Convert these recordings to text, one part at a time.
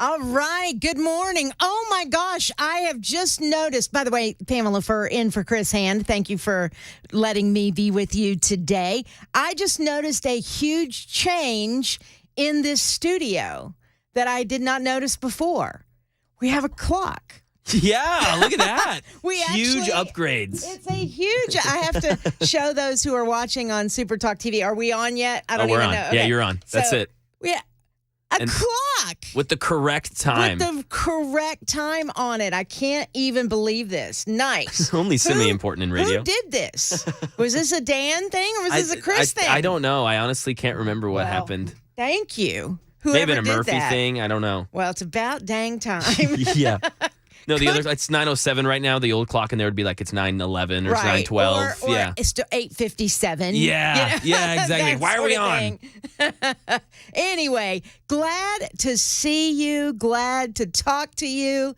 All right. Good morning. Oh, my gosh. I have just noticed, by the way, Pamela Furr in for Chris Hand. Thank you for letting me be with you today. I just noticed a huge change in this studio that I did not notice before. We have a clock. Yeah, look at that. Huge Actually, upgrades. It's a huge. I have to show those who are watching on Super Talk TV. Are we on yet? I don't we're even on. know. Yeah, you're on. That's it. Yeah. A clock. With the correct time. With the correct time on it. I can't even believe this. Nice. Only semi-important in radio. Who did this? Was this a Dan thing or was this a Chris thing? I don't know. I honestly can't remember what happened. Thank you. Whoever Maybe a did Murphy that. thing. I don't know. Well, it's about dang time. Yeah. No, the other, it's 9:07 right now. The old clock in there would be like it's 9:11 or Right. it's 9:12. Or Yeah. it's 8:57. Yeah. Yeah, exactly. Why are we on? Anyway, glad to see you. Glad to talk to you.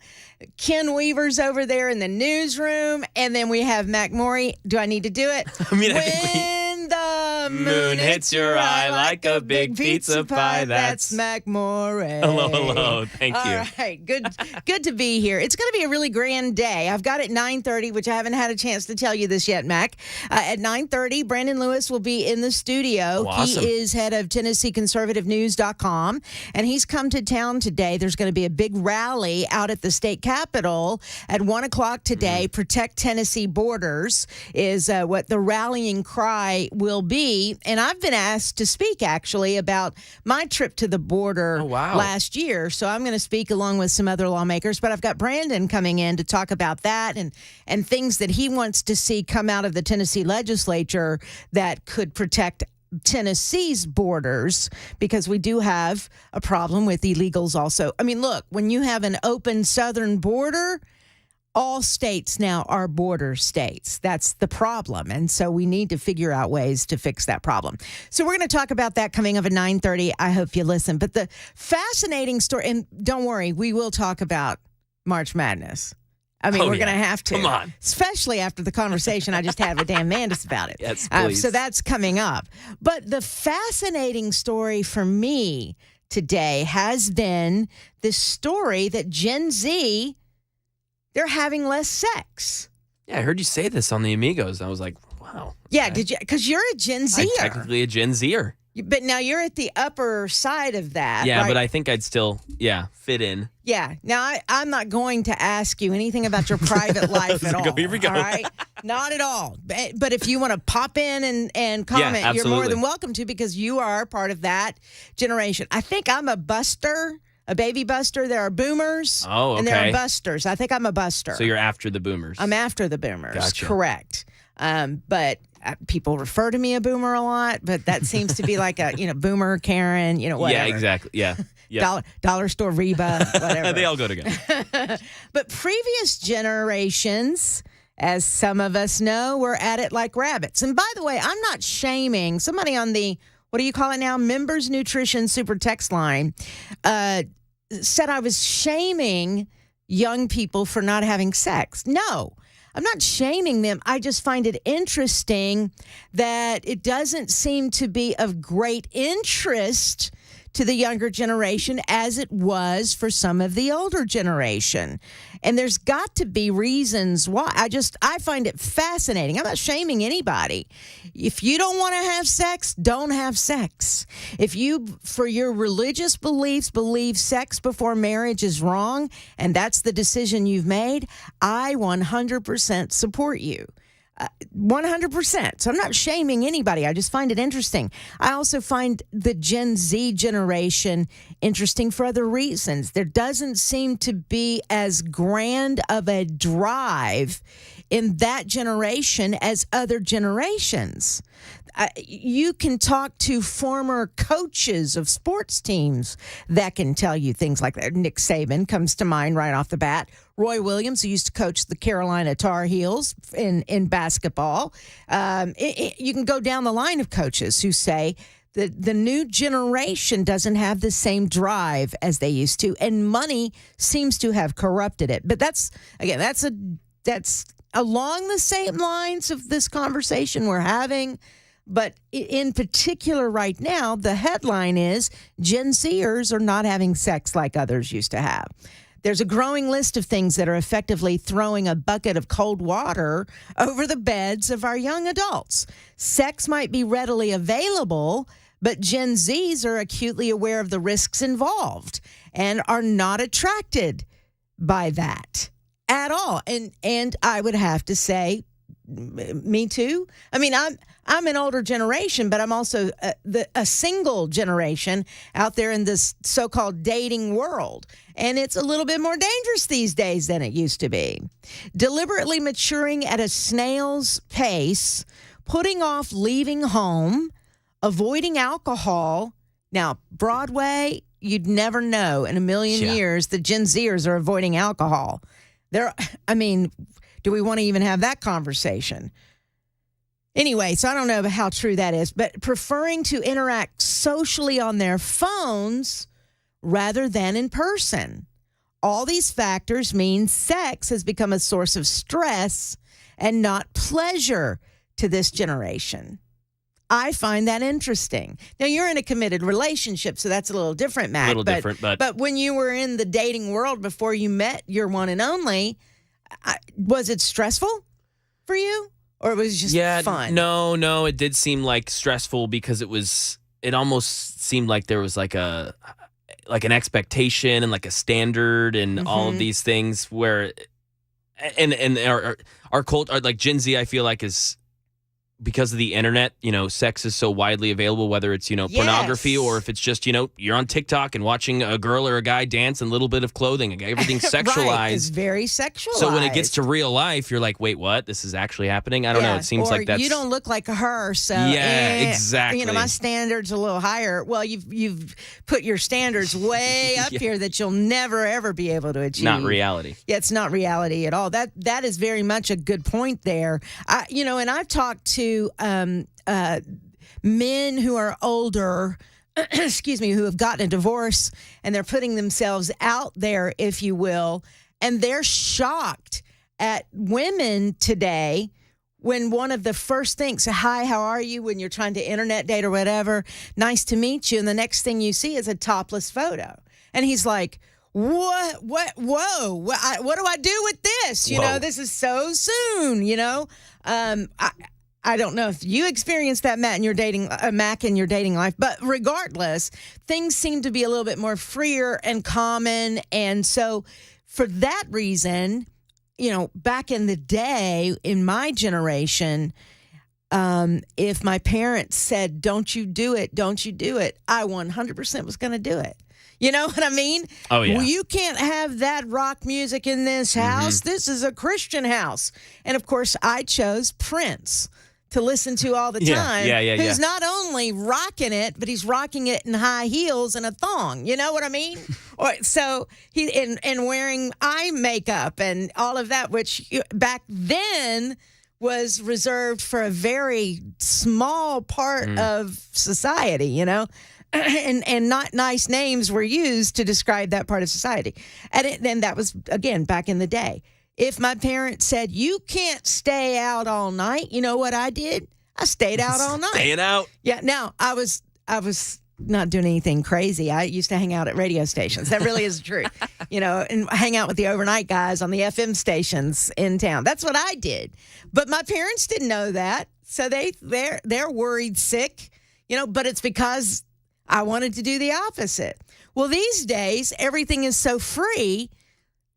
Ken Weaver's over there in the newsroom. And then we have Mac Morey. Do I need to do it? I mean, when the moon hits your eye like a big pizza pie. That's Mac Morey. Hello. Thank you. All right. Good to be here. It's going to be a really grand day. I've got it 9:30, which I haven't had a chance to tell you this yet, Mac. At 9:30, Brandon Lewis will be in the studio. Oh, awesome. He is head of TennesseeConservativeNews.com, and he's come to town today. There's going to be a big rally out at the state capitol at 1 o'clock today. Protect Tennessee Borders is what the rallying cry will be. And I've been asked to speak, actually, about my trip to the border last year. So I'm going to speak along with some other lawmakers. But I've got Brandon coming in to talk about that and things that he wants to see come out of the Tennessee legislature that could protect Tennessee's borders, because we do have a problem with illegals also. I mean, look, when you have an open southern border, all states now are border states. That's the problem. And so we need to figure out ways to fix that problem. So we're going to talk about that coming up at 9:30. I hope you listen. But the fascinating story, and don't worry, we will talk about March Madness. I mean, we're going to have to. Come on. Especially after the conversation I just had with Dan Mandis about it. Yes, please. So that's coming up. But the fascinating story for me today has been this story that Gen Z, they're having less sex. Yeah, I heard you say this on the Amigos. I was like, wow. Yeah, did you? Because you're a Gen Zer. I'm technically a Gen Zer. But now you're at the upper side of that. Yeah, right? but I think I'd still, fit in. Yeah. Now, I'm not going to ask you anything about your private life at all. Here we go. All right? Not at all. But if you want to pop in and comment, you're more than welcome to, because you are part of that generation. I think I'm a buster. A baby buster. There are boomers. Oh, okay. And there are busters. I think I'm a buster. So you're after the boomers. I'm after the boomers. Gotcha. Correct. But people refer to me a boomer a lot, but that seems to be like a, boomer, Karen, whatever. Yeah, exactly. Yeah. Dollar store Reba, whatever. They all go together. But previous generations, as some of us know, were at it like rabbits. And by the way, I'm not shaming. Somebody on the, what do you call it now? Members Nutrition Super Text line said I was shaming young people for not having sex. No, I'm not shaming them. I just find it interesting that it doesn't seem to be of great interest to the younger generation as it was for some of the older generation. And there's got to be reasons why. I find it fascinating. I'm not shaming anybody. If you don't want to have sex, don't have sex. If you, for your religious beliefs, believe sex before marriage is wrong, and that's the decision you've made, I 100% support you. 100%. So I'm not shaming anybody. I just find it interesting. I also find the Gen Z generation interesting for other reasons. There doesn't seem to be as grand of a drive in that generation as other generations. You can talk to former coaches of sports teams that can tell you things like that. Nick Saban comes to mind right off the bat. Roy Williams, who used to coach the Carolina Tar Heels in basketball. You can go down the line of coaches who say that the new generation doesn't have the same drive as they used to, and money seems to have corrupted it. But that's along the same lines of this conversation we're having. But in particular right now, the headline is Gen Zers are not having sex like others used to have. There's a growing list of things that are effectively throwing a bucket of cold water over the beds of our young adults. Sex might be readily available, but Gen Zs are acutely aware of the risks involved and are not attracted by that at all. And I would have to say, me too. I mean, I'm an older generation, but I'm also a single generation out there in this so-called dating world. And it's a little bit more dangerous these days than it used to be. Deliberately maturing at a snail's pace, putting off leaving home, avoiding alcohol. Now, Broadway, you'd never know in a million years the Gen Zers are avoiding alcohol. Do we want to even have that conversation? Anyway, so I don't know how true that is, but preferring to interact socially on their phones rather than in person. All these factors mean sex has become a source of stress and not pleasure to this generation. I find that interesting. Now, you're in a committed relationship, so that's a little different, Matt. But when you were in the dating world before you met your one and only, was it stressful for you, or it was just fun? No, it did seem like stressful because it almost seemed like there was like an expectation and like a standard and all of these things where, and our cult, like Gen Z, I feel like is, because of the internet, sex is so widely available, whether it's, pornography or if it's just, you're on TikTok and watching a girl or a guy dance in a little bit of clothing. Everything's sexualized. Right, it's very sexualized. So when it gets to real life, you're like, wait, what? This is actually happening? I don't know. It seems like that's... you don't look like her, so... Yeah, exactly. My standards a little higher. Well, you've put your standards way up here that you'll never, ever be able to achieve. Not reality. Yeah, it's not reality at all. That is very much a good point there. And I've talked to men who are older, who have gotten a divorce, and they're putting themselves out there, if you will, and they're shocked at women today when one of the first things, hi, how are you, when you're trying to internet date or whatever, nice to meet you, and the next thing you see is a topless photo. And he's like, whoa, what do I do with this? This is so soon, I don't know if you experienced that, Mac, in your dating life, but regardless, things seem to be a little bit more freer and common. And so for that reason, back in the day, in my generation, if my parents said, don't you do it, I 100% was going to do it. You know what I mean? Oh, yeah. Well, you can't have that rock music in this house. This is a Christian house. And, of course, I chose Prince to listen to all the time. Who's not only rocking it, but he's rocking it in high heels and a thong. You know what I mean? So he and wearing eye makeup and all of that, which back then was reserved for a very small part of society, and not nice names were used to describe that part of society. And that was, again, back in the day. If my parents said, you can't stay out all night, you know what I did? I stayed out all night. Staying out? Yeah. Now, I was not doing anything crazy. I used to hang out at radio stations. That really is true. And hang out with the overnight guys on the FM stations in town. That's what I did. But my parents didn't know that. So they're worried sick, but it's because I wanted to do the opposite. Well, these days, everything is so free.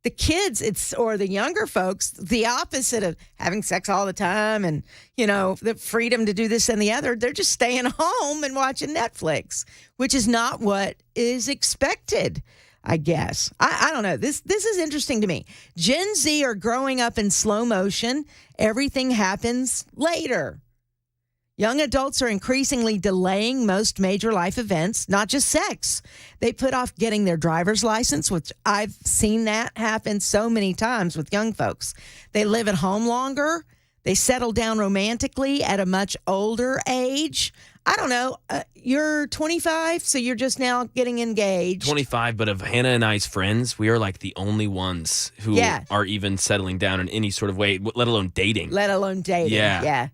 The kids, or the younger folks, the opposite of having sex all the time and, the freedom to do this and the other. They're just staying home and watching Netflix, which is not what is expected, I guess. I don't know. This is interesting to me. Gen Z are growing up in slow motion. Everything happens later. Young adults are increasingly delaying most major life events, not just sex. They put off getting their driver's license, which I've seen that happen so many times with young folks. They live at home longer. They settle down romantically at a much older age. I don't know. You're 25, so you're just now getting engaged. 25, but of Hannah and I's friends, we are like the only ones who are even settling down in any sort of way, let alone dating. Yeah.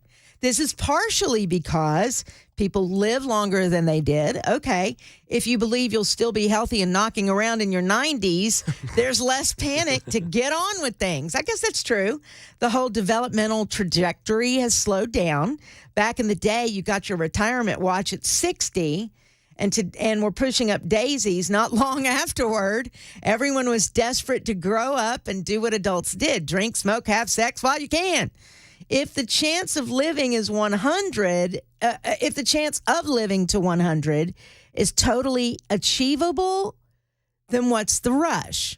This is partially because people live longer than they did. Okay. If you believe you'll still be healthy and knocking around in your 90s, there's less panic to get on with things. I guess that's true. The whole developmental trajectory has slowed down. Back in the day, you got your retirement watch at 60. And we're pushing up daisies not long afterward. Everyone was desperate to grow up and do what adults did: drink, smoke, have sex while you can. If the chance of living is 100, if the chance of living to 100 is totally achievable, then what's the rush?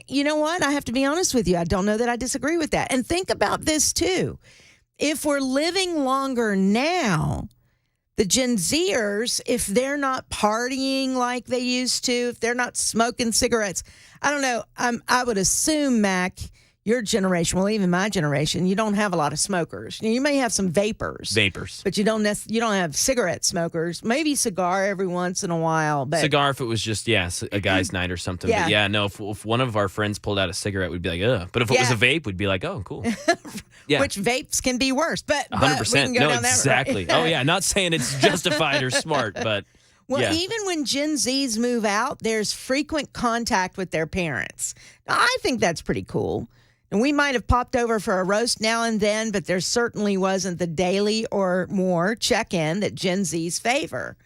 You know what? I have to be honest with you. I don't know that I disagree with that. And think about this too. If we're living longer now, the Gen Zers, if they're not partying like they used to, if they're not smoking cigarettes, I don't know. I would assume, Mac, your generation, well, even my generation, you don't have a lot of smokers. You may have some vapors, but you don't have cigarette smokers. Maybe cigar every once in a while. But cigar if it was just a guy's night or something. Yeah. But yeah, no. If one of our friends pulled out a cigarette, we'd be like, ugh. But if it was a vape, we'd be like, oh, cool. Yeah. Which vapes can be worse, but 100%. We can go down exactly. That road. Oh yeah, not saying it's justified or smart, but well, yeah. Even when Gen Zs move out, there's frequent contact with their parents. Now, I think that's pretty cool. And we might have popped over for a roast now and then, but there certainly wasn't the daily or more check-in that Gen Zs favor.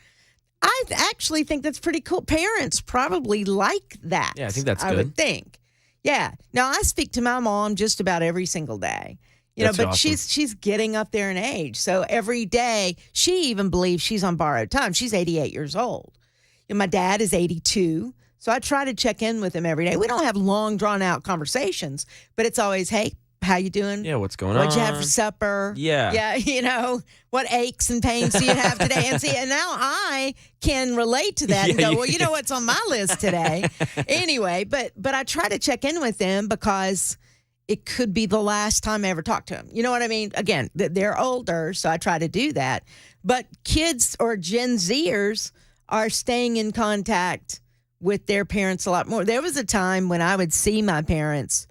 I actually think that's pretty cool. Parents probably like that. Yeah, I think that's good. I would think. Yeah. Now, I speak to my mom just about every single day. But awesome. she's getting up there in age. So every day, she even believes she's on borrowed time. She's 88 years old. My dad is 82. So I try to check in with him every day. We don't have long, drawn-out conversations, but it's always, hey, how you doing? Yeah, what's going on? What'd you have for supper? Yeah. Yeah, what aches and pains do you have today? And now I can relate to that and go, well, you know what's on my list today? Anyway, but I try to check in with them because it could be the last time I ever talked to them. You know what I mean? Again, they're older, so I try to do that. But kids or Gen Zers are staying in contact with their parents a lot more. There was a time when I would see my parents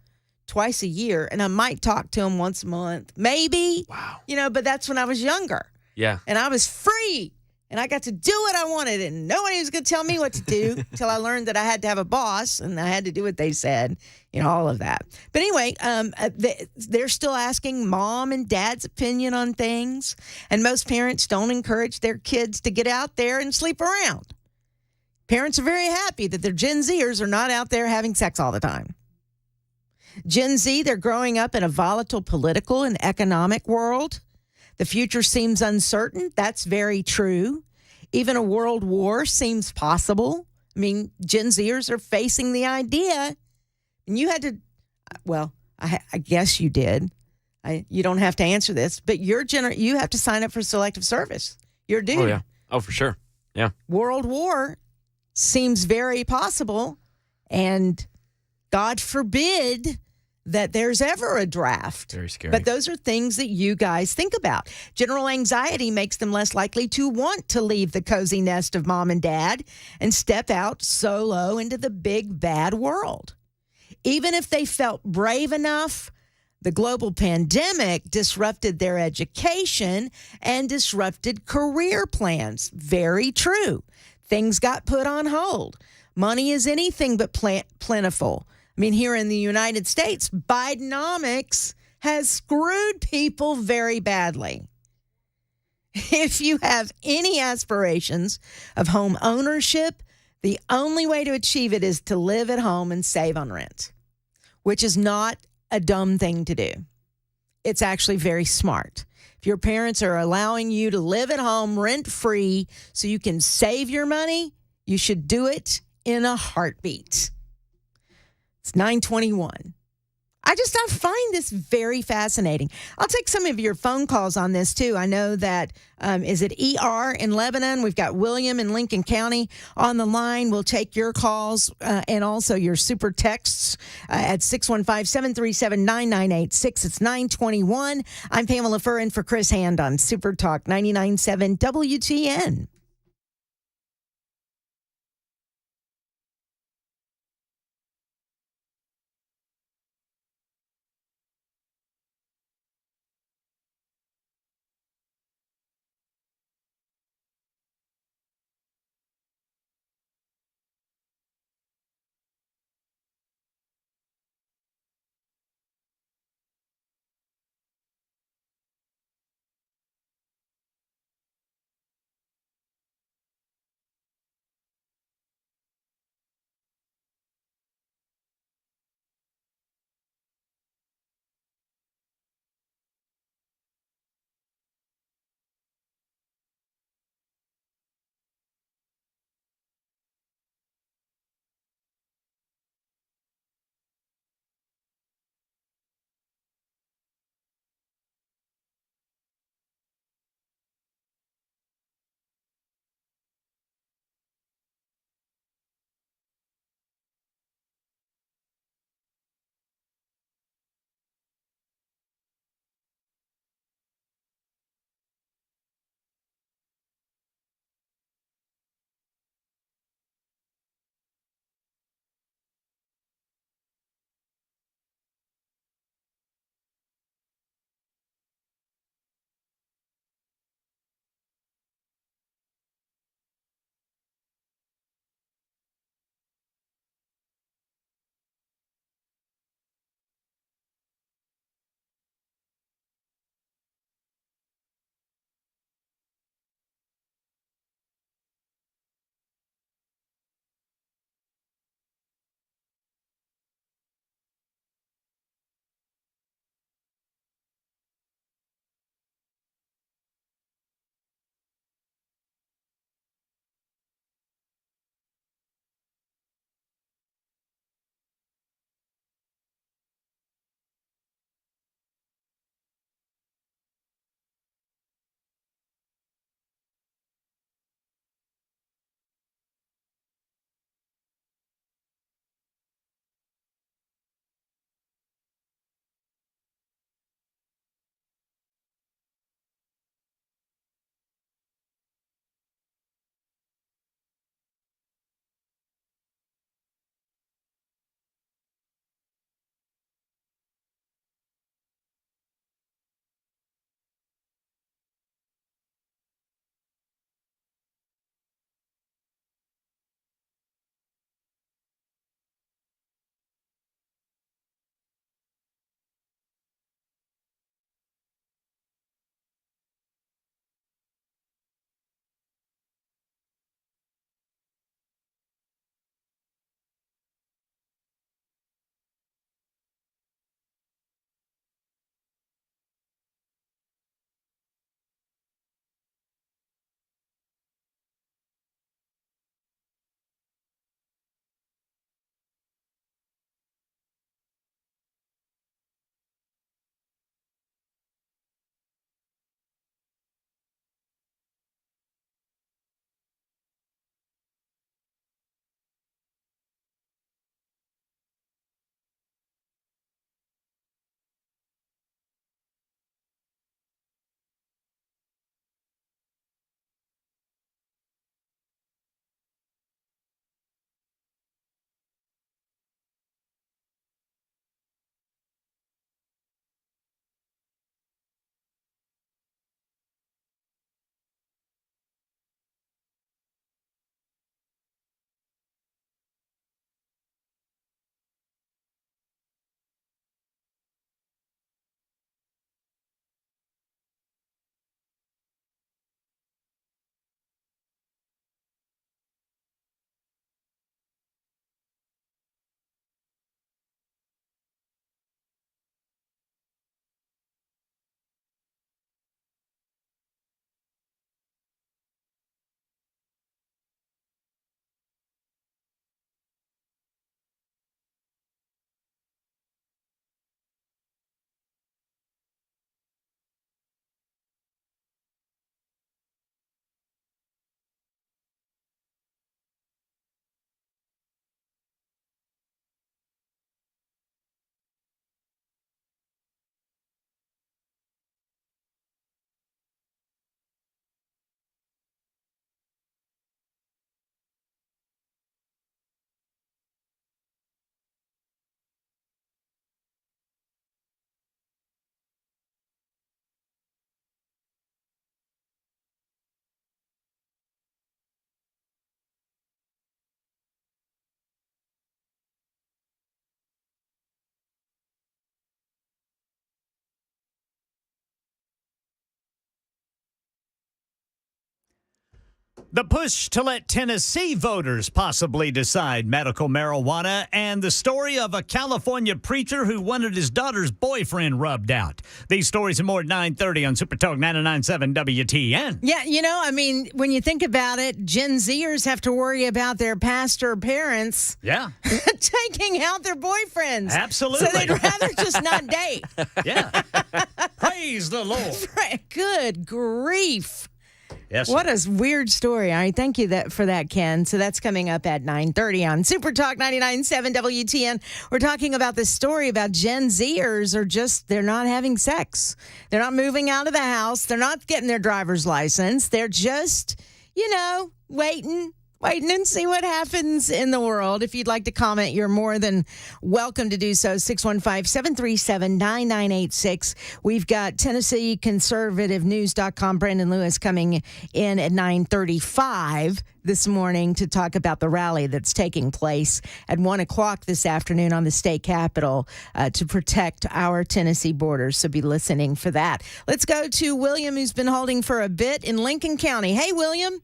twice a year, and I might talk to them once a month, maybe. Wow. But that's when I was younger. Yeah. And I was free, and I got to do what I wanted, and nobody was going to tell me what to do until I learned that I had to have a boss, and I had to do what they said, all of that. But anyway, they're still asking mom and dad's opinion on things, and most parents don't encourage their kids to get out there and sleep around. Parents are very happy that their Gen Zers are not out there having sex all the time. Gen Z, they're growing up in a volatile political and economic world. The future seems uncertain. That's very true. Even a world war seems possible. I mean, Gen Zers are facing the idea. And you had to, well, I guess you did. You don't have to answer this, but you have to sign up for selective service. You're due. Oh, yeah. Oh, for sure. Yeah. World war seems very possible, and God forbid that there's ever a draft. Very scary. But those are things that you guys think about. General anxiety makes them less likely to want to leave the cozy nest of mom and dad and step out solo into the big, bad world. Even if they felt brave enough, the global pandemic disrupted their education and disrupted career plans. Very true. Things got put on hold. Money is anything but plentiful. I mean, here in the United States, Bidenomics has screwed people very badly. If you have any aspirations of home ownership, the only way to achieve it is to live at home and save on rent, which is not a dumb thing to do. It's actually very smart. If your parents are allowing you to live at home rent-free so you can save your money, you should do it in a heartbeat. It's 9:21. I find this very fascinating. I'll take some of your phone calls on this, too. I know that, is it ER in Lebanon? We've got William in Lincoln County on the line. We'll take your calls and also your super texts at 615-737-9986. It's 9:21. I'm Pamela Furr in for Chris Hand on Super Talk 99.7 WTN. The push to let Tennessee voters possibly decide medical marijuana, and the story of a California preacher who wanted his daughter's boyfriend rubbed out. These stories and more at 9:30 on Super Talk 99.7 WTN. Yeah, when you think about it, Gen Zers have to worry about their pastor parents Yeah. taking out their boyfriends. Absolutely. So they'd rather just not date. Yeah. Praise the Lord. Good grief. Yes. What a weird story. All right, thank you for that, Ken. So that's coming up at 9:30 on Super Talk 99.7 WTN. We're talking about this story about Gen Zers they're not having sex. They're not moving out of the house. They're not getting their driver's license. They're just, waiting and see what happens in the world. If you'd like to comment, you're more than welcome to do so. 615-737-9986. We've got TennesseeConservativeNews.com. Brandon Lewis coming in at 9:35 this morning to talk about the rally that's taking place at 1 o'clock this afternoon on the state capitol to protect our Tennessee borders. So be listening for that. Let's go to William, who's been holding for a bit in Lincoln County. Hey, William.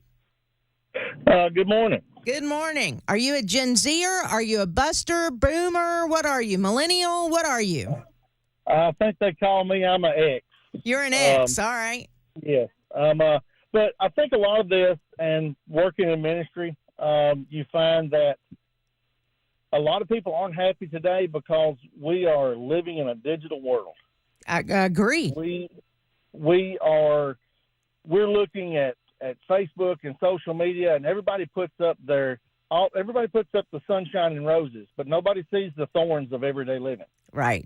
Good morning. Good morning. Are you a Gen Zer? Are you a buster, boomer? What are you? Millennial? What are you? I think they call me, I'm an X. You're an X. All right. Yes. But I think a lot of this and working in ministry, you find that a lot of people aren't happy today because we are living in a digital world. I agree. We're looking at Facebook and social media, and everybody puts up the sunshine and roses, but nobody sees the thorns of everyday living. Right.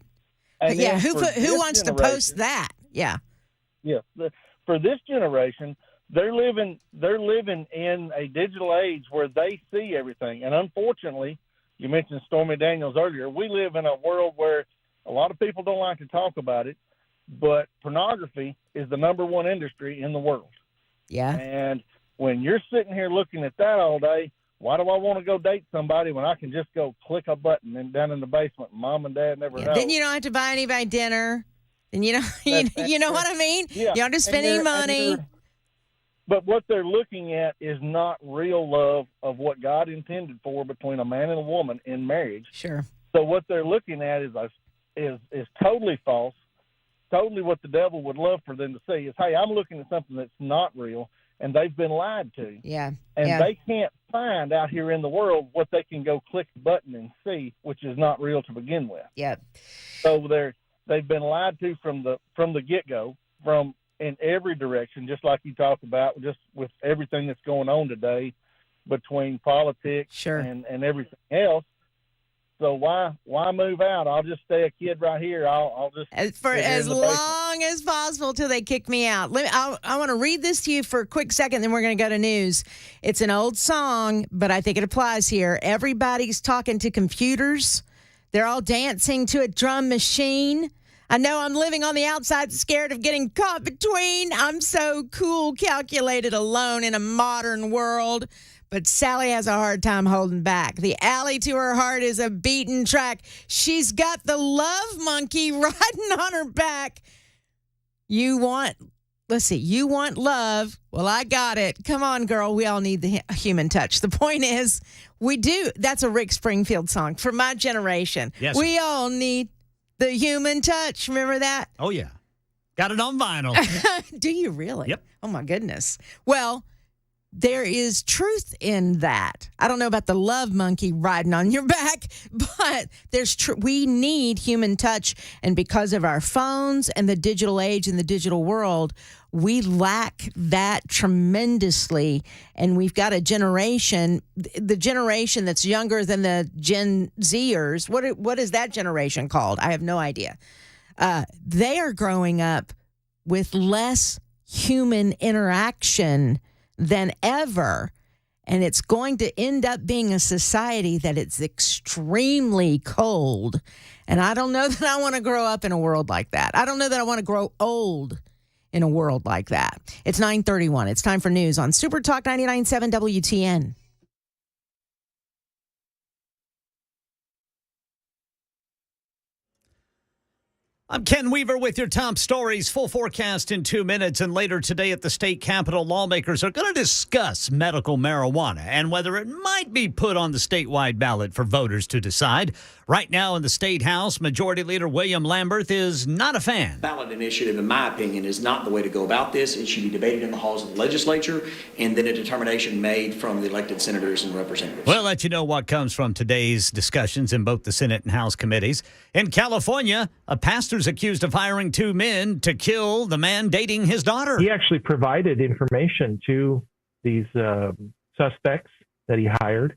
And yeah. Who wants to post that? Yeah. Yeah. For this generation, they're living in a digital age where they see everything. And unfortunately, you mentioned Stormy Daniels earlier. We live in a world where a lot of people don't like to talk about it, but pornography is the number one industry in the world. Yeah. And when you're sitting here looking at that all day, why do I want to go date somebody when I can just go click a button and down in the basement? Mom and Dad never know. Then you don't have to buy anybody dinner. And you know what I mean? Yeah. You don't have to spend any money. But what they're looking at is not real love of what God intended for between a man and a woman in marriage. Sure. So what they're looking at is totally false. Totally what the devil would love for them to see is, hey, I'm looking at something that's not real, and they've been lied to. Yeah. And they can't find out here in the world what they can go click a button and see, which is not real to begin with. Yep. So they've been lied to from the get-go, from in every direction, just like you talked about, just with everything that's going on today between politics sure. and everything else. So why move out? I'll just stay a kid right here. I'll just for as long as possible till they kick me out. I want to read this to you for a quick second, then we're going to go to news. It's an old song, but I think it applies here. Everybody's talking to computers. They're all dancing to a drum machine. I know I'm living on the outside, scared of getting caught between. I'm so cool, calculated, alone in a modern world. But Sally has a hard time holding back. The alley to her heart is a beaten track. She's got the love monkey riding on her back. You want love. Well, I got it. Come on, girl. We all need the human touch. The point is, we do. That's a Rick Springfield song for my generation. Yes. We all need the human touch. Remember that? Oh, yeah. Got it on vinyl. Do you really? Yep. Oh, my goodness. Well, there is truth in that. I don't know about the love monkey riding on your back, but we need human touch. And because of our phones and the digital age and the digital world, we lack that tremendously. And we've got a generation, the generation that's younger than the Gen Zers. What is that generation called? I have no idea. They are growing up with less human interaction than ever, and it's going to end up being a society that it's extremely cold. And I don't know that I want to grow up in a world like that. I don't know that I want to grow old in a world like that. It's 9:31. It's time for news on Super Talk 99.7 WTN. I'm Ken Weaver with your top stories. Full forecast in 2 minutes. And later today at the state capitol, lawmakers are going to discuss medical marijuana and whether it might be put on the statewide ballot for voters to decide. Right now in the state house, Majority Leader William Lamberth is not a fan. Ballot initiative, in my opinion, is not the way to go about this. It should be debated in the halls of the legislature and then a determination made from the elected senators and representatives. We'll let you know what comes from today's discussions in both the Senate and House committees. In California, a pastor's accused of hiring 2 men to kill the man dating his daughter. He actually provided information to these suspects that he hired.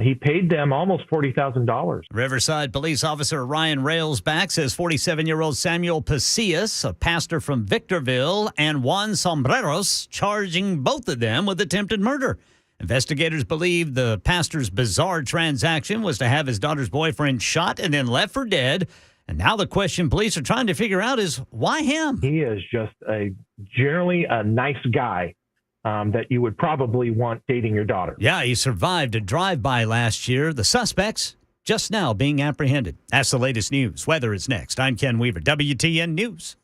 He paid them almost $40,000. Riverside police officer Ryan Railsback says 47-year-old Samuel Pasillas, a pastor from Victorville, and Juan Sombreros, charging both of them with attempted murder. Investigators believe the pastor's bizarre transaction was to have his daughter's boyfriend shot and then left for dead. And now the question police are trying to figure out is, why him? He is just generally a nice guy that you would probably want dating your daughter. Yeah, he survived a drive-by last year. The suspects just now being apprehended. That's the latest news. Weather is next. I'm Ken Weaver, WTN News.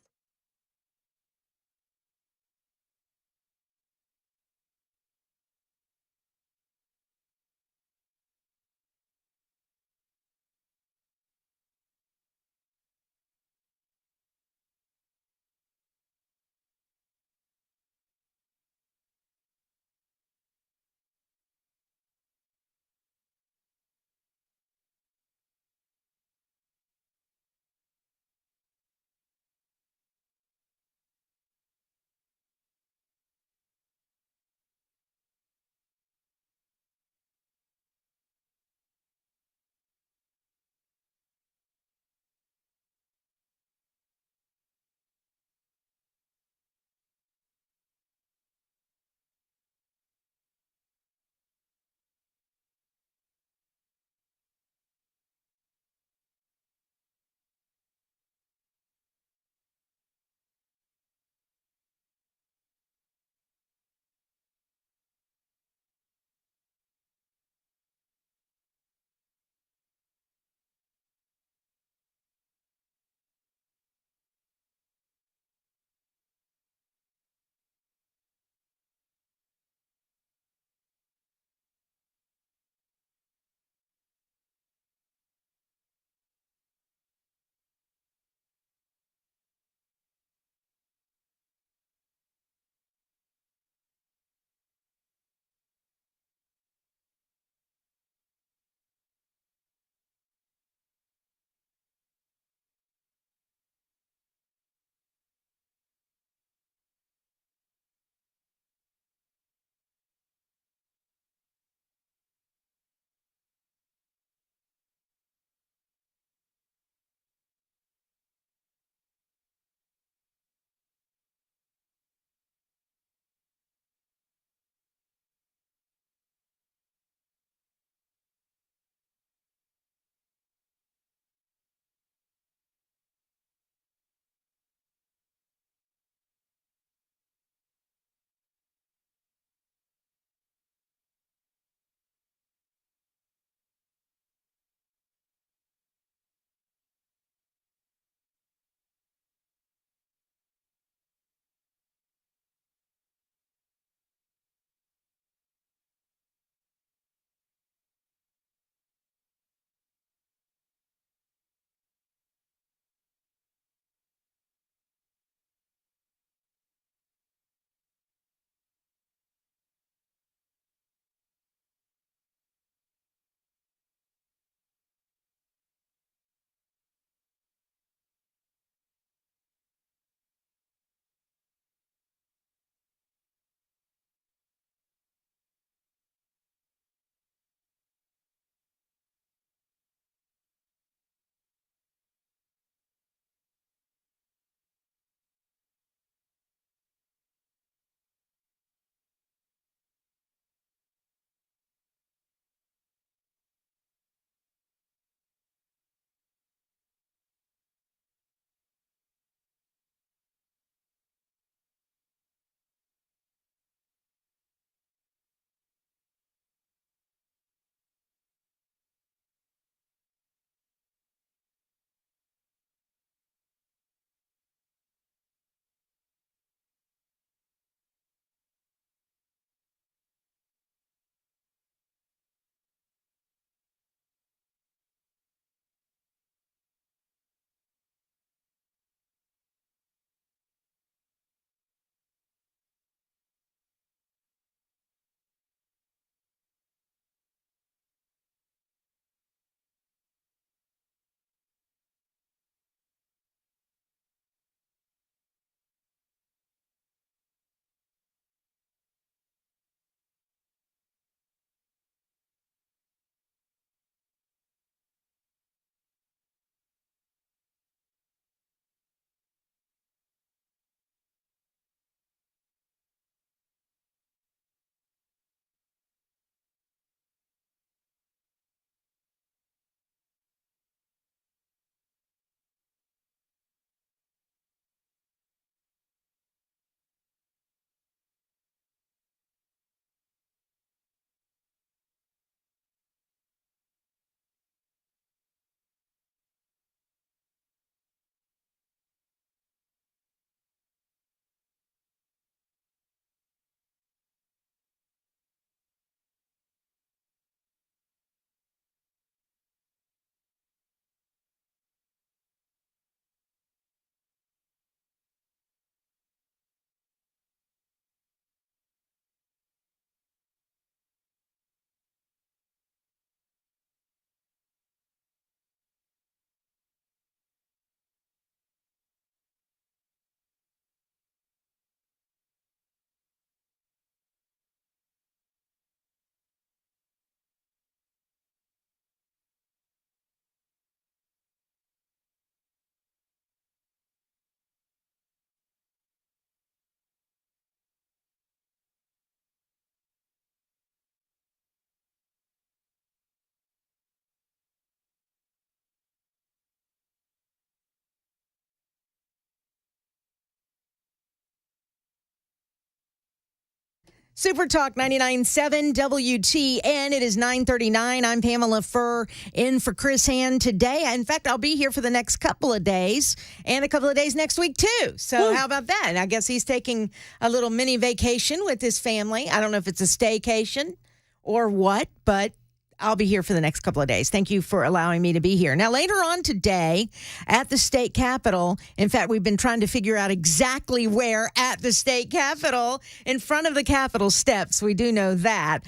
Super Talk 99.7 WTN. It is 9:39. I'm Pamela Furr in for Chris Hand today. In fact, I'll be here for the next couple of days and a couple of days next week, too. So how about that? I guess he's taking a little mini vacation with his family. I don't know if it's a staycation or what, but I'll be here for the next couple of days. Thank you for allowing me to be here. Now, later on today at the state capitol, in fact, we've been trying to figure out exactly where at the state capitol, in front of the Capitol steps. We do know that.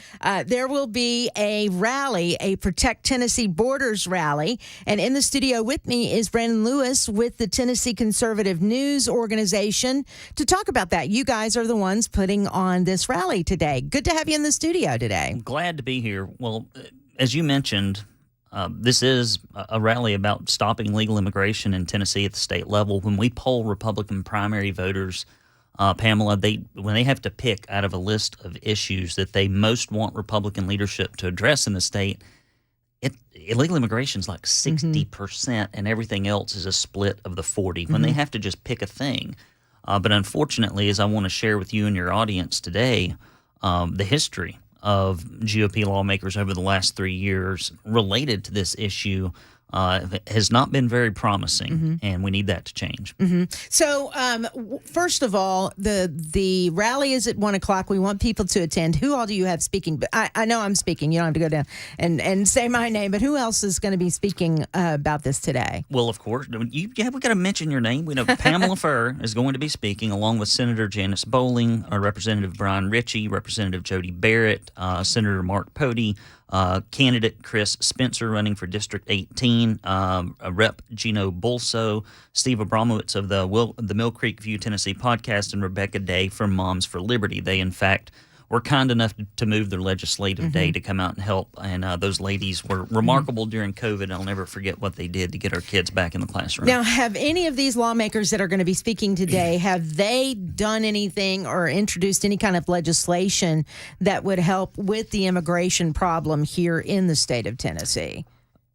There will be a rally, a Protect Tennessee Borders rally. And in the studio with me is Brandon Lewis with the Tennessee Conservative News Organization to talk about that. You guys are the ones putting on this rally today. Good to have you in the studio today. I'm glad to be here. Well, as you mentioned, this is a rally about stopping illegal immigration in Tennessee at the state level. When we poll Republican primary voters, Pamela, when they have to pick out of a list of issues that they most want Republican leadership to address in the state, illegal immigration is like 60%, and everything else is a split of the 40 when they have to just pick a thing. But unfortunately, as I want to share with you and your audience today, the history of GOP lawmakers over the last 3 years related to this issue has not been very promising, and we need that to change. So, first of all, the rally is at 1 o'clock. We want people to attend. Who all do you have speaking? But I know I'm speaking. You don't have to go down and say my name, but who else is going to be speaking about this today? Well, of course, we got to mention your name. We know Pamela Furr is going to be speaking, along with Senator Janice Bowling, Representative Brian Ritchie, Representative Jody Barrett, Senator Mark Pody, candidate Chris Spencer running for District 18, Rep. Gino Bulso, Steve Abramowitz of the Mill Creek View Tennessee podcast, and Rebecca Day from Moms for Liberty. They, in fact, were kind enough to move their legislative day to come out and help, and those ladies were remarkable during COVID. I'll never forget what they did to get our kids back in the classroom. Now, have any of these lawmakers that are going to be speaking today, have they done anything or introduced any kind of legislation that would help with the immigration problem here in the state of Tennessee?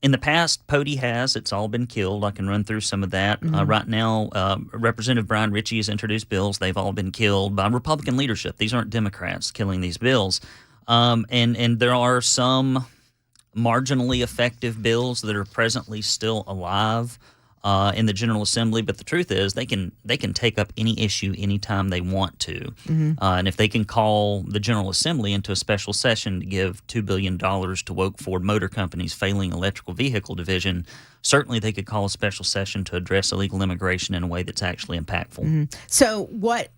In the past, Pody has. It's all been killed. I can run through some of that. Right now, Representative Brian Ritchie has introduced bills. They've all been killed by Republican leadership. These aren't Democrats killing these bills. And there are some marginally effective bills that are presently still alive in the General Assembly. But the truth is they can take up any issue anytime they want to. And if they can call the General Assembly into a special session to give $2 billion to woke Ford Motor Company's failing electrical vehicle division, certainly they could call a special session to address illegal immigration in a way that's actually impactful. So what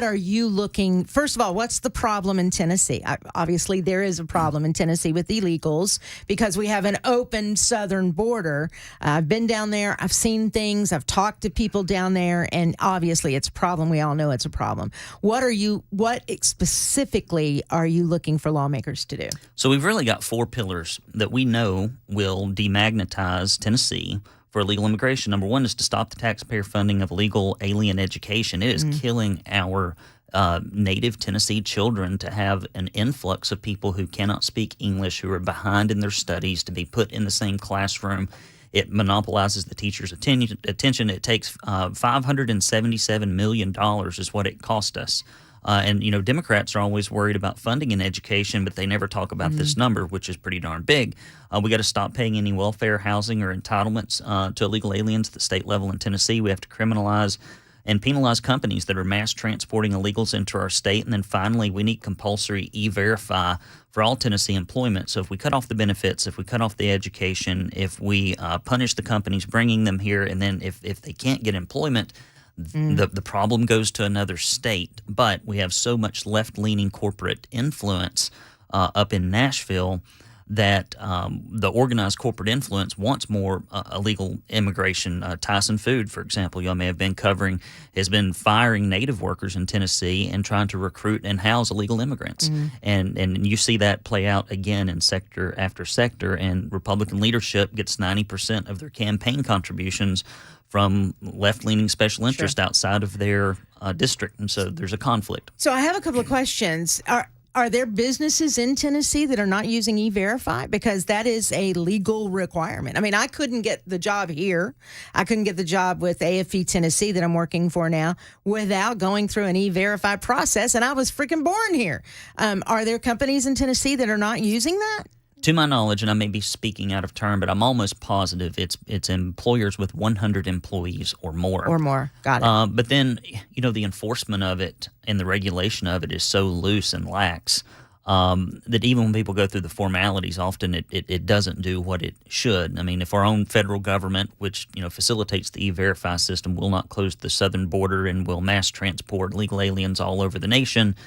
are you looking, first of all, what's the problem in Tennessee? Obviously, there is a problem in Tennessee with illegals because we have an open southern border. I've been down there. I've seen things. I've talked to people down there, and obviously it's a problem. We all know it's a problem. What specifically are you looking for lawmakers to do? So we've really got 4 pillars that we know will demagnetize Tennessee for illegal immigration. Number one is to stop the taxpayer funding of illegal alien education. It is killing our native Tennessee children to have an influx of people who cannot speak English, who are behind in their studies, to be put in the same classroom. It monopolizes the teacher's attention. It takes $577 million is what it cost us. And, you know, Democrats are always worried about funding in education, but they never talk about this number, which is pretty darn big. We got to stop paying any welfare, housing, or entitlements to illegal aliens at the state level in Tennessee. We have to criminalize and penalize companies that are mass transporting illegals into our state. And then finally, we need compulsory E-Verify for all Tennessee employment. So if we cut off the benefits, if we cut off the education, if we punish the companies bringing them here, and then if they can't get employment, the problem goes to another state. But we have so much left-leaning corporate influence up in Nashville that the organized corporate influence wants more illegal immigration. Tyson Food, for example, y'all may have been covering, has been firing native workers in Tennessee and trying to recruit and house illegal immigrants. And you see that play out again in sector after sector, and Republican leadership gets 90% of their campaign contributions from left-leaning special interest outside of their district. And so there's a conflict. So I have a couple of questions. are there businesses in Tennessee that are not using E-Verify? Because that is a legal requirement. I mean, I couldn't get the job here. I couldn't get the job with AFE Tennessee that I'm working for now without going through an E-Verify process, and I was freaking born here. Are there companies in Tennessee that are not using that? To my knowledge, and I may be speaking out of turn, but I'm almost positive it's employers with 100 employees or more. Or more. Got it. But then, the enforcement of it and the regulation of it is so loose and lax that even when people go through the formalities, often it doesn't do what it should. I mean, if our own federal government, which facilitates the E-Verify system, will not close the southern border and will mass transport illegal aliens all over the nation,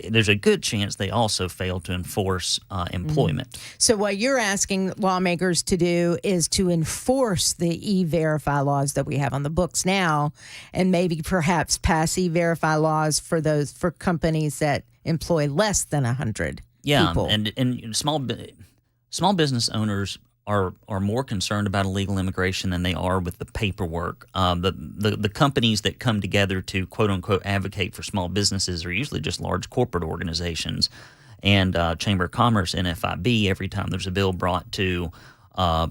there's a good chance they also fail to enforce employment. So what you're asking lawmakers to do is to enforce the E-Verify laws that we have on the books now, and maybe perhaps pass E-Verify laws for companies that employ less than 100 people. And small business owners are more concerned about illegal immigration than they are with the paperwork. The companies that come together to quote unquote advocate for small businesses are usually just large corporate organizations. And Chamber of Commerce, NFIB, every time there's a bill brought to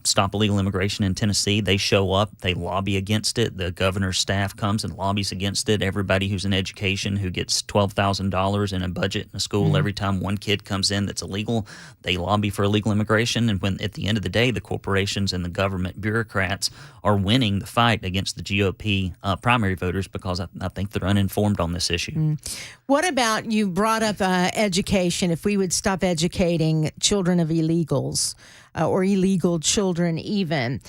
stop illegal immigration in Tennessee, they show up, they lobby against it. The governor's staff comes and lobbies against it. Everybody who's in education who gets $12,000 in a budget in a school, every time one kid comes in that's illegal, they lobby for illegal immigration. And when at the end of the day, the corporations and the government bureaucrats are winning the fight against the GOP primary voters because I think they're uninformed on this issue. What about, you brought up education, if we would stop educating children of illegals, or illegal children even,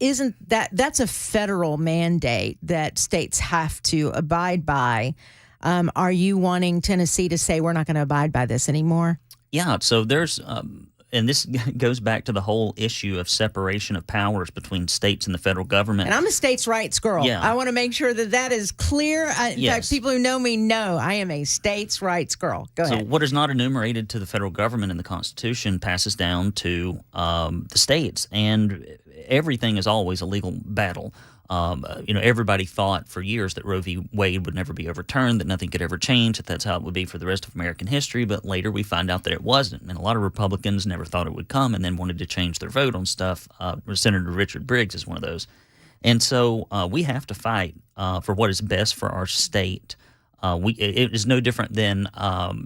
isn't that's a federal mandate that states have to abide by? Are you wanting Tennessee to say we're not going to abide by this anymore? Yeah, so there's and this goes back to the whole issue of separation of powers between states and the federal government. And I'm a states' rights girl. Yeah. I want to make sure that is clear. In Yes. fact, people who know me know I am a states' rights girl. Go So ahead. what is not enumerated to the federal government in the Constitution passes down to the states, and everything is always a legal battle. Everybody thought for years that Roe v. Wade would never be overturned, that nothing could ever change, that that's how it would be for the rest of American history. But later we find out that it wasn't. And a lot of Republicans never thought it would come and then wanted to change their vote on stuff. Senator Richard Briggs is one of those. And so we have to fight for what is best for our state. It is no different than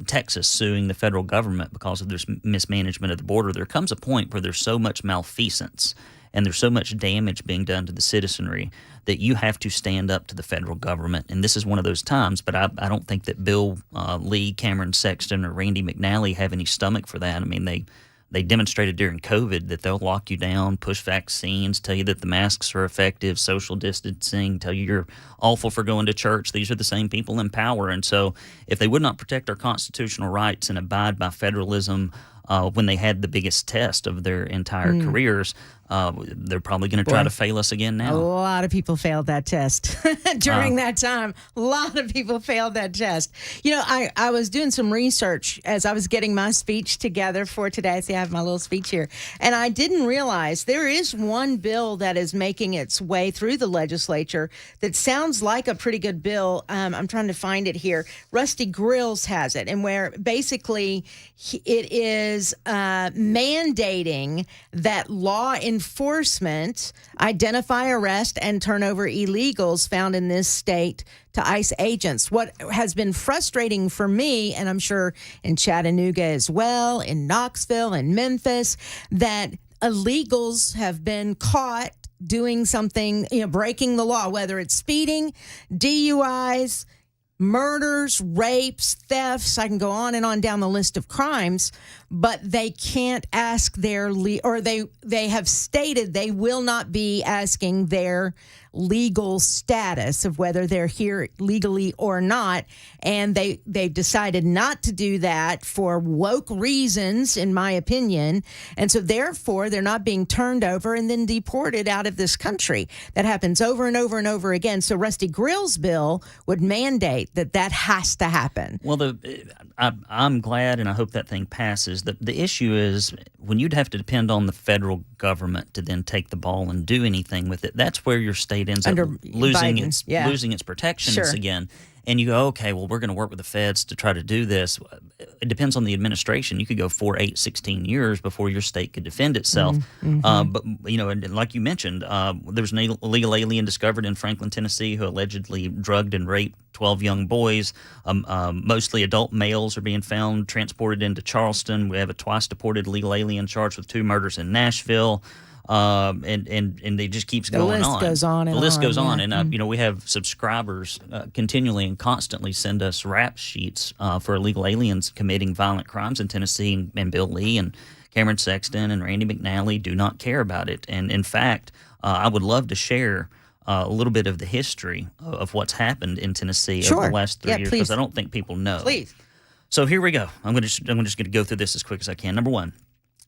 Texas suing the federal government because of their mismanagement of the border. There comes a point where there's so much malfeasance and there's so much damage being done to the citizenry that you have to stand up to the federal government. And this is one of those times, but I don't think that Bill Lee, Cameron Sexton, or Randy McNally have any stomach for that. I mean, they demonstrated during COVID that they'll lock you down, push vaccines, tell you that the masks are effective, social distancing, tell you you're awful for going to church. These are the same people in power. And so if they would not protect our constitutional rights and abide by federalism when they had the biggest test of their entire careers, they're probably going to try to fail us again now. A lot of people failed that test during that time. A lot of people failed that test. I was doing some research as I was getting my speech together for today. See, I have my little speech here. And I didn't realize there is one bill that is making its way through the legislature that sounds like a pretty good bill. I'm trying to find it here. Rusty Grills has it, and where basically it is mandating that law enforcement identify, arrest, and turn over illegals found in this state to ICE agents. What has been frustrating for me, and I'm sure in Chattanooga as well, in Knoxville and Memphis, that illegals have been caught doing something, breaking the law, whether it's speeding, DUIs, murders, rapes, thefts. I can go on and on down the list of crimes, but they can't ask they have stated they will not be asking their legal status of whether they're here legally or not. And they've decided not to do that for woke reasons, in my opinion. And so therefore, they're not being turned over and then deported out of this country. That happens over and over and over again. So Rusty Grill's bill would mandate that has to happen. Well, I'm glad, and I hope that thing passes. The issue is when you'd have to depend on the federal government to then take the ball and do anything with it, that's where your state ends up losing its protections again. and you go, okay, well, we're going to work with the feds to try to do this. It depends on the administration. You could go 4, 8, 16 years before your state could defend itself. But, and like you mentioned, there was an illegal alien discovered in Franklin, Tennessee, who allegedly drugged and raped 12 young boys. Mostly adult males are being found, transported into Charleston. We have a twice deported illegal alien charged with 2 murders in Nashville. And it just keeps going on. The list goes on and on. The list goes on. And, we have subscribers continually and constantly send us rap sheets for illegal aliens committing violent crimes in Tennessee. And Bill Lee and Cameron Sexton and Randy McNally do not care about it. And, in fact, I would love to share a little bit of the history of what's happened in Tennessee over the last 3 years, because I don't think people know. Please. So here we go. I'm just going to go through this as quick as I can. Number one.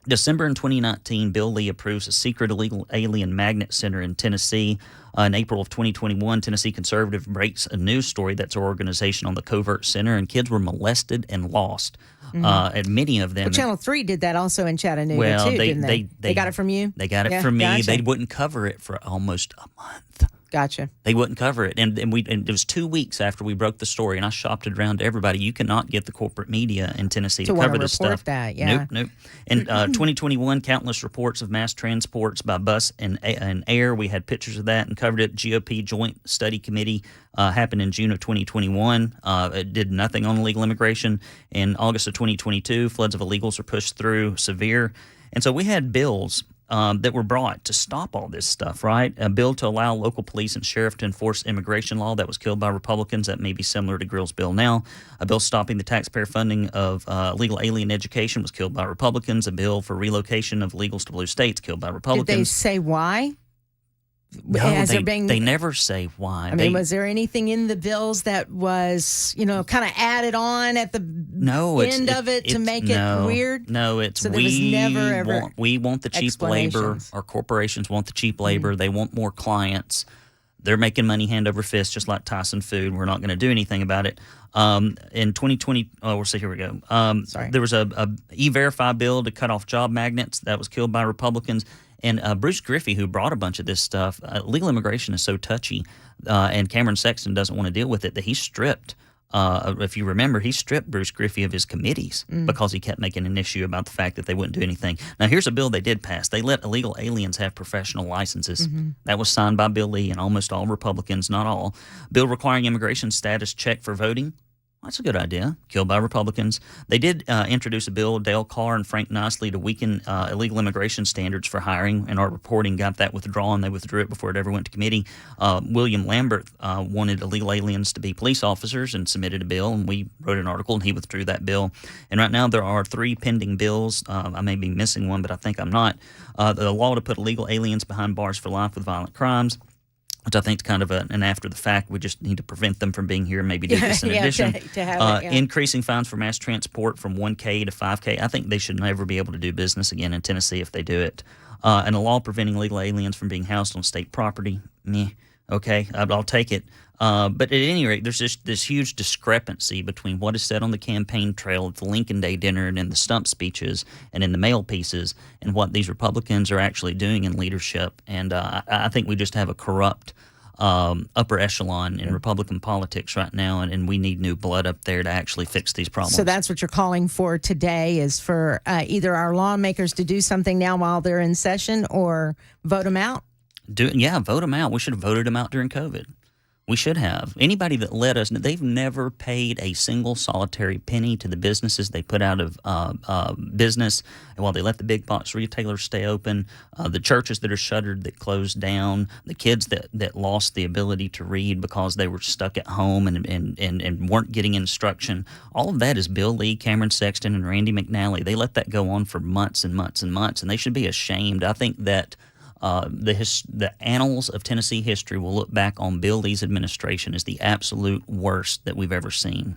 December in 2019, Bill Lee approves a secret illegal alien magnet center in Tennessee. In April of 2021, Tennessee Conservative breaks a news story that's our organization on the covert center, and kids were molested and lost. And many of them. Well, Channel 3 did that also in Chattanooga, too, didn't they? They got it from you? They got it from me. Gotcha. They wouldn't cover it for almost a month. Gotcha. They wouldn't cover it. And it was 2 weeks after we broke the story, and I shopped it around to everybody. You cannot get the corporate media in Tennessee to cover this stuff. That, yeah. Nope. In 2021, countless reports of mass transports by bus and air. We had pictures of that and covered it. GOP Joint Study Committee happened in June of 2021. It did nothing on illegal immigration. In August of 2022, floods of illegals were pushed through severe. And so we had bills that were brought to stop all this stuff, right? A bill to allow local police and sheriff to enforce immigration law that was killed by Republicans. That may be similar to Grill's bill now. A bill stopping the taxpayer funding of illegal alien education was killed by Republicans. A bill for relocation of illegals to blue states killed by Republicans. Did they say why? No, they never say why. I mean, was there anything in the bills that was, kind of added on at the end of it to make it weird? No, it's so there was never ever we want the cheap labor. Our corporations want the cheap labor. They want more clients. They're making money hand over fist, just like Tyson Food. We're not going to do anything about it. In 2020, here we go. There was a E-Verify bill to cut off job magnets that was killed by Republicans. And Bruce Griffey, who brought a bunch of this stuff, legal immigration is so touchy, and Cameron Sexton doesn't want to deal with it, that he stripped, if you remember, he stripped Bruce Griffey of his committees because he kept making an issue about the fact that they wouldn't do anything. Now, here's a bill they did pass. They let illegal aliens have professional licenses. That was signed by Bill Lee and almost all Republicans, not all. Bill requiring immigration status check for voting. That's a good idea. Killed by Republicans. They did introduce a bill, Dale Carr and Frank Nicely, to weaken illegal immigration standards for hiring, and our reporting got that withdrawn. They withdrew it before it ever went to committee. William Lambert wanted illegal aliens to be police officers and submitted a bill, and we wrote an article, and he withdrew that bill. And right now there are 3 pending bills. I may be missing one, but I think I'm not. The law to put illegal aliens behind bars for life with violent crimes, which I think is kind of an after the fact. We just need to prevent them from being here and maybe do this in addition. To have it, Increasing fines for mass transport from $1,000 to $5,000. I think they should never be able to do business again in Tennessee if they do it. And a law preventing illegal aliens from being housed on state property. Okay, I'll take it. But at any rate, there's this huge discrepancy between what is said on the campaign trail at the Lincoln Day dinner and in the stump speeches and in the mail pieces and what these Republicans are actually doing in leadership. And I think we just have a corrupt upper echelon in Republican politics right now, and we need new blood up there to actually fix these problems. So that's what you're calling for today, is for either our lawmakers to do something now while they're in session or vote them out? Vote them out. We should have voted them out during COVID. We should have. Anybody that let us, they've never paid a single solitary penny to the businesses they put out of business, and while they let the big box retailers stay open, the churches that are shuttered, that closed down, the kids that lost the ability to read because they were stuck at home and weren't getting instruction, all of that is Bill Lee, Cameron Sexton, and Randy McNally. They let that go on for months and months and months, and they should be ashamed. I think that the annals of Tennessee history will look back on Bill Lee's administration as the absolute worst that we've ever seen.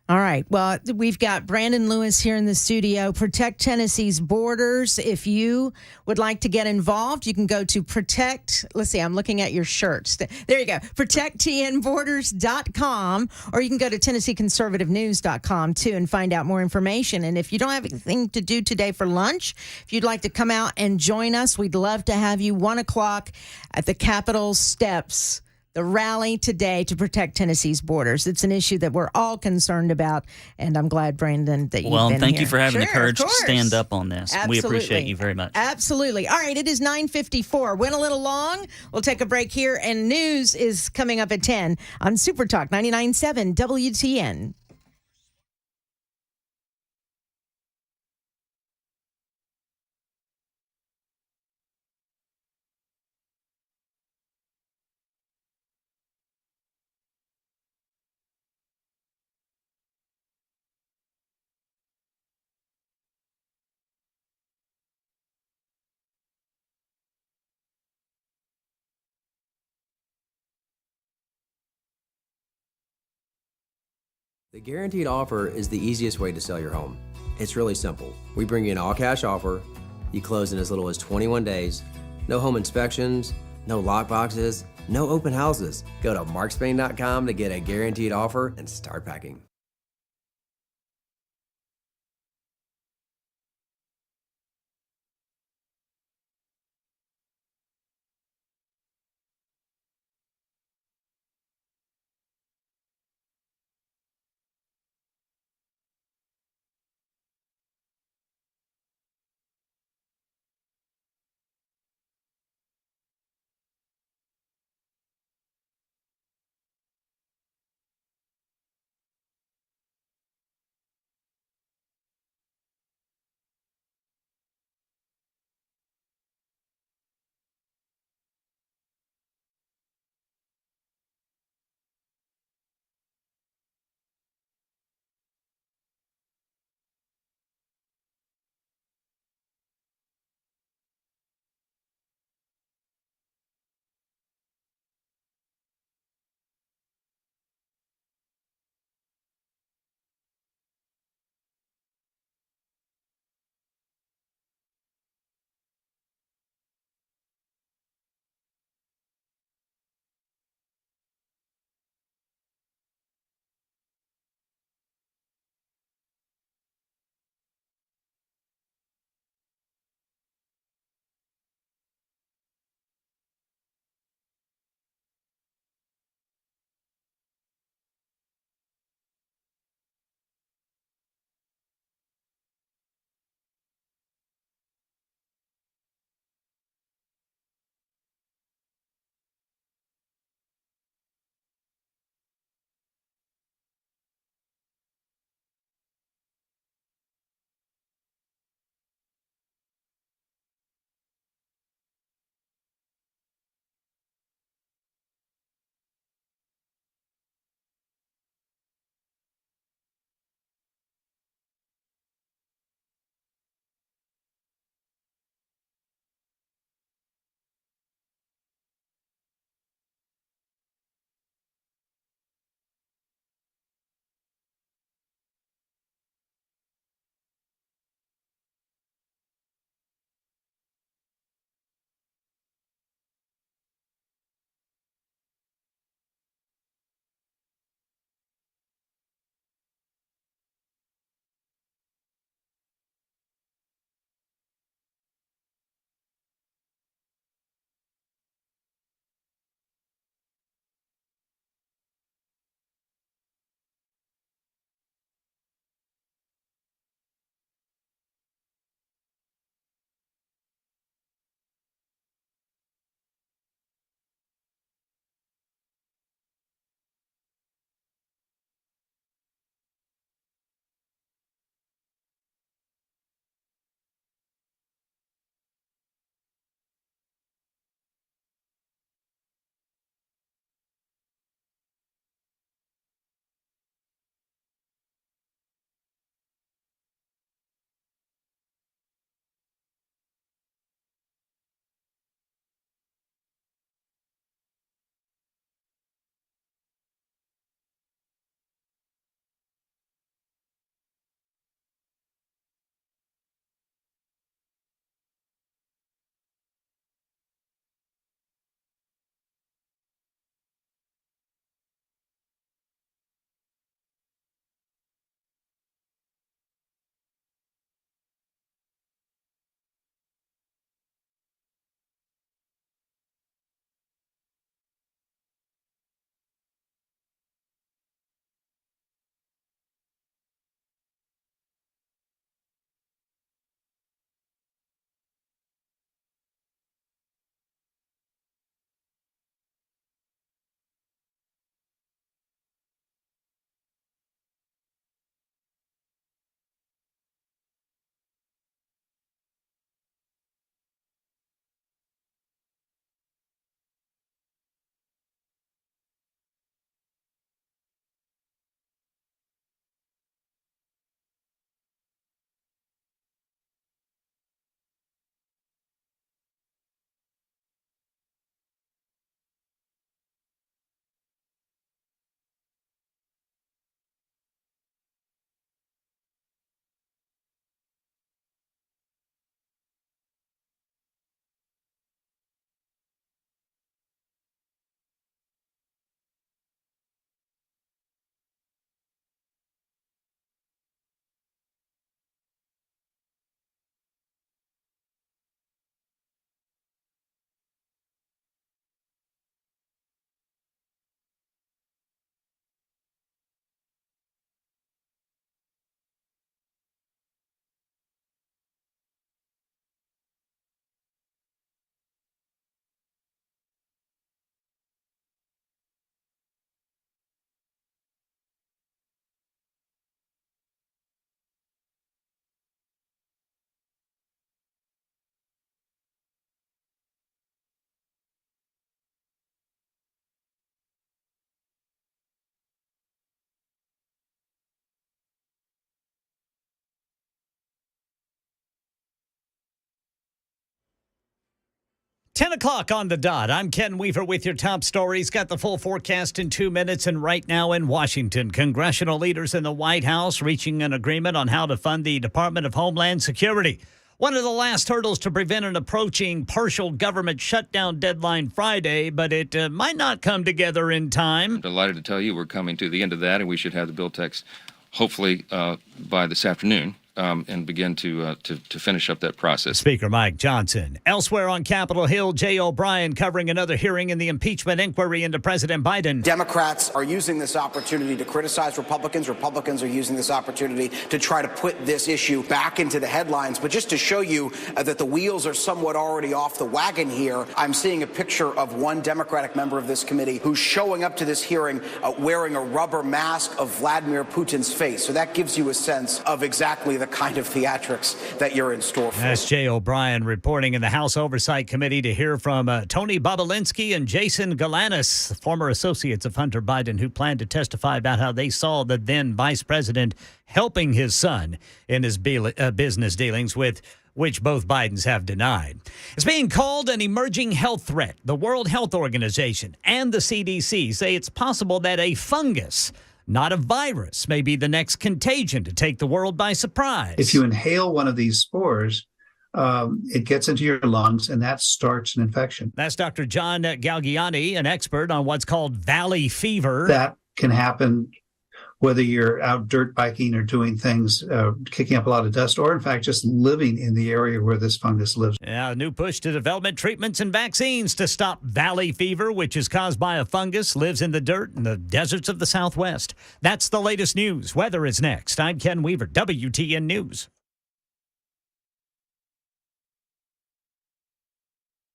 All right. Well, we've got Brandon Lewis here in the studio. Protect Tennessee's Borders. If you would like to get involved, you can go to Protect. Let's see, I'm looking at your shirts. There you go. ProtectTNBorders.com, or you can go to TennesseeConservativeNews.com too and find out more information. And if you don't have anything to do today for lunch, if you'd like to come out and join us, we'd love to have you 1 o'clock at the Capitol steps the rally today to protect Tennessee's borders. It's an issue that we're all concerned about, and I'm glad, Brandon, that you've been here. Well, thank you for having the Sure, courage of to stand up on this. Absolutely. We appreciate you very much. Absolutely. All right, it is 9:54. Went a little long. We'll take a break here, and news is coming up at 10 on Super Talk 99.7 WTN. The guaranteed offer is the easiest way to sell your home. It's really simple. We bring you an all-cash offer. You close in as little as 21 days. No home inspections, no lock boxes, no open houses. Go to markspain.com to get a guaranteed offer and start packing. 10 o'clock on the dot. I'm Ken Weaver with your top stories. Got the full forecast in 2 minutes. And right now in Washington, congressional leaders in the White House reaching an agreement on how to fund the Department of Homeland Security. One of the last hurdles to prevent an approaching partial government shutdown deadline Friday, but it might not come together in time. I'm delighted to tell you we're coming to the end of that, and we should have the bill text hopefully by this afternoon. And begin to finish up that process. Speaker Mike Johnson. Elsewhere on Capitol Hill, Jay O'Brien covering another hearing in the impeachment inquiry into President Biden. Democrats are using this opportunity to criticize Republicans. Republicans are using this opportunity to try to put this issue back into the headlines. But just to show you that the wheels are somewhat already off the wagon here, I'm seeing a picture of one Democratic member of this committee who's showing up to this hearing wearing a rubber mask of Vladimir Putin's face. So that gives you a sense of exactly the kind of theatrics that you're in store for. That's Jay O'Brien reporting in the House Oversight Committee to hear from Tony Bobulinski and Jason Galanis, former associates of Hunter Biden, who plan to testify about how they saw the then vice president helping his son in his business dealings with which both Bidens have denied. It's being called an emerging health threat. The World Health Organization and the CDC say it's possible that a fungus, not a virus, may be the next contagion to take the world by surprise. If you inhale one of these spores, it gets into your lungs, and that starts an infection. That's Dr. John Galgiani, an expert on what's called valley fever. That can happen whether you're out dirt biking or doing things, kicking up a lot of dust, or in fact just living in the area where this fungus lives. Yeah, a new push to development treatments and vaccines to stop valley fever, which is caused by a fungus, lives in the dirt in the deserts of the Southwest. That's the latest news. Weather is next. I'm Ken Weaver, WTN News.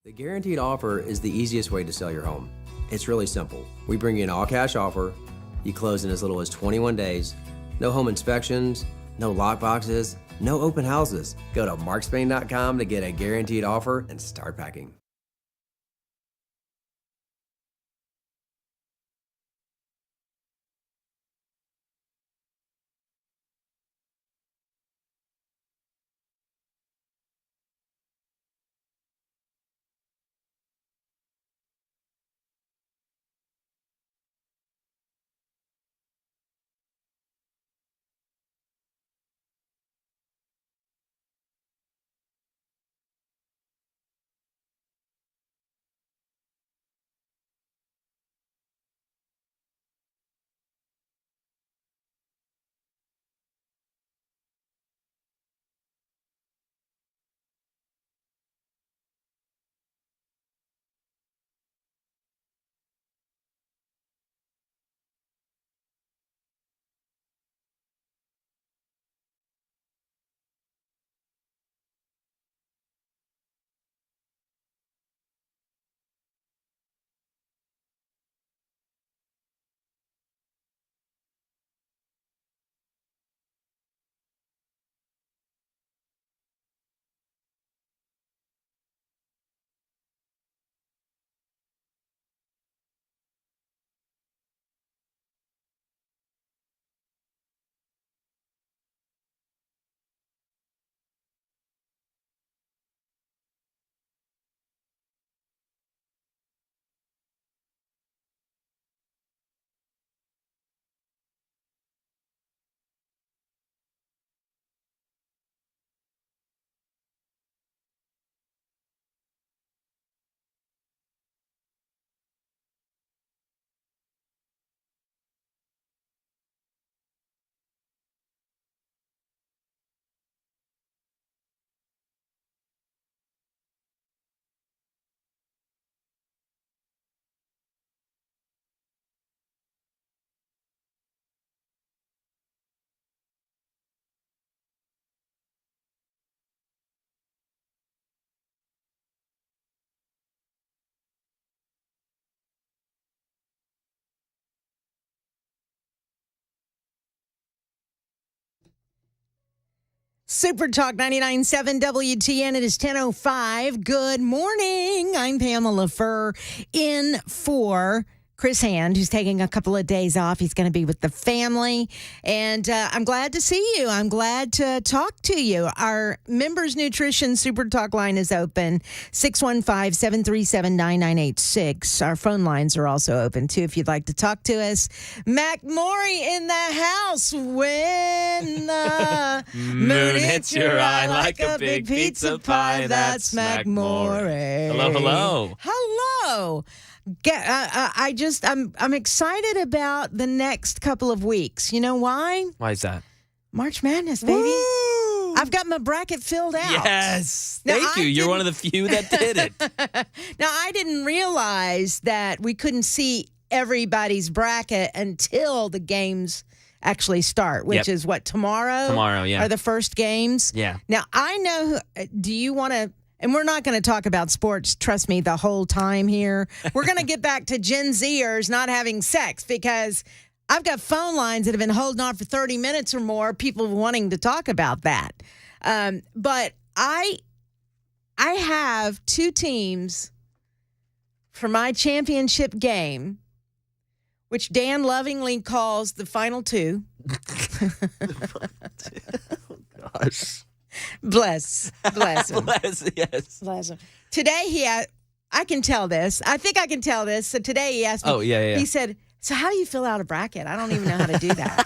The guaranteed offer is the easiest way to sell your home. It's really simple. We bring you an all-cash offer. You close in as little as 21 days. No home inspections, no lock boxes, no open houses. Go to markspain.com to get a guaranteed offer and start packing. Super Talk 99.7 WTN. It is 10:05. Good morning. I'm Pamela Furr in for Chris Hand, who's taking a couple of days off. He's going to be with the family. And I'm glad to see you. I'm glad to talk to you. Our Members Nutrition Super Talk line is open, 615-737-9986. Our phone lines are also open, too, if you'd like to talk to us. Mac Morey in the house when the moon hits your eye like a big pizza pie. That's Mac Morey. Hello, hello. Hello. I'm excited about the next couple of weeks. You know why? Why is that? March Madness, baby. Woo! I've got my bracket filled out. Yes. Thank you. You're one of the few that did it. Now, I didn't realize that we couldn't see everybody's bracket until the games actually start, which is what, tomorrow? Tomorrow, yeah. Are the first games? Yeah. Now, I know, do you want to... And we're not going to talk about sports, trust me, the whole time here. We're going to get back to Gen Zers not having sex because I've got phone lines that have been holding on for 30 minutes or more, people wanting to talk about that. But I have two teams for my championship game, which Dan lovingly calls the final two. Oh, gosh. Bless him. Bless, yes. Bless him. Today I can tell this. I think I can tell this. So today he asked me. Oh, yeah. He said, so how do you fill out a bracket? I don't even know how to do that.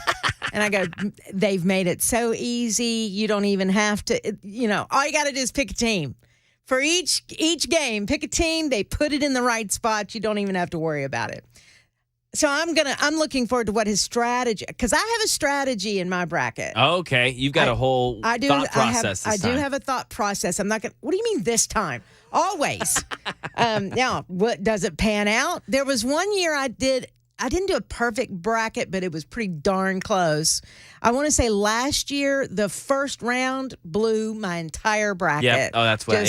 And I go, they've made it so easy. You don't even have to, all you got to do is pick a team. For each game, pick a team. They put it in the right spot. You don't even have to worry about it. So I'm looking forward to what his strategy, because I have a strategy in my bracket. Okay, you've got a whole thought process. I do have a thought process. I'm not going to, what do you mean this time? Always. Now, what does it pan out? There was one year I didn't do a perfect bracket, but it was pretty darn close. I want to say last year, the first round blew my entire bracket. Yeah. Oh, that's what,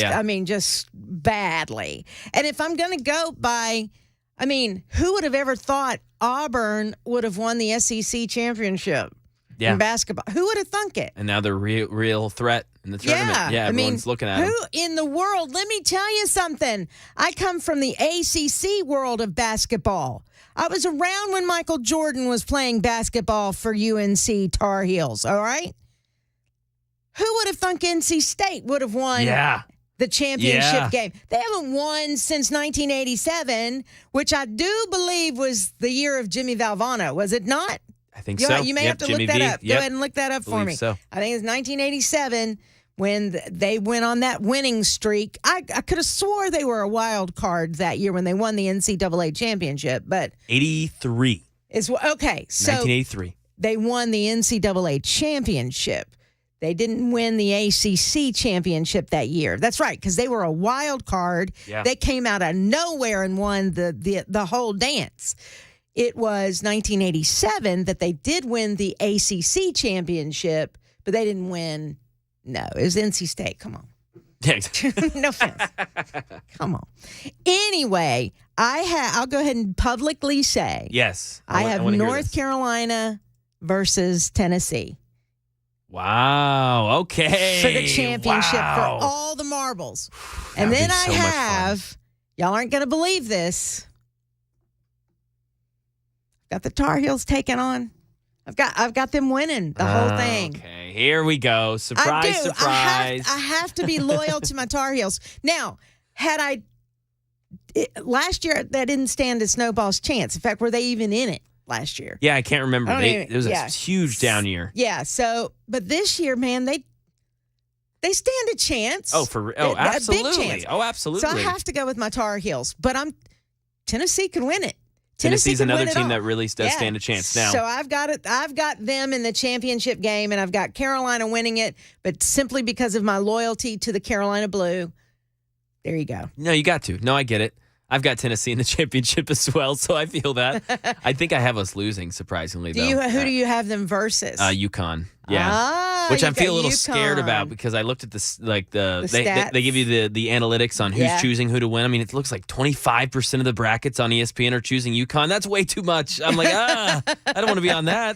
just badly. And if I'm going to go by... who would have ever thought Auburn would have won the SEC championship in basketball? Who would have thunk it? And now they're real threat in the tournament. Yeah, everyone's looking at them. Who in the world? Let me tell you something. I come from the ACC world of basketball. I was around when Michael Jordan was playing basketball for UNC Tar Heels, all right? Who would have thunk NC State would have won? Yeah. The championship game. They haven't won since 1987, which I do believe was the year of Jimmy Valvano. Was it not? I think so. You may have to Jimmy look that V. up. Go ahead and look that up for me. So. I think it was 1987 when they went on that winning streak. I could have swore they were a wild card that year when they won the NCAA championship, but 83. Okay, so 1983. They won the NCAA championship. They didn't win the ACC championship that year. That's right, because they were a wild card. Yeah. They came out of nowhere and won the whole dance. It was 1987 that they did win the ACC championship, but they didn't win. No, it was NC State. Come on. No offense. Come on. Anyway, I'll go ahead and publicly say. Yes. I have North Carolina versus Tennessee. Wow. Okay. For the championship, for all the marbles. And then I have, y'all aren't going to believe this, got the Tar Heels taken on. I've got them winning the whole thing. Okay, here we go. Surprise, surprise. I have to be loyal to my Tar Heels. Now, last year, that didn't stand a snowball's chance. In fact, were they even in it last year? Yeah, I can't remember. It was a huge down year. Yeah, but this year, man, they stand a chance. Absolutely. A big chance. Oh, absolutely. So I have to go with my Tar Heels, but Tennessee can win it. Tennessee's another team that really does stand a chance now. So I've got them in the championship game, and I've got Carolina winning it, but simply because of my loyalty to the Carolina Blue. There you go. No, you got to. No, I get it. I've got Tennessee in the championship as well, so I feel that. I think I have us losing, surprisingly, though. Who do you have them versus? UConn. Yeah. Which I feel a little scared about because I looked at this, they give you the analytits on who's choosing who to win. I mean, it looks like 25% of the brackets on ESPN are choosing UConn. That's way too much. I'm like, I don't want to be on that.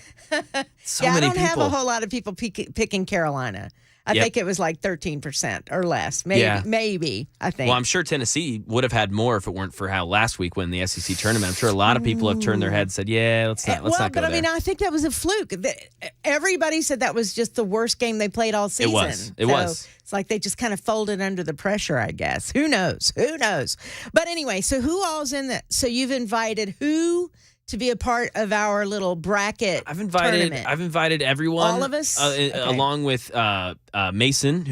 So many I don't people. have a whole lot of people picking Carolina. I think it was like 13% or less. Maybe, I think. Well, I'm sure Tennessee would have had more if it weren't for how last week when the SEC tournament. I'm sure a lot of people have turned their heads and said, yeah, let's not go but there. I mean, I think that was a fluke. Everybody said that was just the worst game they played all season. It was. It's like they just kind of folded under the pressure, I guess. Who knows? But anyway, so who all's in that? So you've invited who to be a part of our little bracket tournament? I've invited everyone. All of us? Along with Mason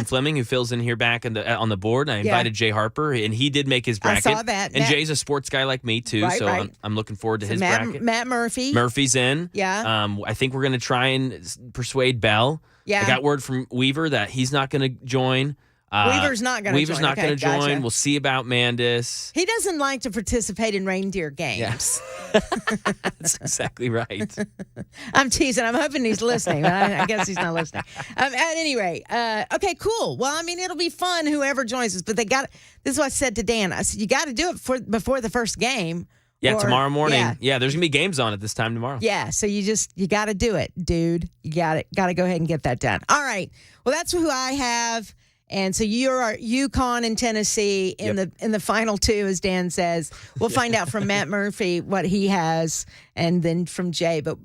Fleming, who fills in here back on the board. And I invited Jay Harper, and he did make his bracket. I saw that. And Jay's a sports guy like me, too, so I'm looking forward to his bracket. Matt Murphy. Murphy's in. Yeah. I think we're going to try and persuade Bell. Yeah. I got word from Weaver that he's not going to join. Weaver's not going to join. Weaver's not going to join. Gotcha. We'll see about Mandis. He doesn't like to participate in reindeer games. Yes. That's exactly right. I'm teasing. I'm hoping he's listening. I guess he's not listening. At any rate, okay, cool. Well, I mean, it'll be fun, whoever joins us. But this is what I said to Dan. I said, you got to do it before the first game. Yeah, tomorrow morning. Yeah, there's going to be games on at this time tomorrow. Yeah, so you got to do it, dude. You got to go ahead and get that done. All right. Well, that's who I have. And so you're UConn and Tennessee in the final two, as Dan says. We'll find out from Matt Murphy what he has, and then from Jay. But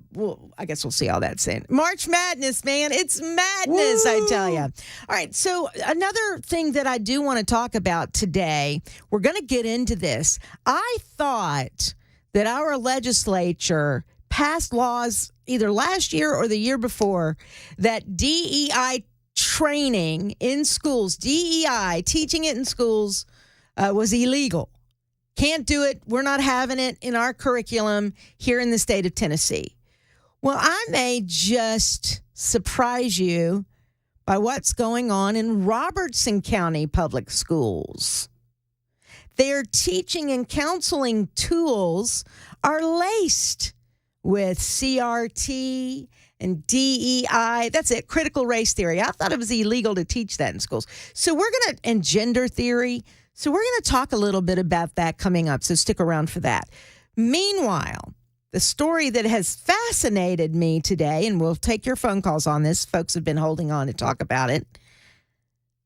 I guess we'll see all that soon. March Madness, man. It's madness, Woo! I tell you. All right, so another thing that I do want to talk about today, we're going to get into this. I thought that our legislature passed laws either last year or the year before that DEI training in schools, DEI, teaching it in schools, was illegal. Can't do it. We're not having it in our curriculum here in the state of Tennessee. Well, I may just surprise you by what's going on in Robertson County Public Schools. Their teaching and counseling tools are laced with CRT and DEI. That's it, critical race theory. I thought it was illegal to teach that in schools. And gender theory. So we're going to talk a little bit about that coming up. So stick around for that. Meanwhile, the story that has fascinated me today, and we'll take your phone calls on this. Folks have been holding on to talk about it.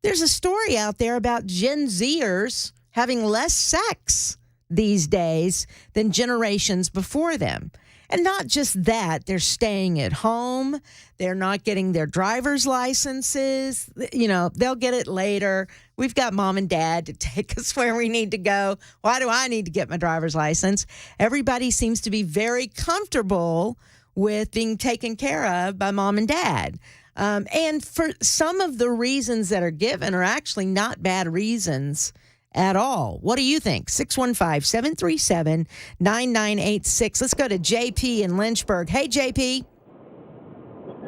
There's a story out there about Gen Zers having less sex these days than generations before them. And not just that, they're staying at home. They're not getting their driver's licenses. They'll get it later. We've got mom and dad to take us where we need to go. Why do I need to get my driver's license? Everybody seems to be very comfortable with being taken care of by mom and dad. And for some of the reasons that are given are actually not bad reasons at all. What do you think? 615-737-9986. Let's go to JP in Lynchburg. Hey, JP.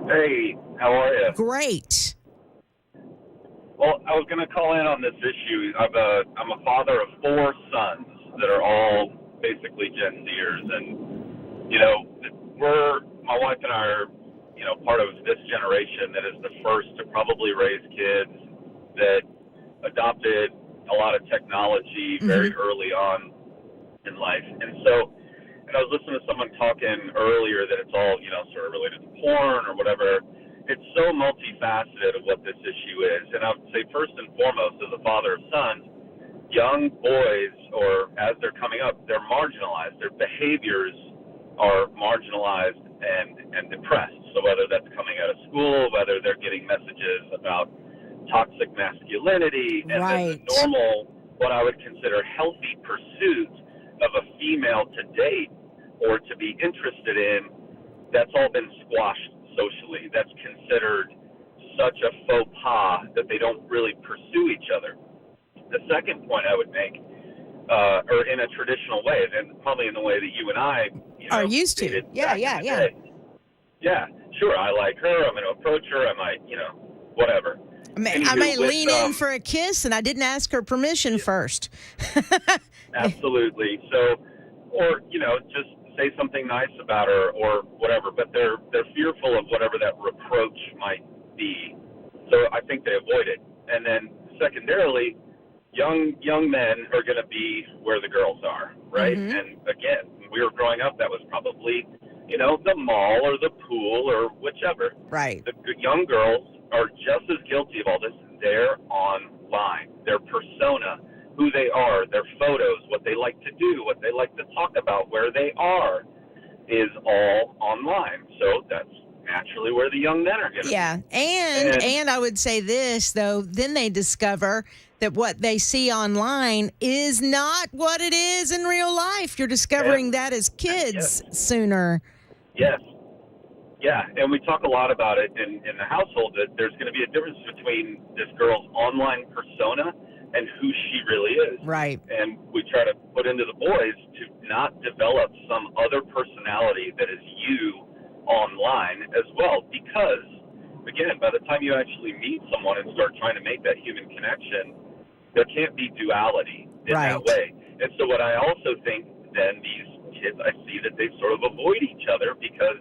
Hey, how are you? Great. Well, I was going to call in on this issue. I'm a father of 4 sons that are all basically Gen Zers. And, my wife and I are, part of this generation that is the first to probably raise kids that adopted a lot of technology very early on in life. And I was listening to someone talking earlier that it's all, sort of related to porn or whatever. It's so multifaceted of what this issue is. And I would say first and foremost, as a father of sons, young boys, or as they're coming up, they're marginalized. Their behaviors are marginalized and depressed. So whether that's coming out of school, whether they're getting messages about toxic masculinity, and then the normal, what I would consider healthy pursuit of a female to date or to be interested in, that's all been squashed socially. That's considered such a faux pas that they don't really pursue each other. The second point I would make, or in a traditional way, and probably in the way that you and I are used to. Yeah. Yeah, sure. I like her. I'm going to approach her. I might, whatever. I may lean in for a kiss, and I didn't ask her permission first. Absolutely. So, or just say something nice about her or whatever. But they're fearful of whatever that reproach might be. So I think they avoid it. And then secondarily, young men are going to be where the girls are, right? Mm-hmm. And again, when we were growing up, that was probably the mall or the pool or whichever. Right. The young girls are just as guilty of all this. They're online. Their persona, who they are, their photos, what they like to do, what they like to talk about, where they are, is all online. So that's naturally where the young men are going to be. Yeah. And I would say this, though, then they discover that what they see online is not what it is in real life. You're discovering that as kids sooner. Yes. Yeah, and we talk a lot about it in the household, that there's going to be a difference between this girl's online persona and who she really is. Right. And we try to put into the boys to not develop some other personality that is you online as well. Because, again, by the time you actually meet someone and start trying to make that human connection, there can't be duality in that way. And so what I also think then these kids, I see that they sort of avoid each other because,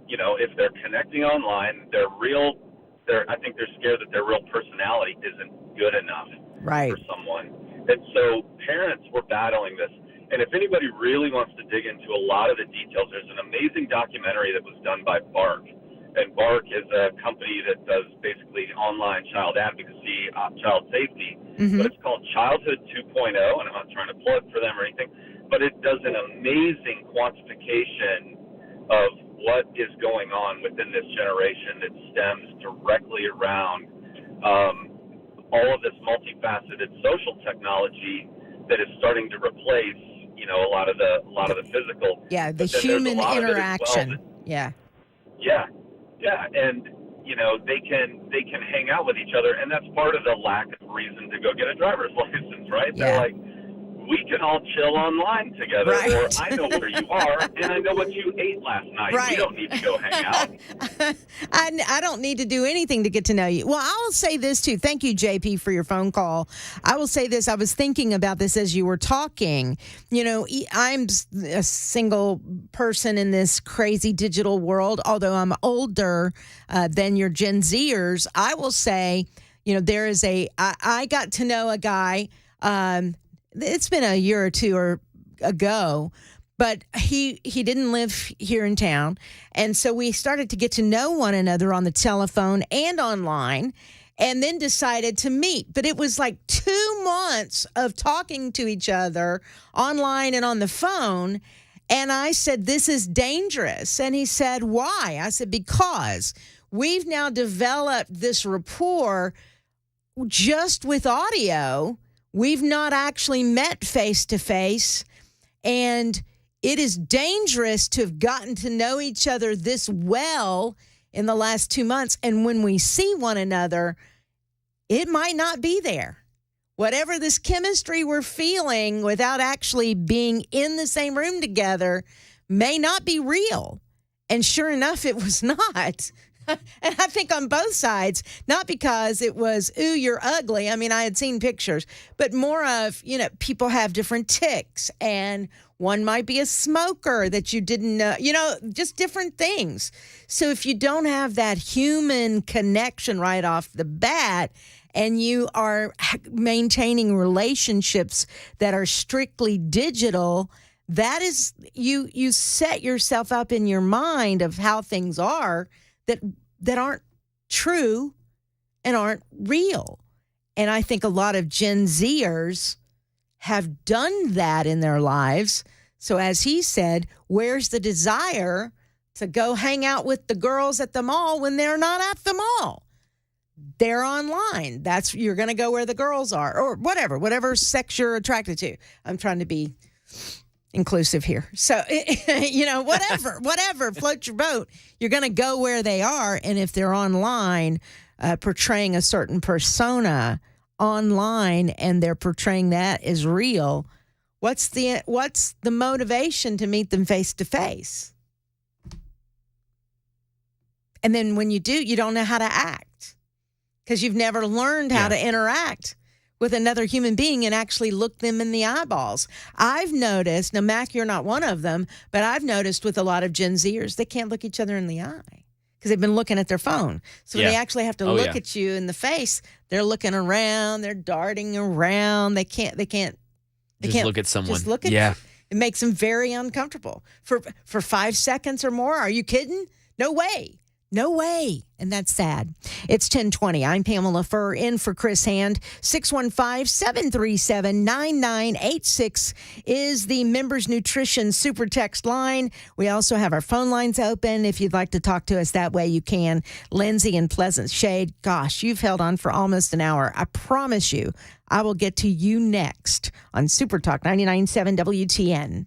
you know, if they're connecting online, I think they're scared that their real personality isn't good enough for someone. And so parents were battling this. And if anybody really wants to dig into a lot of the details, there's an amazing documentary that was done by Bark. And Bark is a company that does basically online child advocacy, child safety. Mm-hmm. But it's called Childhood 2.0, and I'm not trying to plug for them or anything. But it does an amazing quantification of what is going on within this generation that stems directly around all of this multifaceted social technology that is starting to replace, you know, a lot of the physical. Yeah, the human interaction. Yeah, and you know they can hang out with each other, and that's part of the lack of reason to go get a driver's license, right? Yeah. They're like, we can all chill online together, or I know where you are, and I know what you ate last night. Right. We don't need to go hang out. I don't need to do anything to get to know you. Well, I'll say this, too. Thank you, JP, for your phone call. I will say this. I was thinking about this as you were talking. You know, I'm a single person in this crazy digital world, although I'm older than your Gen Zers. I will say, you know, I got to know a guy, it's been a year or two ago, but he didn't live here in town. And so we started to get to know one another on the telephone and online, and then decided to meet. But it was like 2 months of talking to each other online and on the phone. And I said, this is dangerous. And he said, why? I said, because we've now developed this rapport just with audio. We've not actually met face to face, and it is dangerous to have gotten to know each other this well in the last 2 months. And when we see one another, it might not be there. Whatever this chemistry we're feeling without actually being in the same room together may not be real. And sure enough, it was not. And I think on both sides, not because it was, ooh, you're ugly. I mean, I had seen pictures, but more of, you know, people have different tics, and one might be a smoker that you didn't know, you know, just different things. So if you don't have that human connection right off the bat, and you are maintaining relationships that are strictly digital, that is, you set yourself up in your mind of how things are that aren't true and aren't real. And I think a lot of Gen Zers have done that in their lives. So as he said, where's the desire to go hang out with the girls at the mall when they're not at the mall? They're online. You're going to go where the girls are, or whatever sex you're attracted to. I'm trying to be inclusive here. So, you know, whatever, float your boat. You're going to go where they are. And if they're online, portraying a certain persona online, and they're portraying that as real, what's the motivation to meet them face to face? And then when you do, you don't know how to act because you've never learned how to interact with another human being and actually look them in the eyeballs. I've noticed, now Mac, you're not one of them, but I've noticed with a lot of Gen Zers, they can't look each other in the eye because they've been looking at their phone. So when they actually have to look at you in the face, they're looking around, they're darting around. They can't look at someone. Just look at you. It makes them very uncomfortable for 5 seconds or more. Are you kidding? No way. No way. And that's sad. It's 10:20. I'm Pamela Furr in for Chris Hand. 615-737-9986 is the Members Nutrition Super Text line. We also have our phone lines open. If you'd like to talk to us that way, you can. Lindsay in Pleasant Shade. Gosh, you've held on for almost an hour. I promise you, I will get to you next on Super Talk 99.7 WTN.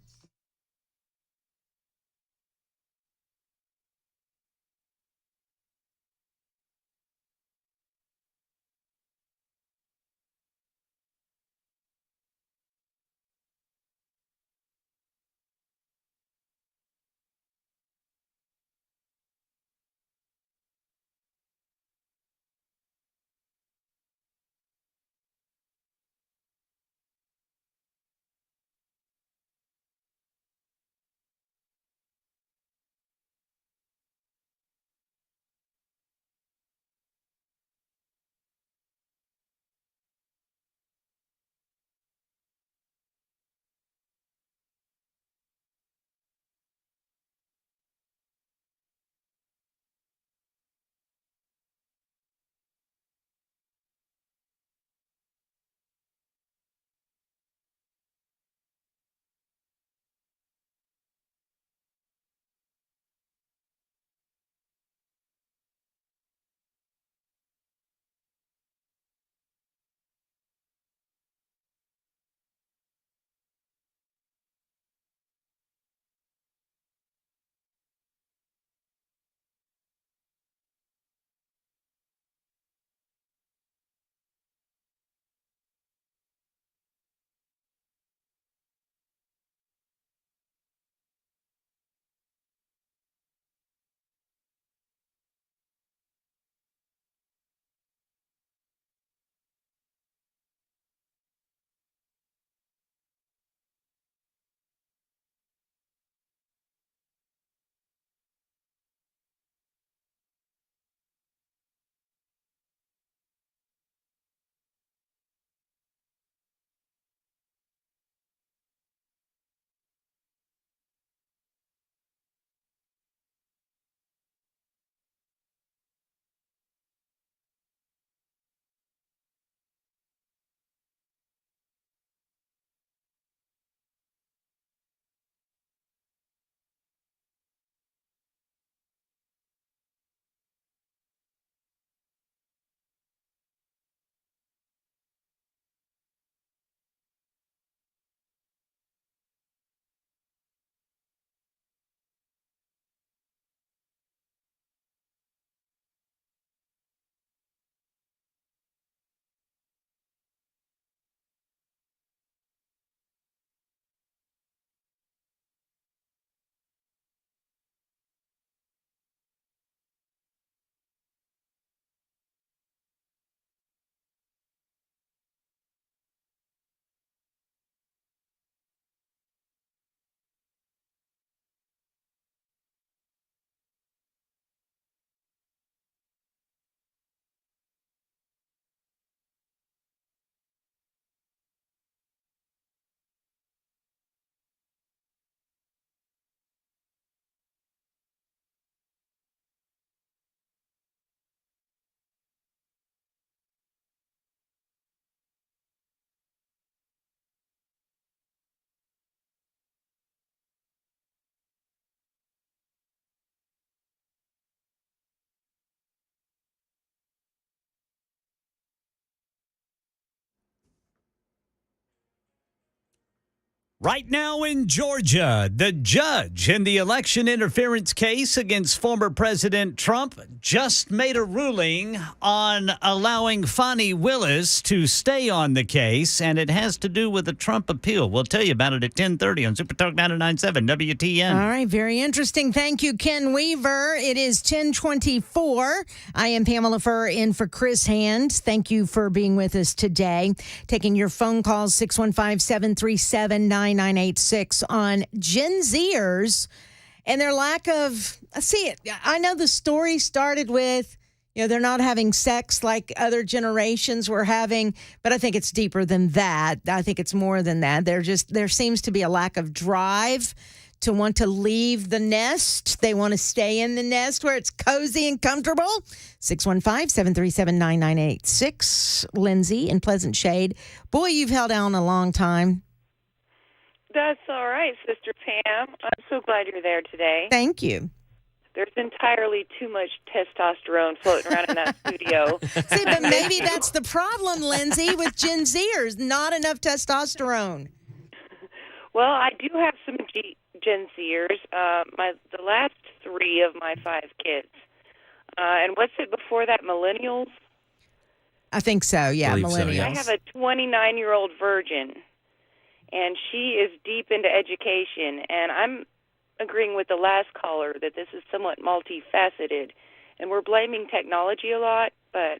Right now in Georgia, the judge in the election interference case against former President Trump just made a ruling on allowing Fani Willis to stay on the case, and it has to do with the Trump appeal. We'll tell you about it at 10:30 on Super Talk 99.7 WTN. All right, very interesting. Thank you, Ken Weaver. It is 10:24. I am Pamela Furr in for Chris Hand. Thank you for being with us today. Taking your phone calls, 615-737-9986 on Gen Zers and their lack of, I know the story started with, they're not having sex like other generations were having, but I think it's deeper than that. I think it's more than that. There seems to be a lack of drive to want to leave the nest. They want to stay in the nest where it's cozy and comfortable. 615-737-9986. Lindsay in Pleasant Shade. Boy, you've held on a long time. That's all right, Sister Pam. I'm so glad you're there today. Thank you. There's entirely too much testosterone floating around in that studio. See, but maybe that's the problem, Lindsay, with Gen Zers. Not enough testosterone. Well, I do have some Gen Zers. The last 3 of my 5 kids. And what's it before that, millennials? I think so, yeah, Believe so, millennials. yeah. I have a 29-year-old virgin, and she is deep into education, and I'm agreeing with the last caller that this is somewhat multifaceted, and we're blaming technology a lot, but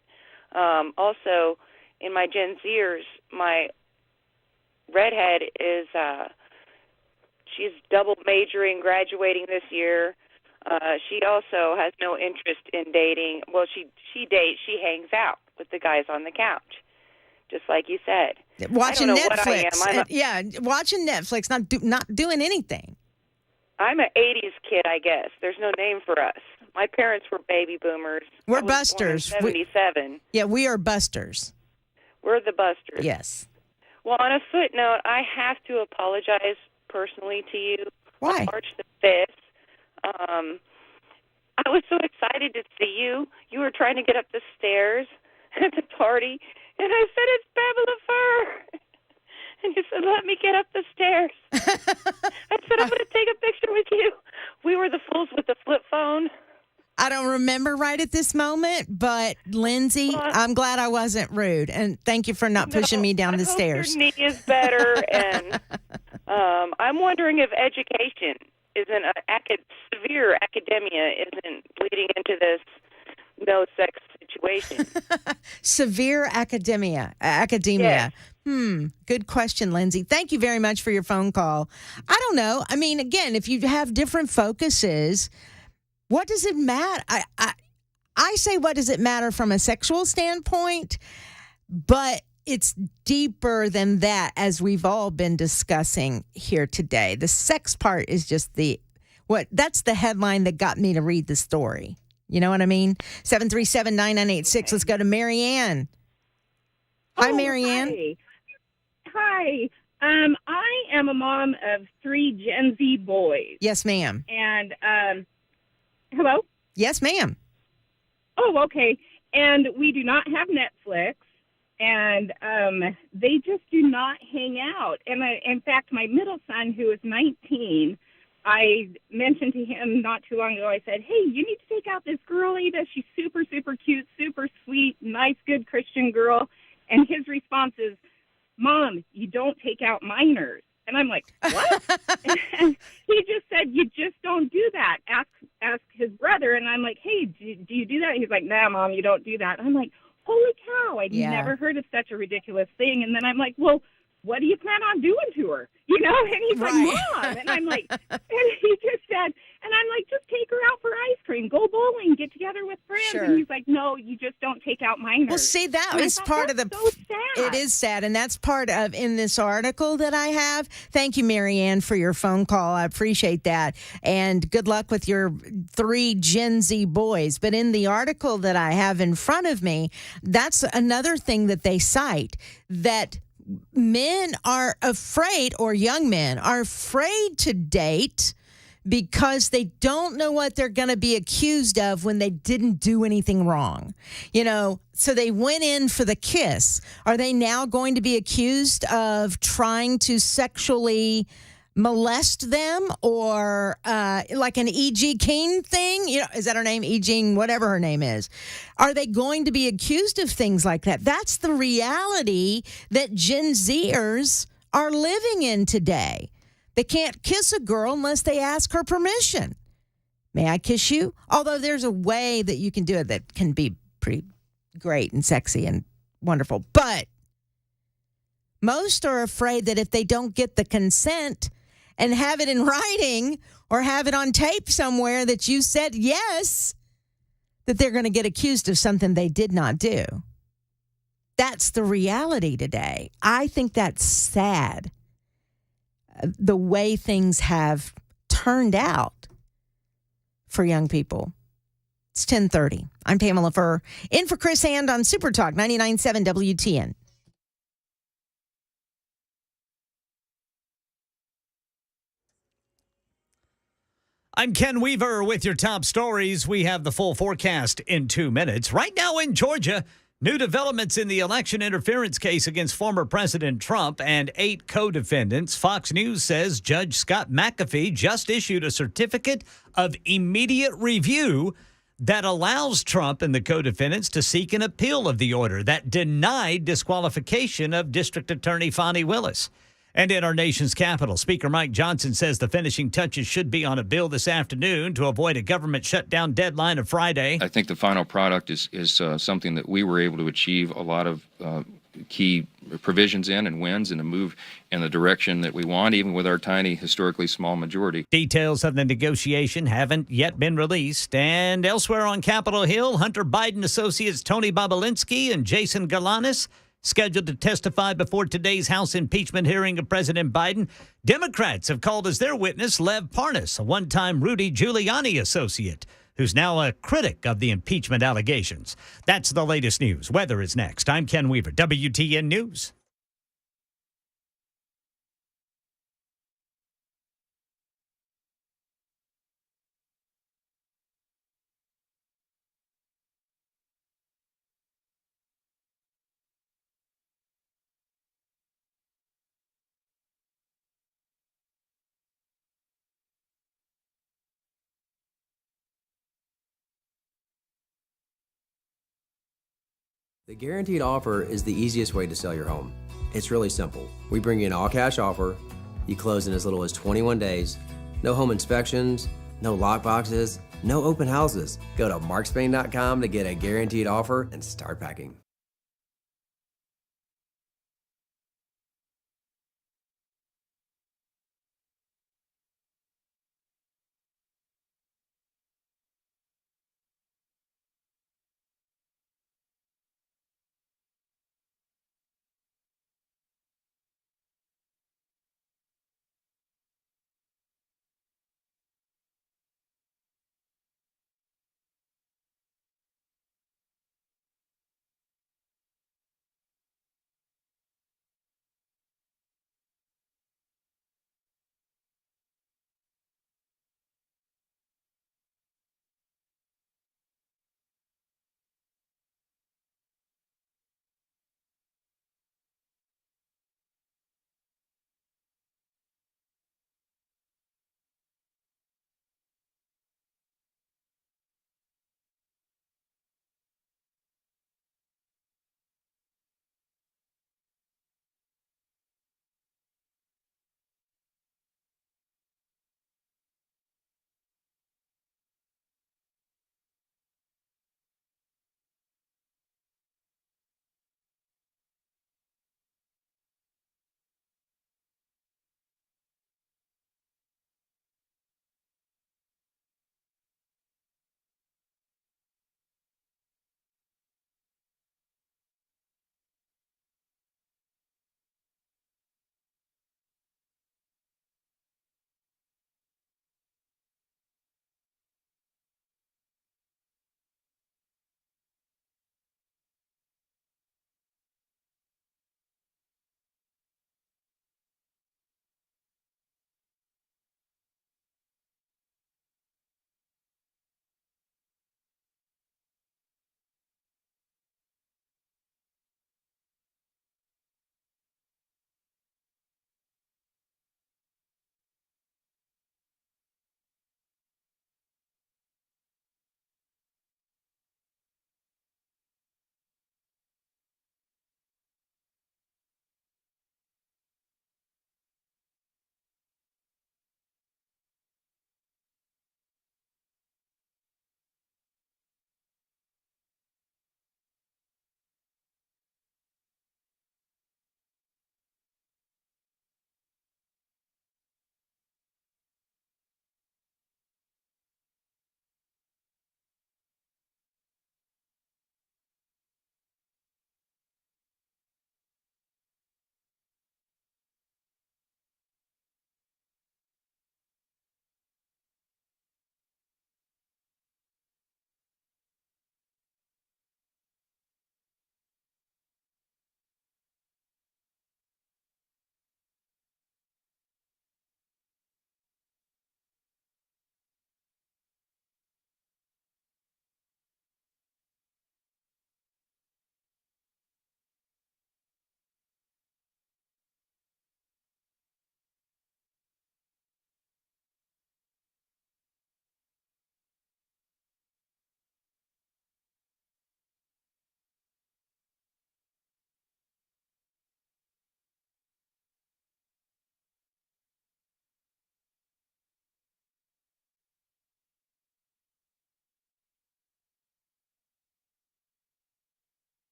also in my Gen Zers, my redhead is she's double majoring, graduating this year. She also has no interest in dating. Well, she dates, she hangs out with the guys on the couch, just like you said. Watching I don't know Netflix. what I am. Watching Netflix, not doing anything. I'm an 80s kid, I guess. There's no name for us. My parents were baby boomers. We're I was born in busters. 77. We are busters. We're the busters. Yes. Well, on a footnote, I have to apologize personally to you. Why? On March the 5th, I was so excited to see you. You were trying to get up the stairs at the party, and I said, "It's Pamela Furr." And you said, "Let me get up the stairs." I said, "I'm going to take a picture with you." We were the fools with the flip phone. I don't remember right at this moment, but Lindsay, I'm glad I wasn't rude. And thank you for not pushing me down the stairs. Your knee is better. And I'm wondering if education isn't severe academia isn't leading into this no sex situation. Severe academia. Yes. Good question, Lindsay. Thank you very much for your phone call. I don't know. I mean, again, if you have different focuses, what does it matter? I say, what does it matter from a sexual standpoint? But it's deeper than that, as we've all been discussing here today. The sex part is just that's the headline that got me to read the story. You know what I mean? 737-9986. Let's go to Marianne. Hi, Marianne. Hi. I am a mom of 3 Gen Z boys. Yes, ma'am. And, hello? Yes, ma'am. Oh, okay. And we do not have Netflix, and they just do not hang out. And in fact, my middle son, who is 19, I mentioned to him not too long ago, I said, "Hey, you need to take out this girl, Ada. She's super, super cute, super sweet, nice, good Christian girl." And his response is, "Mom, you don't take out minors." And I'm like, "What?" And he just said, "You just don't do that. Ask his brother." And I'm like, "Hey, do you do that?" And he's like, "Nah, Mom, you don't do that." And I'm like, holy cow, I'd never heard of such a ridiculous thing. And then I'm like, "Well, what do you plan on doing to her?" You know? And he's like, "Mom." And I'm like, and he just said, and I'm like, "Just take her out for ice cream, go bowling, get together with friends." Sure. And he's like, "No, you just don't take out minors." Well, see, that And I is thought, part of the. so sad. It is sad, and that's part of in this article that I have. Thank you, Marianne, for your phone call. I appreciate that, and good luck with your 3 Gen Z boys. But in the article that I have in front of me, that's another thing that they cite, that men are afraid, or young men are afraid to date because they don't know what they're going to be accused of when they didn't do anything wrong. You know, so they went in for the kiss. Are they now going to be accused of trying to sexually molest them, or like an E.G. King thing? You know, is that her name? E.G. whatever her name is. Are they going to be accused of things like that? That's the reality that Gen Zers are living in today. They can't kiss a girl unless they ask her permission. May I kiss you? Although there's a way that you can do it that can be pretty great and sexy and wonderful. But most are afraid that if they don't get the consent and have it in writing or have it on tape somewhere that you said yes, that they're going to get accused of something they did not do. That's the reality today. I think that's sad, the way things have turned out for young people. It's 10:30. I'm Pamela Furr. In for Chris Hand on Super Talk 99.7 WTN. I'm Ken Weaver with your top stories. We have the full forecast in 2 minutes. Right now in Georgia, new developments in the election interference case against former President Trump and 8 co-defendants. Fox News says Judge Scott McAfee just issued a certificate of immediate review that allows Trump and the co-defendants to seek an appeal of the order that denied disqualification of District Attorney Fani Willis. And in our nation's capital, Speaker Mike Johnson says the finishing touches should be on a bill this afternoon to avoid a government shutdown deadline of Friday. I think the final product is something that we were able to achieve a lot of key provisions in and wins and a move in the direction that we want, even with our tiny, historically small majority. Details of the negotiation haven't yet been released. And elsewhere on Capitol Hill, Hunter Biden associates Tony Bobulinski and Jason Galanis scheduled to testify before today's House impeachment hearing of President Biden. Democrats have called as their witness Lev Parnas, a one-time Rudy Giuliani associate, who's now a critic of the impeachment allegations. That's the latest news. Weather is next. I'm Ken Weaver, WTN News. The guaranteed offer is the easiest way to sell your home. It's really simple. We bring you an all-cash offer. You close in as little as 21 days. No home inspections, no lock boxes, no open houses. Go to markspain.com to get a guaranteed offer and start packing.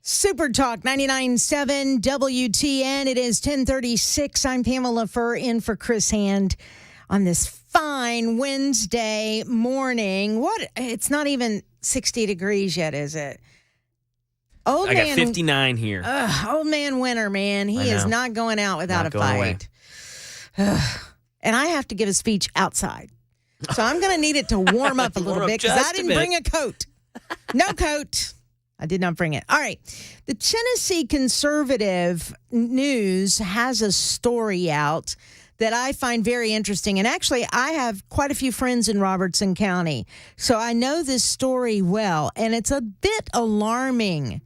Super Talk 99.7 WTN. It is 10:36. I'm Pamela Furr in for Chris Hand on this fine Wednesday morning. It's not even 60 degrees yet, is it? I got 59 here. Old man winter, man. He is not going out without a fight. And I have to give a speech outside. So I'm going to need it to warm up a little bit because I didn't bring a coat. No coat. I did not bring it. All right. The Tennessee Conservative News has a story out that I find very interesting. And actually, I have quite a few friends in Robertson County. So I know this story well. And it's a bit alarming.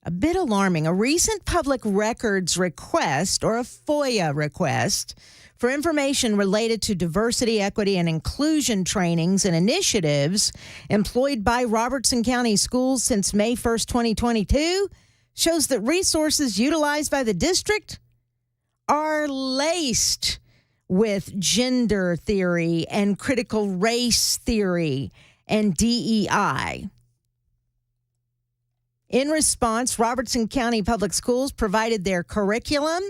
A recent public records request, or a FOIA request, for information related to diversity, equity, and inclusion trainings and initiatives employed by Robertson County Schools since May 1st, 2022, shows that resources utilized by the district are laced with gender theory and critical race theory and DEI. In response, Robertson County Public Schools provided their curriculum,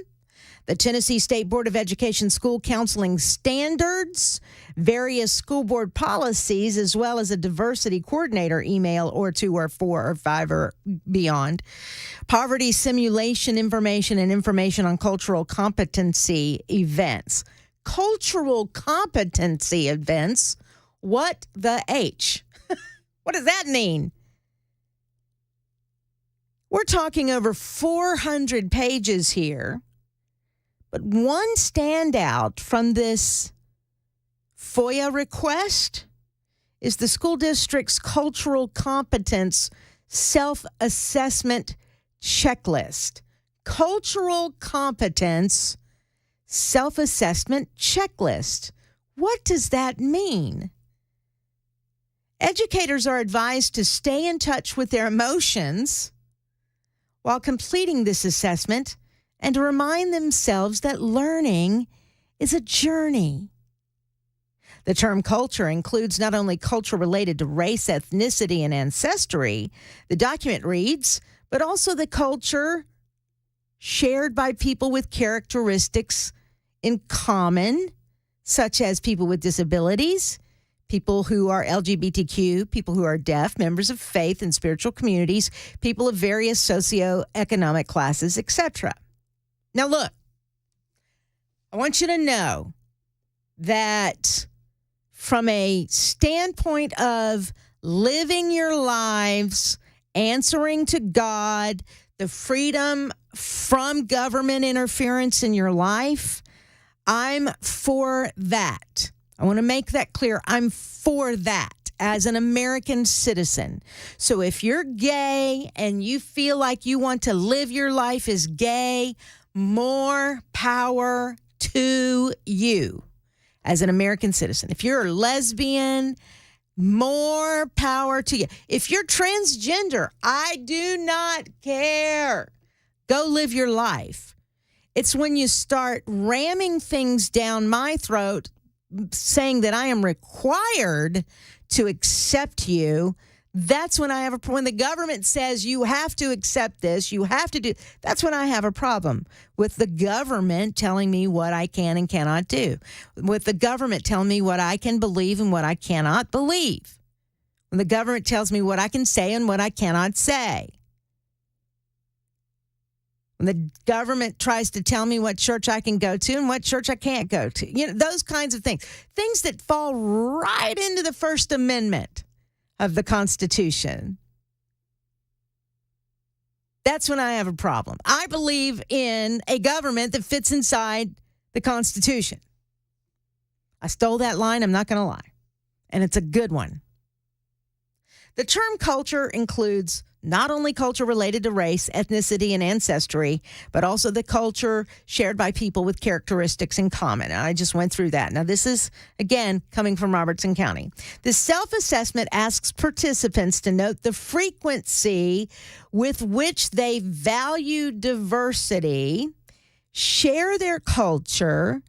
the Tennessee State Board of Education school counseling standards, various school board policies, as well as a diversity coordinator email or 2 or 4 or 5 or beyond, poverty simulation information, and information on cultural competency events. Cultural competency events? What the H? What does that mean? We're talking over 400 pages here. But one standout from this FOIA request is the school district's cultural competence self-assessment checklist. Cultural competence self-assessment checklist. What does that mean? Educators are advised to stay in touch with their emotions while completing this assessment and to remind themselves that learning is a journey. The term culture includes not only culture related to race, ethnicity, and ancestry, the document reads, but also the culture shared by people with characteristics in common, such as people with disabilities, people who are LGBTQ, people who are deaf, members of faith and spiritual communities, people of various socioeconomic classes, etc. Now, look, I want you to know that from a standpoint of living your lives, answering to God, the freedom from government interference in your life, I'm for that. I want to make that clear. I'm for that as an American citizen. So if you're gay and you feel like you want to live your life as gay, more power to you as an American citizen. If you're a lesbian, more power to you. If you're transgender, I do not care. Go live your life. It's when you start ramming things down my throat, saying that I am required to accept you, that's when I have when the government says you have to accept this, you have to do, that's when I have a problem with the government telling me what I can and cannot do, with the government telling me what I can believe and what I cannot believe, when the government tells me what I can say and what I cannot say. When the government tries to tell me what church I can go to and what church I can't go to. You know, those kinds of things. Things that fall right into the First Amendment of the Constitution. That's when I have a problem. I believe in a government that fits inside the Constitution. I stole that line, I'm not going to lie. And it's a good one. The term culture includes not only culture related to race, ethnicity, and ancestry, but also the culture shared by people with characteristics in common. And I just went through that. Now, this is, again, coming from Robertson County. The self-assessment asks participants to note the frequency with which they value diversity, share their culture,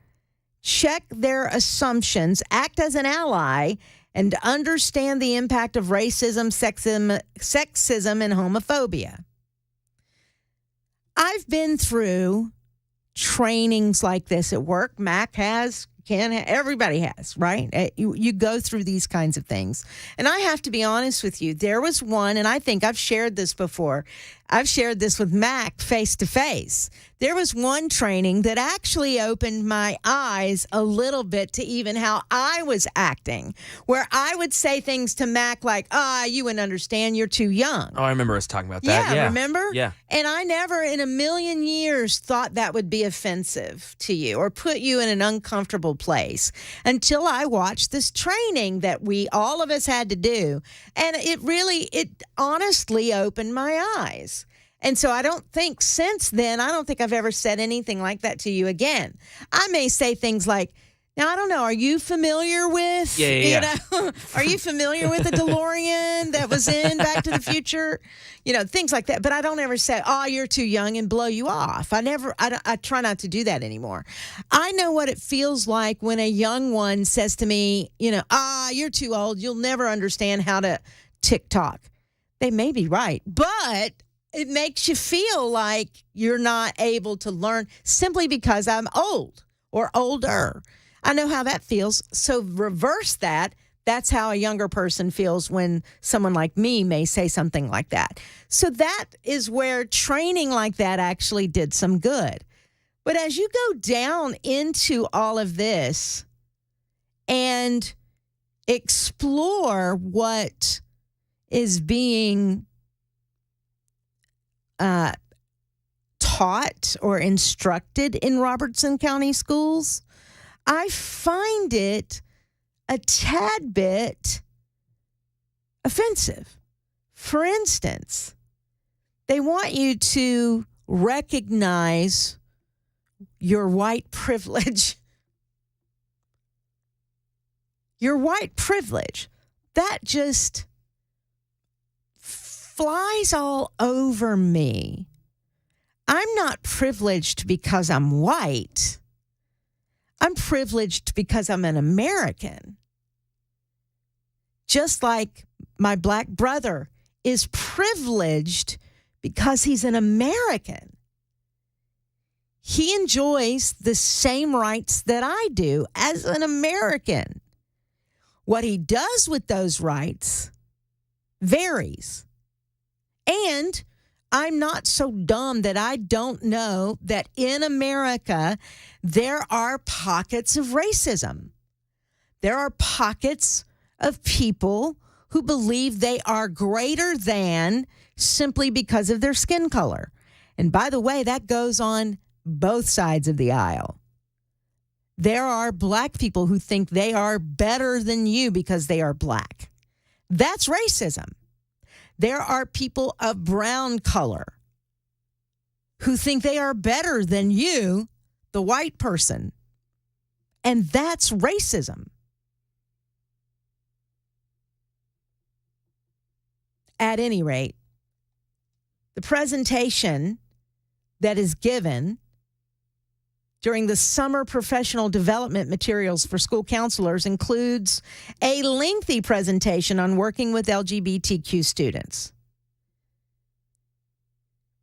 check their assumptions, act as an ally, and understand the impact of racism, sexism, and homophobia. I've been through trainings like this at work. Mac has, everybody has, right? You go through these kinds of things. And I have to be honest with you. There was one, and I think I've shared this before. I've shared this with Mac face to face. There was one training that actually opened my eyes a little bit to even how I was acting, where I would say things to Mac like, you wouldn't understand, you're too young. Oh, I remember us talking about that. Yeah, remember? Yeah. And I never in a million years thought that would be offensive to you or put you in an uncomfortable place until I watched this training that all of us had to do. And it honestly opened my eyes. And so I don't think I've ever said anything like that to you again. I may say things like, now, I don't know, are you familiar with, are you familiar with the DeLorean that was in Back to the Future? Things like that. But I don't ever say, you're too young and blow you off. I try not to do that anymore. I know what it feels like when a young one says to me, you're too old. You'll never understand how to TikTok. They may be right, but it makes you feel like you're not able to learn simply because I'm old or older. I know how that feels. So reverse that. That's how a younger person feels when someone like me may say something like that. So that is where training like that actually did some good. But as you go down into all of this and explore what is being taught or instructed in Robertson County schools, I find it a tad bit offensive. For instance, they want you to recognize your white privilege. Your white privilege. That just flies all over me. I'm not privileged because I'm white. I'm privileged because I'm an American. Just like my black brother is privileged because he's an American. He enjoys the same rights that I do as an American. What he does with those rights varies. And I'm not so dumb that I don't know that in America, there are pockets of racism. There are pockets of people who believe they are greater than simply because of their skin color. And by the way, that goes on both sides of the aisle. There are black people who think they are better than you because they are black. That's racism. There are people of brown color who think they are better than you, the white person. And that's racism. At any rate, the presentation that is given during the summer professional development materials for school counselors includes a lengthy presentation on working with LGBTQ students.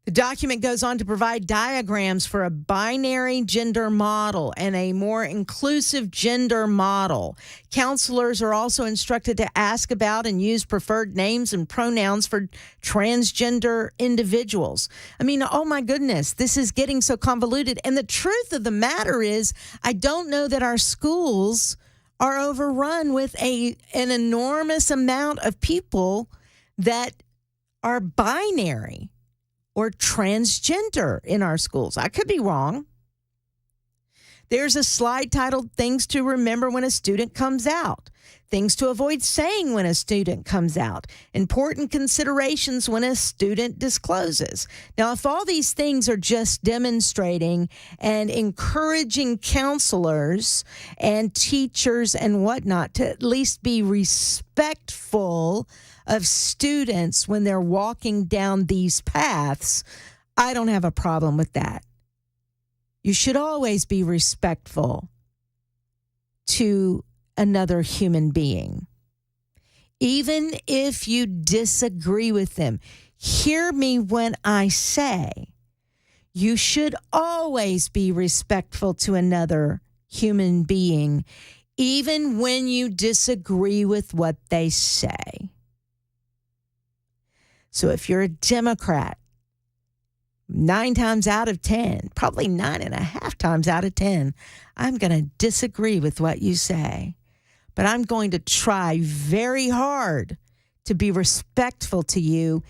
The document goes on to provide diagrams for a binary gender model and a more inclusive gender model. Counselors are also instructed to ask about and use preferred names and pronouns for transgender individuals. I mean, oh my goodness, this is getting so convoluted. And the truth of the matter is, I don't know that our schools are overrun with an enormous amount of people that are binary or transgender in our schools. I could be wrong. There's a slide titled Things to Remember When a Student Comes Out, Things to Avoid Saying When a Student Comes Out, Important Considerations When a Student Discloses. Now, if all these things are just demonstrating and encouraging counselors and teachers and whatnot to at least be respectful of students when they're walking down these paths, I don't have a problem with that. You should always be respectful to another human being, even if you disagree with them. Hear me when I say You should always be respectful to another human being, even when you disagree with what they say. So if you're a Democrat, 9 times out of 10, probably 9.5 times out of 10, I'm going to disagree with what you say. But I'm going to try very hard to be respectful to you,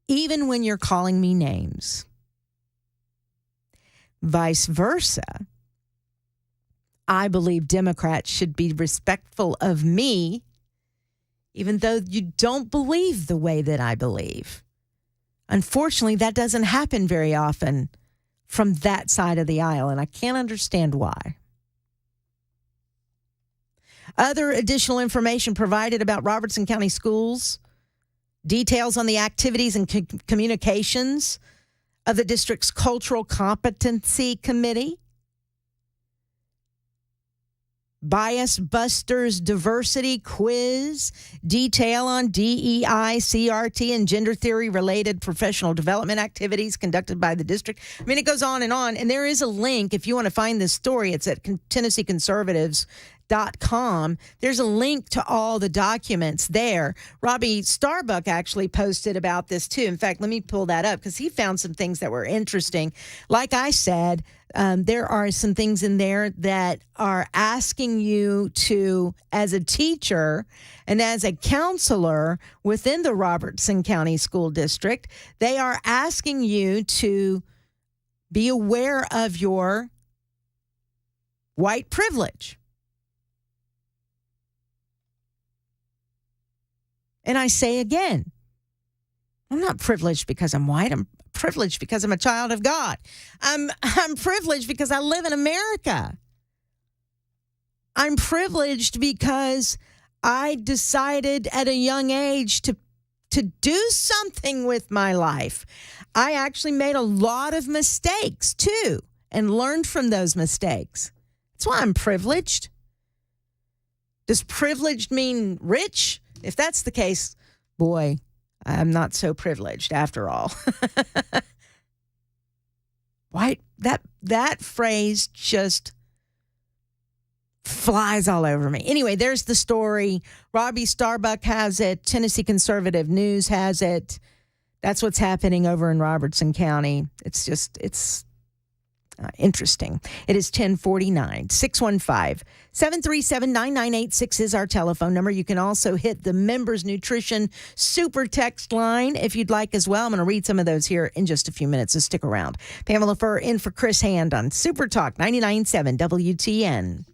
even when you're calling me names. Vice versa, I believe Democrats should be respectful of me, even though you don't believe the way that I believe. Unfortunately, that doesn't happen very often from that side of the aisle, and I can't understand why. Other additional information provided about Robertson County Schools, details on the activities and communications of the district's Cultural Competency Committee, Bias Busters Diversity Quiz, detail on DEI, CRT, and gender theory related professional development activities conducted by the district. I mean, it goes on. And there is a link if you want to find this story. It's at TennesseeConservatives.com. There's a link to all the documents there. Robbie Starbuck actually posted about this too. In fact, let me pull that up because he found some things that were interesting. Like I said, there are some things in there that are asking you to, as a teacher and as a counselor within the Robertson County School District, they are asking you to be aware of your white privilege. And I say again, I'm not privileged because I'm white. I'm privileged because I'm a child of God. I'm privileged because I live in America. I'm privileged because I decided at a young age to do something with my life. I actually made a lot of mistakes too and learned from those mistakes. That's why I'm privileged. Does privileged mean rich? If that's the case, boy, I'm not so privileged after all. Why that phrase just flies all over me. Anyway, there's the story. Robbie Starbuck has it. Tennessee Conservative News has it. That's what's happening over in Robertson County. It's interesting. It is 1049. 615-737-9986 is our telephone number. You can also hit the Members Nutrition Super Text line if you'd like as well. I'm going to read some of those here in just a few minutes, so stick around. Pamela Furr in for Chris Hand on Super Talk 99.7 WTN.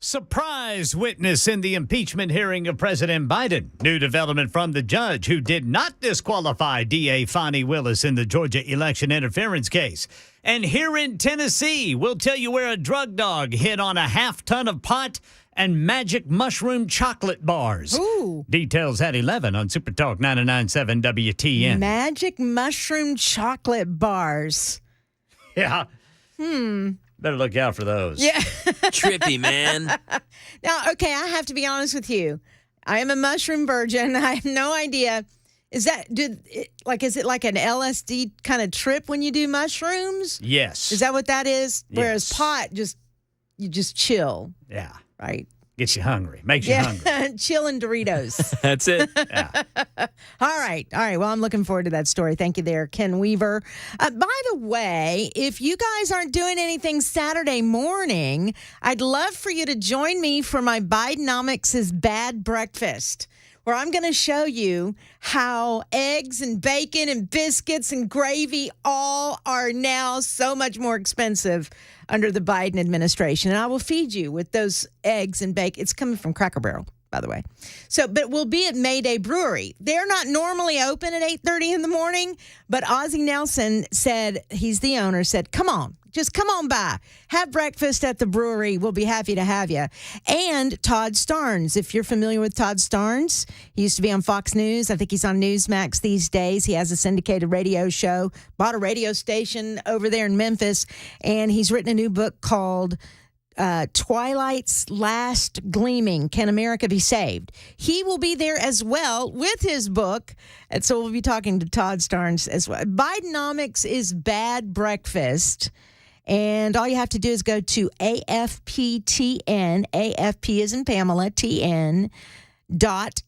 Surprise witness in the impeachment hearing of President Biden. New development from the judge who did not disqualify DA Fani Willis in the Georgia election interference case. And here in Tennessee, we'll tell you where a drug dog hit on a half-ton of pot and magic mushroom chocolate bars. Ooh. Details at 11 on Super Talk 99.7 WTN. Magic mushroom chocolate bars. Yeah. Better look out for those. Yeah. Trippy, man. Now, okay, I have to be honest with you. I am a mushroom virgin. I have no idea. Is it like an LSD kind of trip when you do mushrooms? Yes. Is that what that is? Yes. Whereas pot, you just chill, Yeah. right? Gets you hungry. Makes you hungry. Chill and Doritos. That's it. Yeah. All right. Well, I'm looking forward to that story. Thank you there, Ken Weaver. By the way, if you guys aren't doing anything Saturday morning, I'd love for you to join me for my Bidenomics' Bad Breakfast, where I'm going to show you how eggs and bacon and biscuits and gravy all are now so much more expensive under the Biden administration. And I will feed you with those eggs and bacon. It's coming from Cracker Barrel, by the way. But we'll be at Mayday Brewery. They're not normally open at 8:30 in the morning, but Ozzie Nelson said, he's the owner, said, come on. Just come on by. Have breakfast at the brewery. We'll be happy to have you. And Todd Starnes, if you're familiar with Todd Starnes, he used to be on Fox News. I think he's on Newsmax these days. He has a syndicated radio show, bought a radio station over there in Memphis, and he's written a new book called Twilight's Last Gleaming, Can America Be Saved? He will be there as well with his book, and so we'll be talking to Todd Starnes as well. Bidenomics is Bad Breakfast. And all you have to do is go to AFPTN, AFP is in Pamela, TN,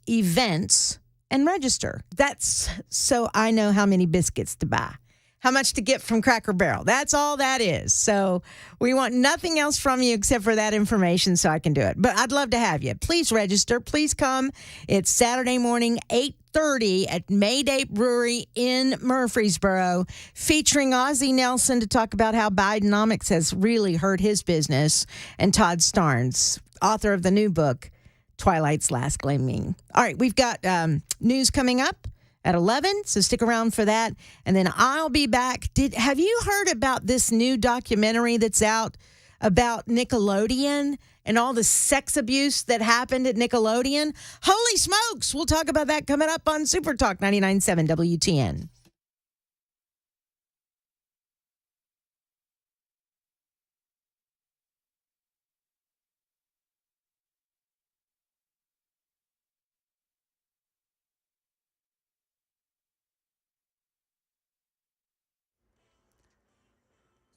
.events, and register. That's so I know how many biscuits to buy, how much to get from Cracker Barrel. That's all that is. So we want nothing else from you except for that information so I can do it. But I'd love to have you. Please register. Please come. It's Saturday morning, 8:30 at Mayday Brewery in Murfreesboro, featuring Ozzie Nelson to talk about how Bidenomics has really hurt his business, and Todd Starnes, author of the new book, Twilight's Last Gleaming. All right, we've got news coming up at 11, so stick around for that, and then I'll be back. Have you heard about this new documentary that's out about Nickelodeon and all the sex abuse that happened at Nickelodeon? Holy smokes! We'll talk about that coming up on Super Talk 99.7 WTN.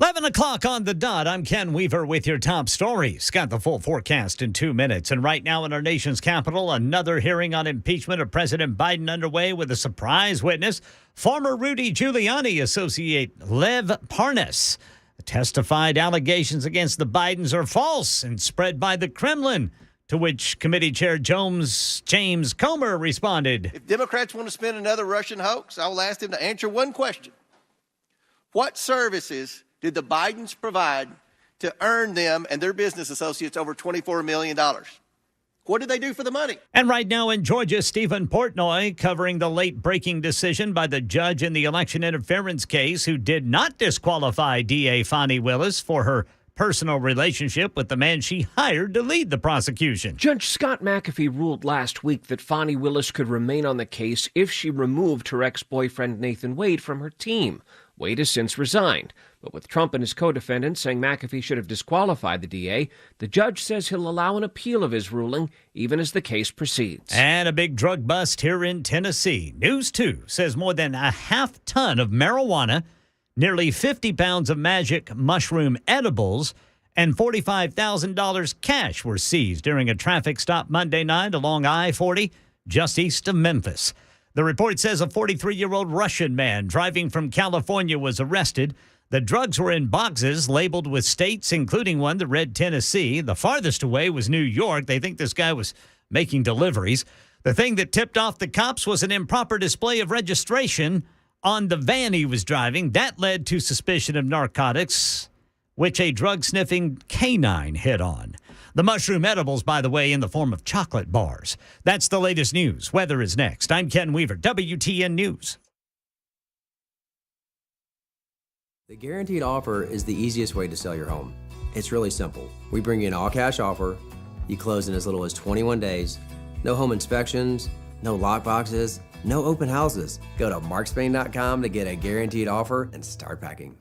Eleven o'clock on the dot. I'm Ken Weaver with your top stories. Got the full forecast in 2 minutes. And right now in our nation's capital, another hearing on impeachment of President Biden underway with a surprise witness. Former Rudy Giuliani associate Lev Parnas testified allegations against the Bidens are false and spread by the Kremlin, to which committee chair James Comer responded. If Democrats want to spin another Russian hoax, I will ask them to answer one question. What services did the Bidens provide to earn them and their business associates over $24 million? What did they do for the money? And right now in Georgia, Stephen Portnoy covering the late-breaking decision by the judge in the election interference case who did not disqualify DA Fani Willis for her personal relationship with the man she hired to lead the prosecution. Judge Scott McAfee ruled last week that Fani Willis could remain on the case if she removed her ex-boyfriend Nathan Wade from her team. Wade has since resigned. But with Trump and his co-defendants saying McAfee should have disqualified the DA, the judge says he'll allow an appeal of his ruling even as the case proceeds. And a big drug bust here in Tennessee. News 2 says more than a half ton of marijuana, nearly 50 pounds of magic mushroom edibles, and $45,000 cash were seized during a traffic stop Monday night along I-40 just east of Memphis. The report says a 43-year-old Russian man driving from California was arrested. The drugs were in boxes labeled with states, including one that read Tennessee. The farthest away was New York. They think this guy was making deliveries. The thing that tipped off the cops was an improper display of registration on the van he was driving. That led to suspicion of narcotics, which a drug-sniffing canine hit on. The mushroom edibles, by the way, in the form of chocolate bars. That's the latest news. Weather is next. I'm Ken Weaver, WTN News. The guaranteed offer is the easiest way to sell your home. It's really simple. We bring you an all-cash offer. You close in as little as 21 days. No home inspections, no lock boxes, no open houses. Go to markspain.com to get a guaranteed offer and start packing.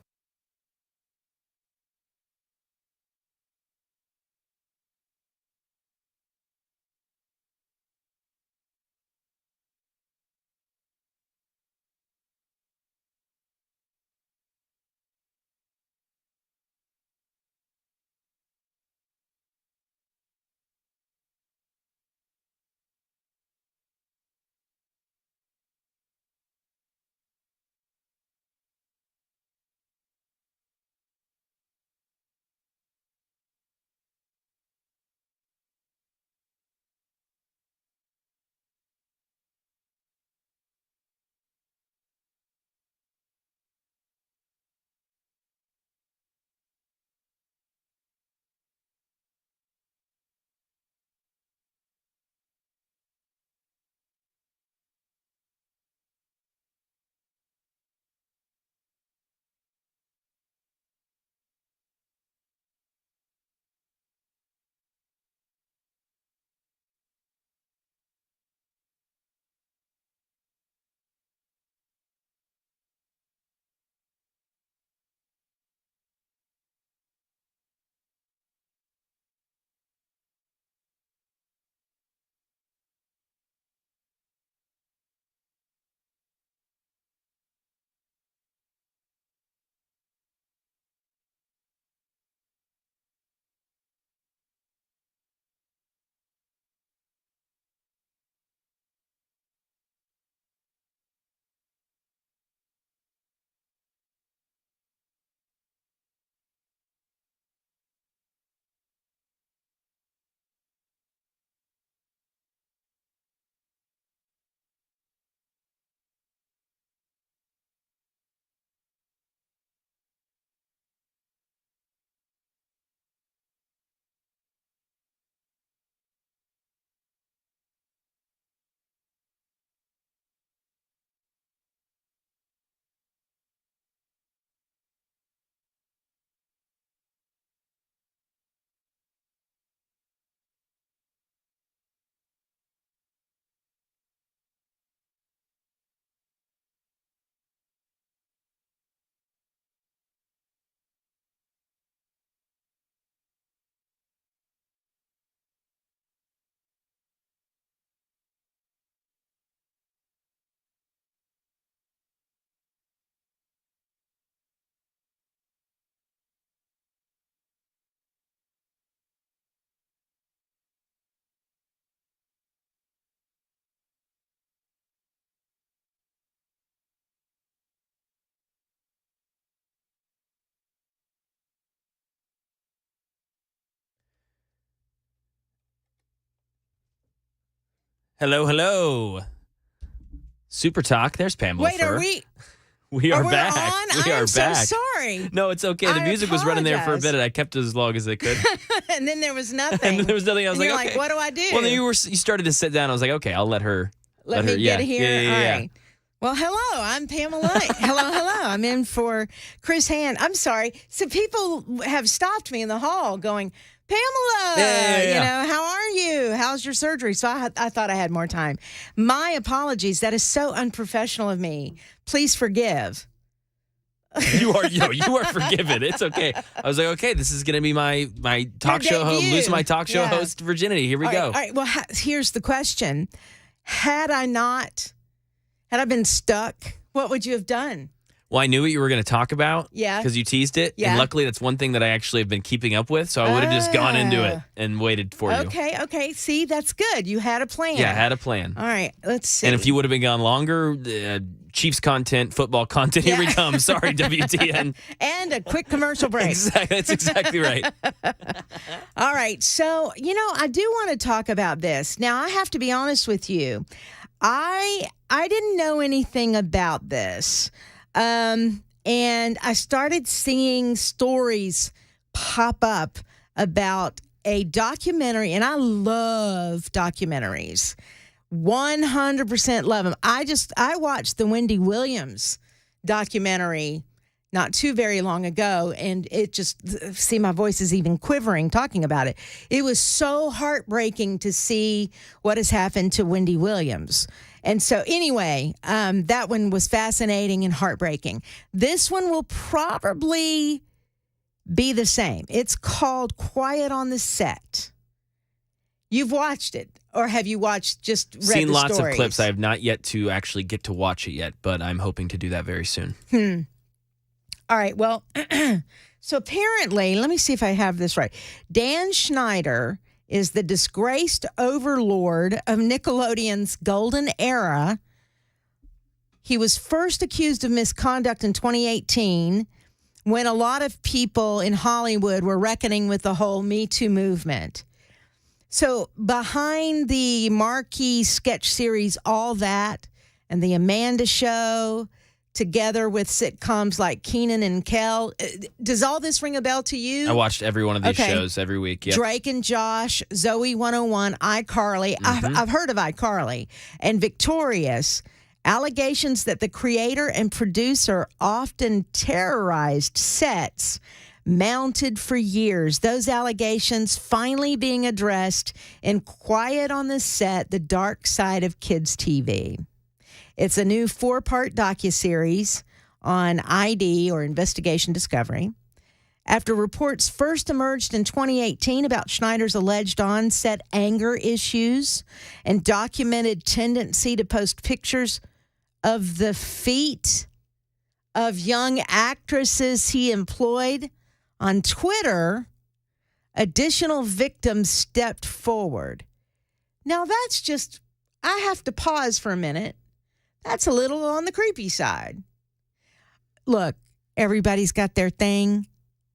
Hello, hello. Super Talk. There's Pamela Wait, Furr. are we? We are We're back. on? We I'm are so back. sorry. No, it's okay. The I music was running there for a apologize. bit, and I kept it as long as I could. And then there was nothing. And there was nothing. I was And like, you're okay. like, what do I do? Well, then you started to sit down. I was like, okay, I'll let her. Let her. me get here. Yeah. All right. Well, hello. I'm Pamela. hello. I'm in for Chris Hand. I'm sorry. So people have stopped me in the hall going, Pamela, Yeah. you know, how are you? How's your surgery? So I thought I had more time. My apologies. That is so unprofessional of me. Please forgive. You are forgiven. It's okay. I was like, okay, this is gonna be my talk show host, debut. losing my talk show Yeah. host virginity. Here we go. All right. Well, here's the question: Had I been stuck, what would you have done? Well, I knew what you were going to talk about. Yeah. Because you teased it. Yeah. And luckily, that's one thing that I actually have been keeping up with. So I would have just gone into it and waited for you. Okay. See, that's good. You had a plan. Yeah, I had a plan. All right. Let's see. And if you would have been gone longer, Chiefs content, football content, here we come. Sorry, WTN. And a quick commercial break. Exactly. That's exactly right. All right. So, I do want to talk about this. Now, I have to be honest with you. I didn't know anything about this. And I started seeing stories pop up about a documentary, and I love documentaries. 100% love them. I watched the Wendy Williams documentary not too very long ago, and it just, see, my voice is even quivering talking about it. It was so heartbreaking to see what has happened to Wendy Williams. And so anyway, that one was fascinating and heartbreaking. This one will probably be the same. It's called Quiet on the Set. You've watched it, or have you just read Seen the lots stories? of clips. I have not yet to actually get to watch it yet, but I'm hoping to do that very soon. All right, well, so apparently, let me see if I have this right. Dan Schneider is the disgraced overlord of Nickelodeon's golden era. He was first accused of misconduct in 2018 when a lot of people in Hollywood were reckoning with the whole Me Too movement. So behind the marquee sketch series All That and The Amanda Show, together with sitcoms like Kenan and Kel, does all this ring a bell to you? I watched every one of these shows every week. Yep. Drake and Josh, Zoe 101, iCarly. I've heard of iCarly. And Victorious. Allegations that the creator and producer often terrorized sets mounted for years. Those allegations finally being addressed in Quiet on the Set, The Dark Side of Kids TV. It's a new 4-part docuseries on ID, or Investigation Discovery. After reports first emerged in 2018 about Schneider's alleged on-set anger issues and documented tendency to post pictures of the feet of young actresses he employed on Twitter, additional victims stepped forward. Now that's just, I have to pause for a minute. That's a little on the creepy side. Look, everybody's got their thing.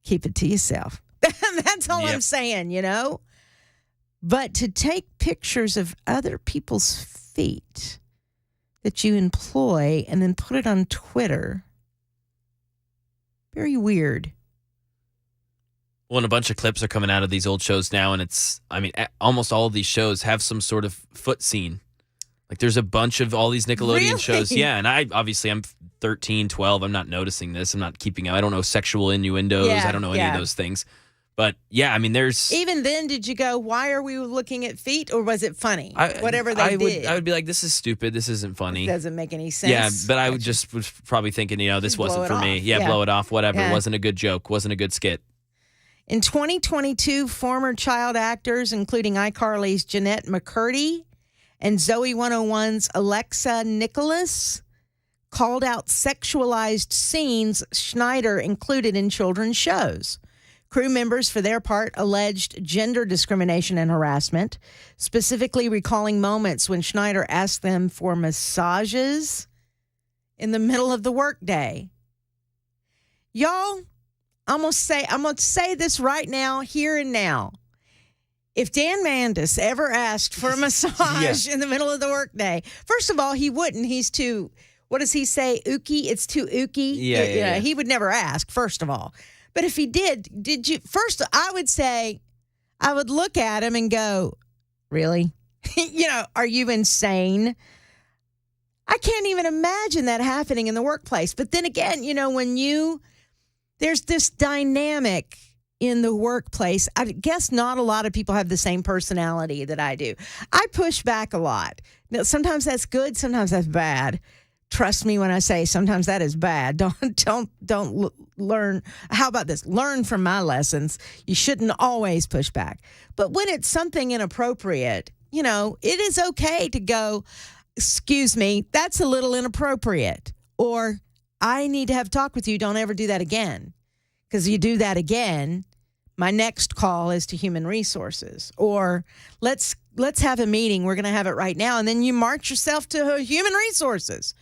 Keep it to yourself. That's all I'm saying, you know? But to take pictures of other people's feet that you employ and then put it on Twitter, very weird. Well, and a bunch of clips are coming out of these old shows now, and almost all of these shows have some sort of foot scene. Like, there's a bunch of all these Nickelodeon shows. Yeah, and I'm 13, 12. I'm not noticing this. I'm not keeping up. I don't know sexual innuendos. I don't know any of those things. But, yeah, there's... Even then, did you go, why are we looking at feet? Or was it funny? Whatever they did. I would be like, this is stupid. This isn't funny. It doesn't make any sense. Yeah, but I was probably thinking, this wasn't for me. Yeah, blow it off, whatever. Yeah. It wasn't a good joke. Wasn't a good skit. In 2022, former child actors, including iCarly's Jeanette McCurdy and Zoe 101's Alexa Nicholas, called out sexualized scenes Schneider included in children's shows. Crew members, for their part, alleged gender discrimination and harassment, specifically recalling moments when Schneider asked them for massages in the middle of the workday. Y'all, I'm gonna say this right now, here and now. If Dan Mandis ever asked for a massage in the middle of the workday, first of all, he wouldn't. He's too, what does he say? Ooky? It's too ooky? Yeah. He would never ask, first of all. But if he did you, first, I would say, I would look at him and go, really? Are you insane? I can't even imagine that happening in the workplace. But then again, there's this dynamic in the workplace. I guess not a lot of people have the same personality that I do. I push back a lot. Now, sometimes that's good, sometimes that's bad. Trust me when I say sometimes that is bad. Don't learn. How about this? Learn from my lessons. You shouldn't always push back. But when it's something inappropriate, it is okay to go, excuse me, that's a little inappropriate. Or I need to have a talk with you. Don't ever do that again. Because you do that again, my next call is to human resources. Or let's have a meeting. We're going to have it right now. And then you march yourself to human resources.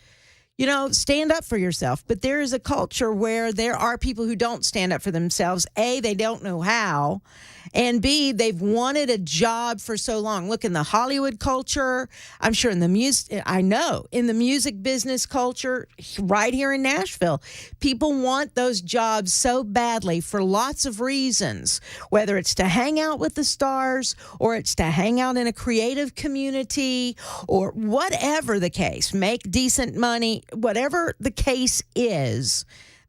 stand up for yourself. But there is a culture where there are people who don't stand up for themselves. A, they don't know how. And B, they've wanted a job for so long. Look, in the Hollywood culture, I'm sure in the music business culture, right here in Nashville, people want those jobs so badly for lots of reasons, whether it's to hang out with the stars or it's to hang out in a creative community or whatever the case, make decent money, whatever the case is.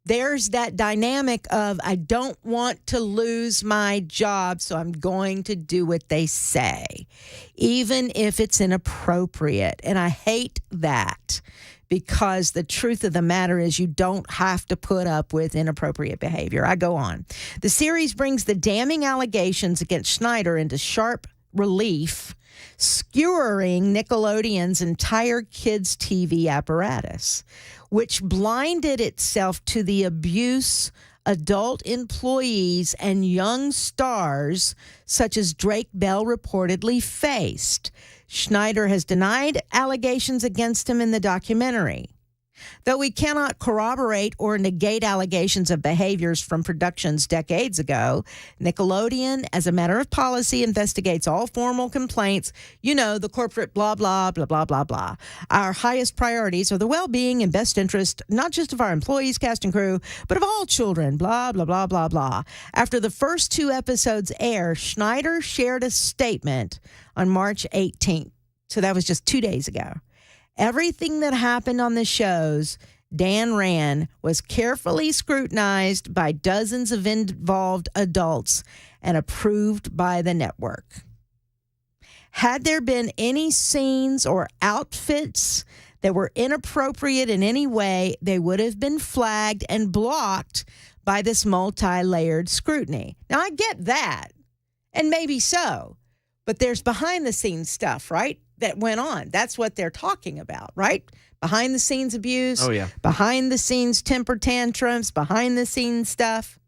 There's that dynamic of, I don't want to lose my job, so I'm going to do what they say, even if it's inappropriate. And I hate that, because the truth of the matter is you don't have to put up with inappropriate behavior. I go on. The series brings the damning allegations against Schneider into sharp relief, skewering Nickelodeon's entire kids' TV apparatus, which blinded itself to the abuse adult employees and young stars such as Drake Bell reportedly faced. Schneider has denied allegations against him in the documentary. Though we cannot corroborate or negate allegations of behaviors from productions decades ago, Nickelodeon, as a matter of policy, investigates all formal complaints. The corporate blah, blah, blah, blah, blah, blah. Our highest priorities are the well-being and best interest, not just of our employees, cast, and crew, but of all children, blah, blah, blah, blah, blah. After the first 2 episodes air, Schneider shared a statement on March 18th. So that was just 2 days ago. Everything that happened on the shows Dan ran was carefully scrutinized by dozens of involved adults and approved by the network. Had there been any scenes or outfits that were inappropriate in any way, they would have been flagged and blocked by this multi-layered scrutiny. Now, I get that, and maybe so, but there's behind-the-scenes stuff, right, that went on. That's what they're talking about, right? Behind-the-scenes abuse. Oh, yeah. Behind-the-scenes temper tantrums, behind-the-scenes stuff.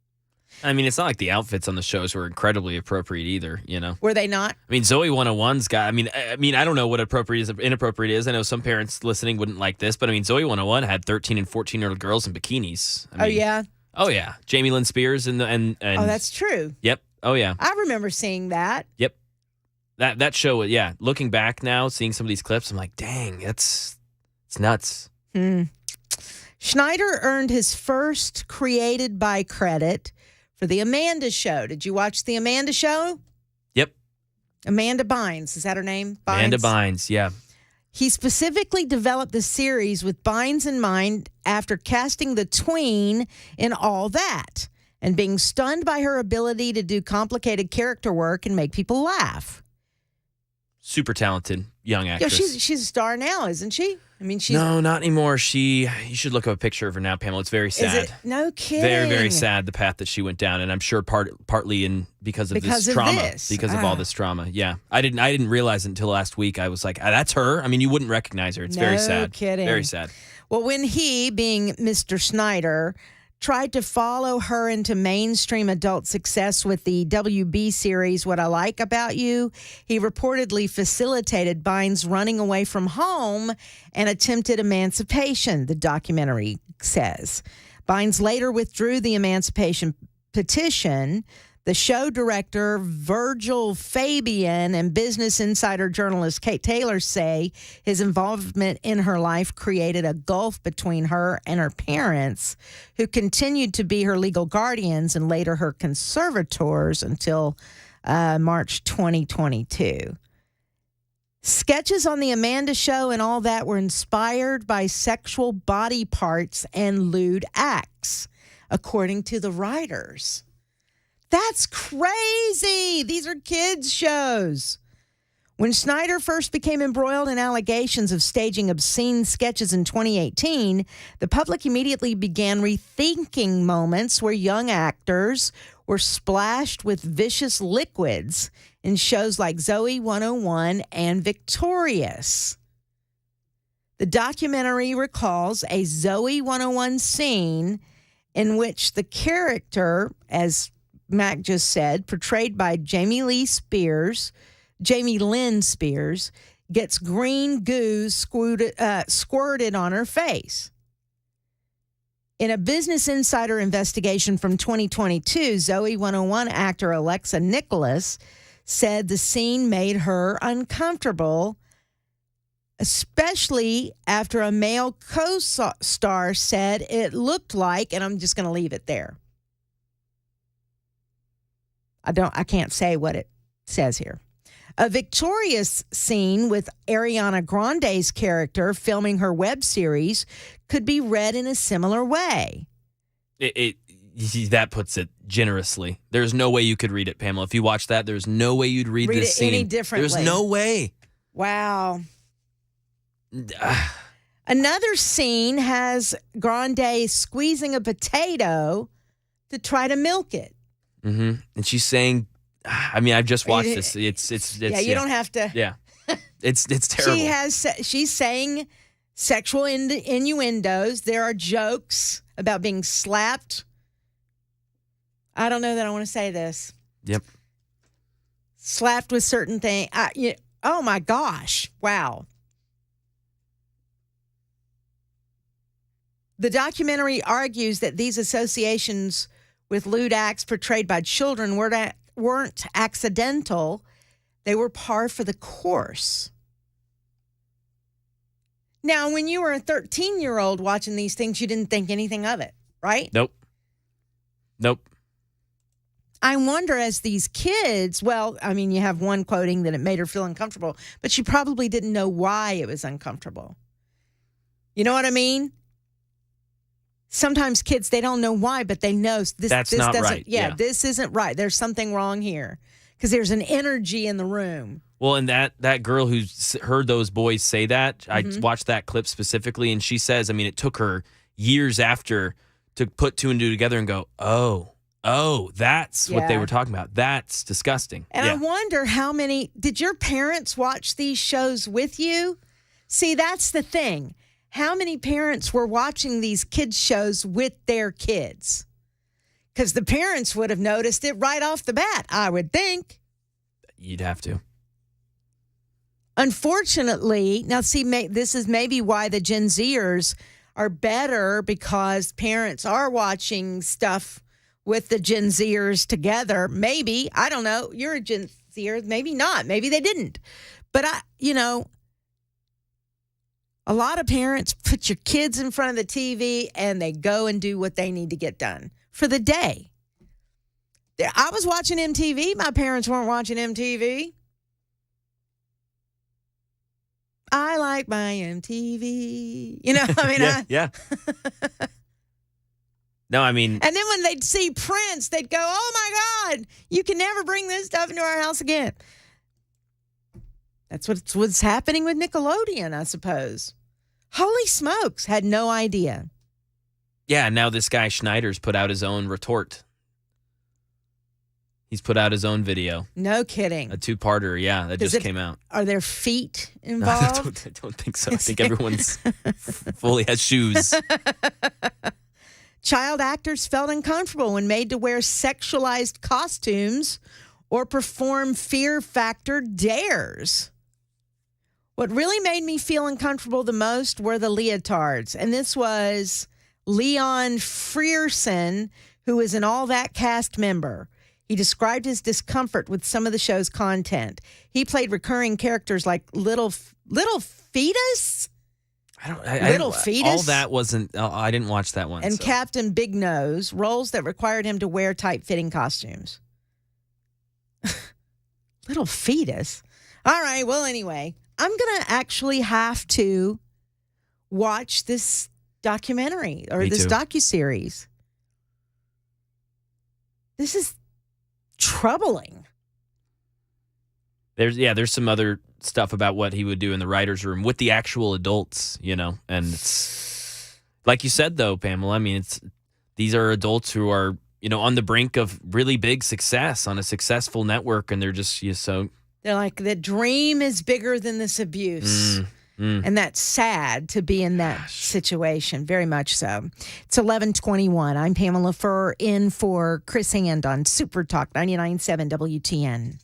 I mean, it's not like the outfits on the shows were incredibly appropriate either, Were they not? I mean, Zoe 101's got, I mean, I don't know what appropriate is, inappropriate is. I know some parents listening wouldn't like this, but I mean, Zoe 101 had 13 and 14-year-old girls in bikinis. I mean, yeah? Oh, yeah. Jamie Lynn Spears and Oh, that's true. Yep. Oh, yeah. I remember seeing that. Yep. That show, yeah. Looking back now, seeing some of these clips, I'm like, dang, it's nuts. Schneider earned his first created by credit for The Amanda Show. Did you watch The Amanda Show? Yep. Amanda Bynes. Is that her name? Bynes? Amanda Bynes, yeah. He specifically developed the series with Bynes in mind after casting the tween in All That and being stunned by her ability to do complicated character work and make people laugh. Super talented young actress. Yeah, she's a star now, isn't she? I mean, she's... No, not anymore. You should look up a picture of her now, Pamela. It's very sad. Is it? No kidding. Very, very sad, the path that she went down, and I'm sure partly because of this trauma. Because of all this trauma. Yeah. I didn't realize it until last week. I was like, that's her? I mean, you wouldn't recognize her. It's very sad. No kidding. Very sad. Well, when he, being Mr. Schneider, tried to follow her into mainstream adult success with the WB series What I Like About You, he reportedly facilitated Bynes running away from home and attempted emancipation, the documentary says. Bynes later withdrew the emancipation petition. The show director, Virgil Fabian, and Business Insider journalist Kate Taylor say his involvement in her life created a gulf between her and her parents, who continued to be her legal guardians and later her conservators until March 2022. Sketches on The Amanda Show and All That were inspired by sexual body parts and lewd acts, according to the writers. That's crazy. These are kids' shows. When Schneider first became embroiled in allegations of staging obscene sketches in 2018, the public immediately began rethinking moments where young actors were splashed with vicious liquids in shows like Zoe 101 and Victorious. The documentary recalls a Zoe 101 scene in which the character, as Mac just said, portrayed by Jamie Lynn Spears, gets green goo squirted on her face. In a Business Insider investigation from 2022, Zoe 101 actor Alexa Nicholas said the scene made her uncomfortable, especially after a male co-star said it looked like, and I'm just going to leave it there. I can't say what it says here. A victorious scene with Ariana Grande's character filming her web series could be read in a similar way. That puts it generously. There's no way you could read it, Pamela. If you watch that, there's no way you'd read this scene any differently. There's no way. Wow. Another scene has Grande squeezing a potato to try to milk it. Mm-hmm. And she's saying, I mean, I've just watched this. It's yeah, you don't have to. Yeah, it's terrible. She's saying sexual innuendos. There are jokes about being slapped. I don't know that I want to say this. Yep. Slapped with certain things. Oh my gosh! Wow. The documentary argues that these associations with lewd acts portrayed by children weren't accidental. They were par for the course. Now, when you were a 13-year-old watching these things, you didn't think anything of it, right? Nope. I wonder, as these kids, well, I mean, you have one quoting that it made her feel uncomfortable, but she probably didn't know why it was uncomfortable. You know what I mean? Sometimes kids, they don't know why, but they know this not doesn't, right. Yeah, this isn't right. There's something wrong here because there's an energy in the room. Well, and that girl who heard those boys say that, I watched that clip specifically, and she says, I mean, it took her years after to put two and two together and go, oh, that's what they were talking about. That's disgusting. And I wonder how many, did your parents watch these shows with you? See, that's the thing. How many parents were watching these kids' shows with their kids? Because the parents would have noticed it right off the bat, I would think. You'd have to. Unfortunately, now see, this is maybe why the Gen Zers are better, because parents are watching stuff with the Gen Zers together. Maybe, I don't know, you're a Gen Zer, maybe not, maybe they didn't. But a lot of parents put your kids in front of the TV and they go and do what they need to get done for the day. I was watching MTV. My parents weren't watching MTV. I like my MTV. Yeah. No, I mean. And then when they'd see Prince, they'd go, oh my God, you can never bring this stuff into our house again. That's what's happening with Nickelodeon, I suppose. Holy smokes, had no idea. Yeah, now this guy Schneider's put out his own retort. He's put out his own video. No kidding. A two-parter, yeah, that just came out. Are there feet involved? I don't think so. I think everyone's fully has shoes. Child actors felt uncomfortable when made to wear sexualized costumes or perform fear factor dares. What really made me feel uncomfortable the most were the leotards. And this was Leon Frierson, who is an All That cast member. He described his discomfort with some of the show's content. He played recurring characters like Little Fetus? Little Fetus? All that wasn't, I didn't watch that one. And Captain Big Nose, roles that required him to wear tight-fitting costumes. Little Fetus? All right, well, anyway, I'm going to actually have to watch this documentary or this docuseries. This is troubling. There's some other stuff about what he would do in the writer's room with the actual adults, and it's like you said, though, Pamela, I mean, these are adults who are, on the brink of really big success on a successful network, and they're just so. They're like, the dream is bigger than this abuse. And that's sad to be in that situation, very much so. It's 11:21. I'm Pamela Furr, in for Chris Hand on Super Talk 99.7 WTN.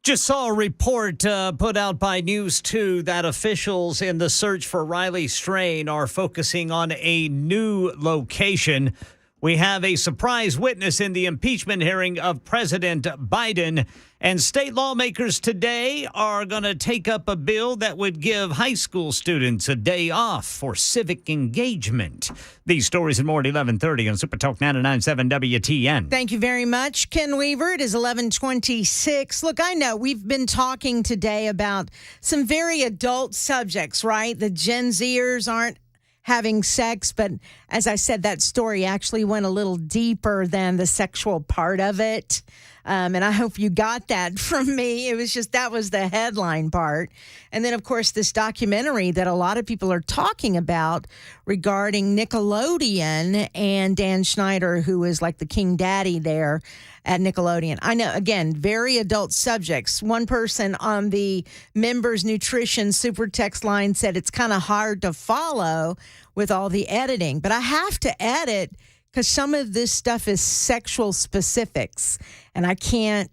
Just saw a report put out by News 2 that officials in the search for Riley Strain are focusing on a new location. We have a surprise witness in the impeachment hearing of President Biden. And state lawmakers today are going to take up a bill that would give high school students a day off for civic engagement. These stories and more at 11:30 on Super Talk 99.7 WTN. Thank you very much, Ken Weaver. It is 11:26. Look, I know we've been talking today about some very adult subjects, right? The Gen Zers aren't having sex, but as I said, that story actually went a little deeper than the sexual part of it. And I hope you got that from me. It was just, that was the headline part. And then, of course, this documentary that a lot of people are talking about regarding Nickelodeon and Dan Schneider, who is like the king daddy there at Nickelodeon. I know, again, very adult subjects. One person on the members nutrition super text line said it's kind of hard to follow with all the editing, but I have to edit because some of this stuff is sexual specifics, and I can't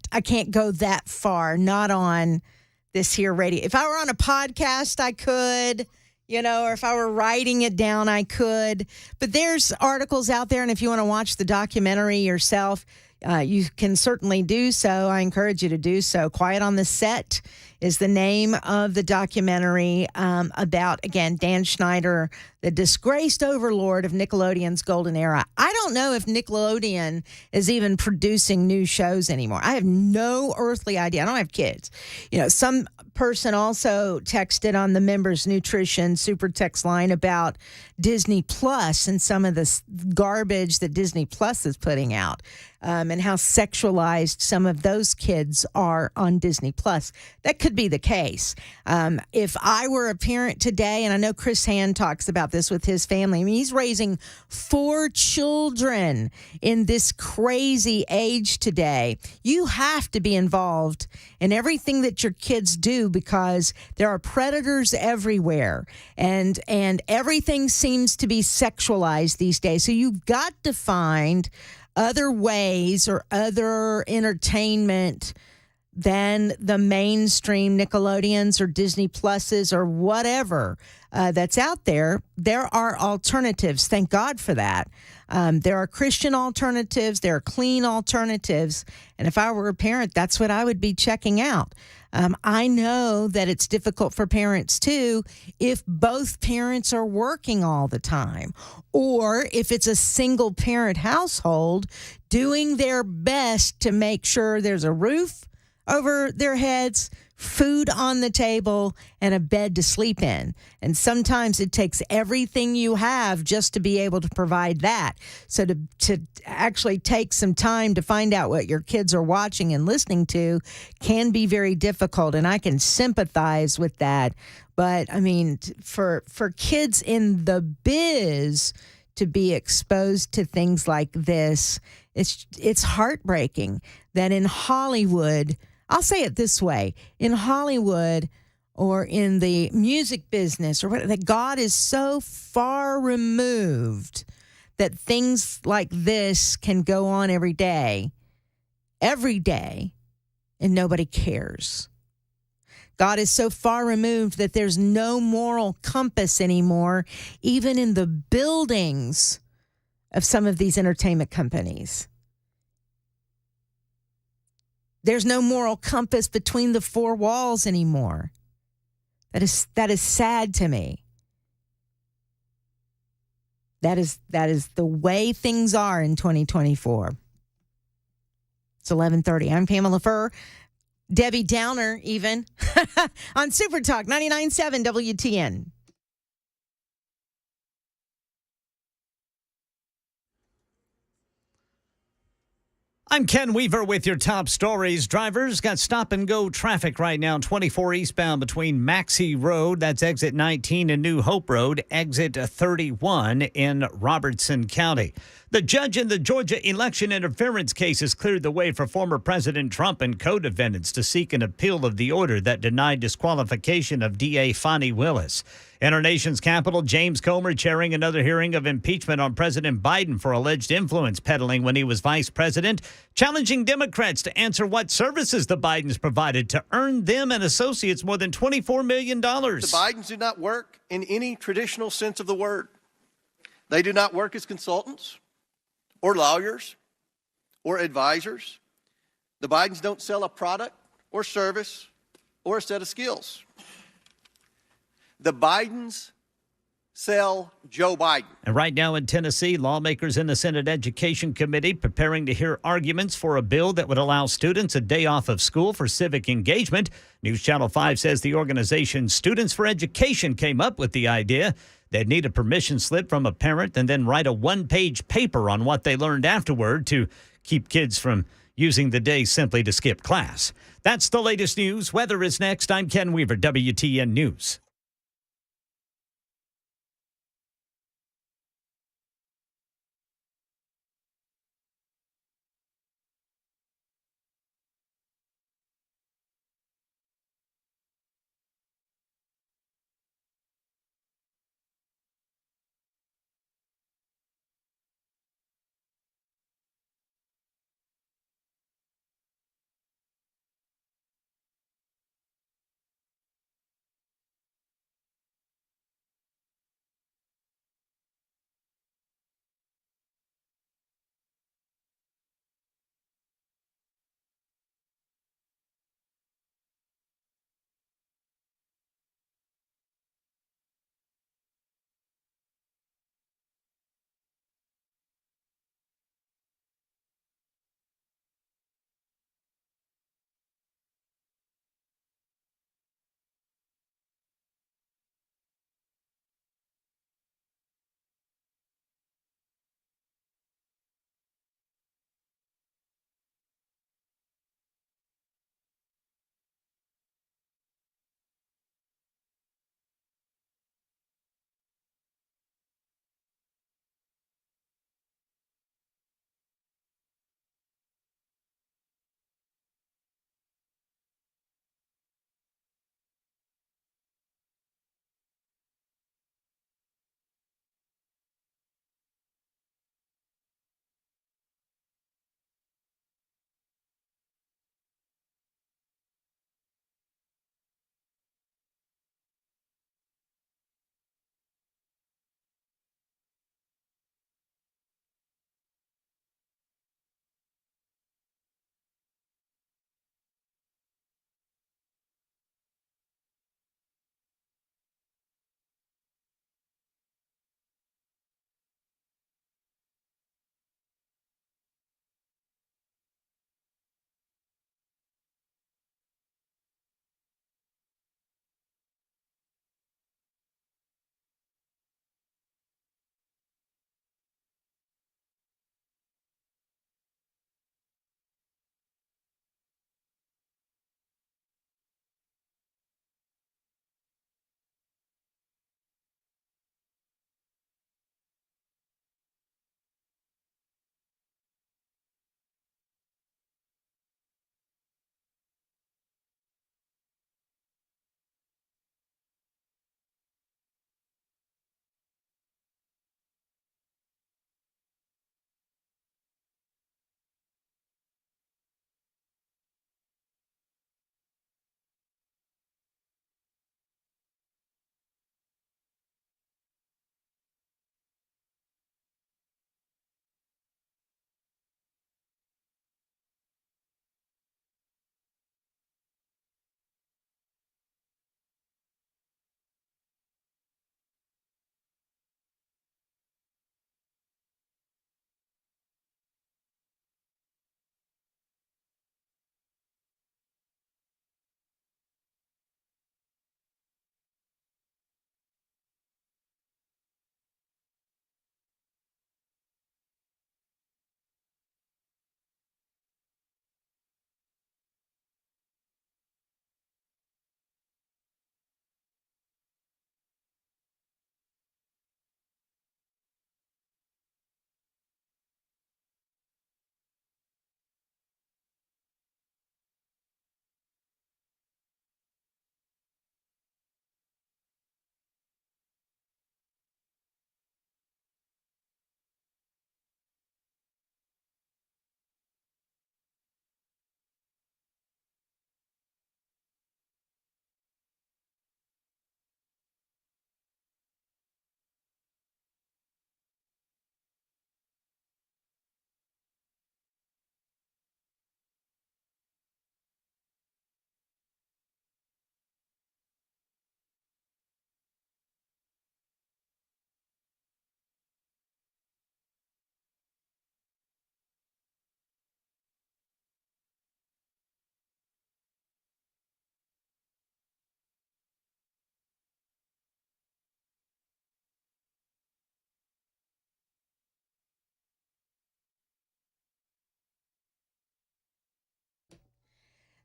go that far, not on this here radio. If I were on a podcast, I could, or if I were writing it down, I could. But there's articles out there, and if you want to watch the documentary yourself, you can certainly do so. I encourage you to do so. Quiet on the Set is the name of the documentary about, again, Dan Schneider, the disgraced overlord of Nickelodeon's golden era. I don't know if Nickelodeon is even producing new shows anymore. I have no earthly idea. I don't have kids. Some person also texted on the members nutrition super text line about Disney Plus and some of the garbage that Disney Plus is putting out, and how sexualized some of those kids are on Disney Plus. That could be the case. If I were a parent today, and I know Chris Hand talks about this with his family. I mean, he's raising 4 children in this crazy age today. You have to be involved in everything that your kids do because there are predators everywhere, and everything seems to be sexualized these days. So you've got to find other ways or other entertainment than the mainstream Nickelodeons or Disney Pluses or whatever that's out there. There are alternatives. Thank God for that. There are Christian alternatives. There are clean alternatives. And if I were a parent, that's what I would be checking out. I know that it's difficult for parents, too, if both parents are working all the time, or if it's a single-parent household doing their best to make sure there's a roof over their heads, food on the table, and a bed to sleep in. And sometimes it takes everything you have just to be able to provide that. So to actually take some time to find out what your kids are watching and listening to can be very difficult, and I can sympathize with that. But, I mean, for kids in the biz to be exposed to things like this, it's heartbreaking that in Hollywood, I'll say it this way, in Hollywood or in the music business or whatever, that God is so far removed that things like this can go on every day, and nobody cares. God is so far removed that there's no moral compass anymore, even in the buildings of some of these entertainment companies. There's no moral compass between the 4 walls anymore. That is sad to me. That is the way things are in 2024. It's 11:30. I'm Pamela Furr. Debbie Downer, even, on Super Talk 99.7 WTN. I'm Ken Weaver with your top stories. Drivers got stop-and-go traffic right now, 24 eastbound between Maxey Road, that's exit 19, and New Hope Road, exit 31 in Robertson County. The judge in the Georgia election interference case has cleared the way for former President Trump and co-defendants to seek an appeal of the order that denied disqualification of DA Fani Willis. In our nation's capital, James Comer chairing another hearing of impeachment on President Biden for alleged influence peddling when he was vice president, challenging Democrats to answer what services the Bidens provided to earn them and associates more than $24 million. The Bidens do not work in any traditional sense of the word. They do not work as consultants or lawyers or advisors. The Bidens don't sell a product or service or a set of skills. The Bidens sell Joe Biden. And right now in Tennessee, lawmakers in the Senate Education Committee preparing to hear arguments for a bill that would allow students a day off of school for civic engagement. News Channel 5 says the organization Students for Education came up with the idea. They'd need a permission slip from a parent and then write a one-page paper on what they learned afterward to keep kids from using the day simply to skip class. That's the latest news. Weather is next. I'm Ken Weaver, WTN News.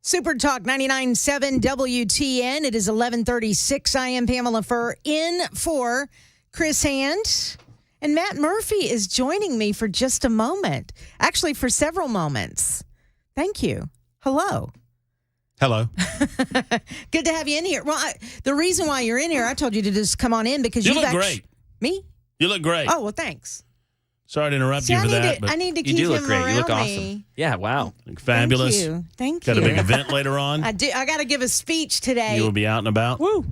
Super Talk 99.7 WTN. It is 11:36. I am Pamela Furr in for Chris Hand. And Matt Murphy is joining me for just a moment. Actually, for several moments. Thank you. Hello. Hello. Good to have you in here. Well, the reason why you're in here, I told you to just come on in because you look great. Me? You look great. Oh, well, thanks. Sorry to interrupt you for that. I need to keep you do look him great. around You look awesome. me. Yeah, wow. Look fabulous. Thank you. Got a big event later on. I do. I got to give a speech today. You will be out and about. Woo.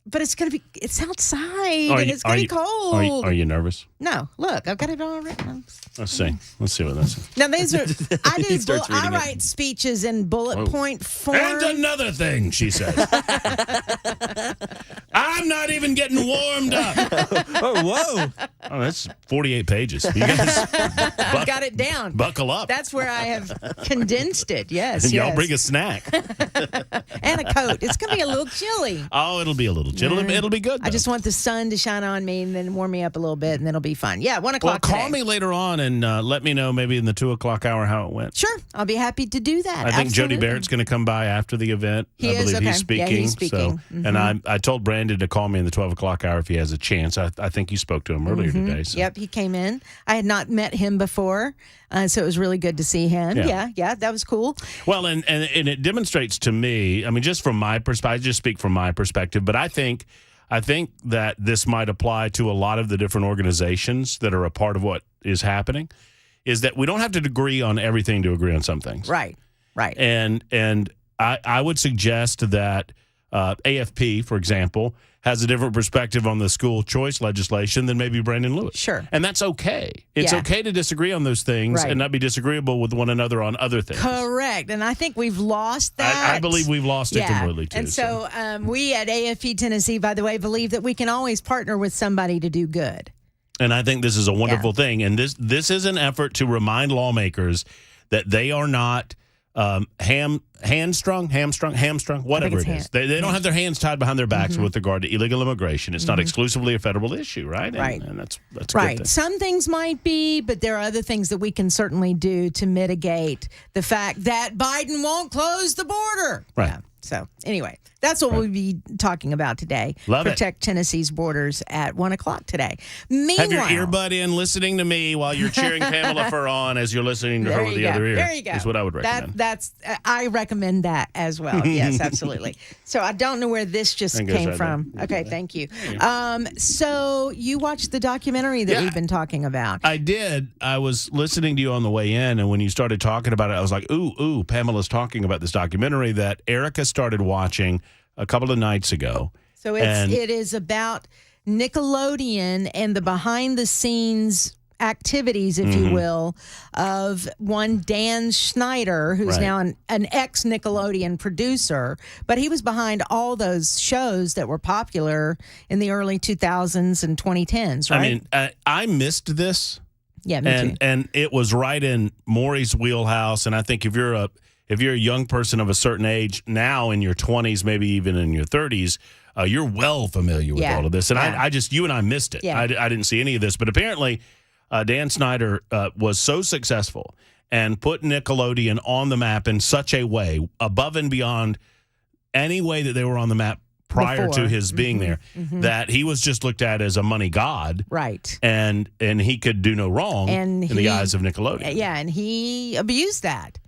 But it's outside and it's going to be cold. Are you nervous? No. Look, I've got it all written. Let's see. Let's see what this is. Now, these are, I write speeches in bullet point form. And another thing, she says. I'm not even getting warmed up. Oh, whoa. Oh, that's 48 pages. You guys I've got it down. Buckle up. That's where I have condensed it. Yes. And y'all yes. bring a snack. And a coat. It's going to be a little chilly. Oh, it'll be a little chilly. It'll be good, though. I just want the sun to shine on me and then warm me up a little bit, and then it'll be fun. Yeah, 1 o'clock Well, call today. me later on and let me know maybe in the 2 o'clock hour how it went. Sure, I'll be happy to do that. I think Absolutely. Jody Barrett's going to come by after the event. He I is? believe Okay. he's speaking. Yeah, he's speaking. So, and I told Brandon to call me in the 12 o'clock hour if he has a chance. I think you spoke to him earlier today. So. Yep, he came in. I had not met him before, so it was really good to see him. Yeah, that was cool. Well, and it demonstrates to me, I mean, just from my perspective, I just speak from my perspective, but I think that this might apply to a lot of the different organizations that are a part of what is happening, is that we don't have to agree on everything to agree on some things. Right. And I would suggest that AFP, for example, has a different perspective on the school choice legislation than maybe Brandon Lewis. Sure. And that's okay. It's okay to disagree on those things and not be disagreeable with one another on other things. Correct. And I think we've lost that. I believe we've lost it completely, too. And so we at AFP Tennessee, by the way, believe that we can always partner with somebody to do good. And I think this is a wonderful thing. And this is an effort to remind lawmakers that they are not hamstrung, whatever it is. They don't have their hands tied behind their backs with regard to illegal immigration. It's not exclusively a federal issue, right? Right. And that's right. Good. Some things might be, but there are other things that we can certainly do to mitigate the fact that Biden won't close the border. Right. Yeah. So anyway, that's what we'll be talking about today. Love Protect Tennessee's borders at 1 o'clock today. Meanwhile, have your earbud in listening to me while you're cheering Pamela Furr on as you're listening to her with the other ear. There you go. Is what I would recommend. I recommend that as well. Yes, absolutely. So I don't know where this just came from. Okay, thank you. So you watched the documentary that we've been talking about. I did. I was listening to you on the way in, and when you started talking about it, I was like, ooh, Pamela's talking about this documentary that Erica started watching a couple of nights ago. So it is about Nickelodeon and the behind the scenes activities, if you will, of one Dan Schneider, who's now an ex Nickelodeon producer, but he was behind all those shows that were popular in the early 2000s and 2010s, right? I mean, I missed this. Yeah, me too. And it was right in Maury's wheelhouse. And I think if you're a young person of a certain age now in your 20s, maybe even in your 30s, you're well familiar with all of this. And I just, you and I missed it. Yeah. I didn't see any of this. But apparently, Dan Schneider was so successful and put Nickelodeon on the map in such a way, above and beyond any way that they were on the map prior to his being there, that he was just looked at as a money god. Right. And he could do no wrong in the eyes of Nickelodeon. Yeah, and he abused that.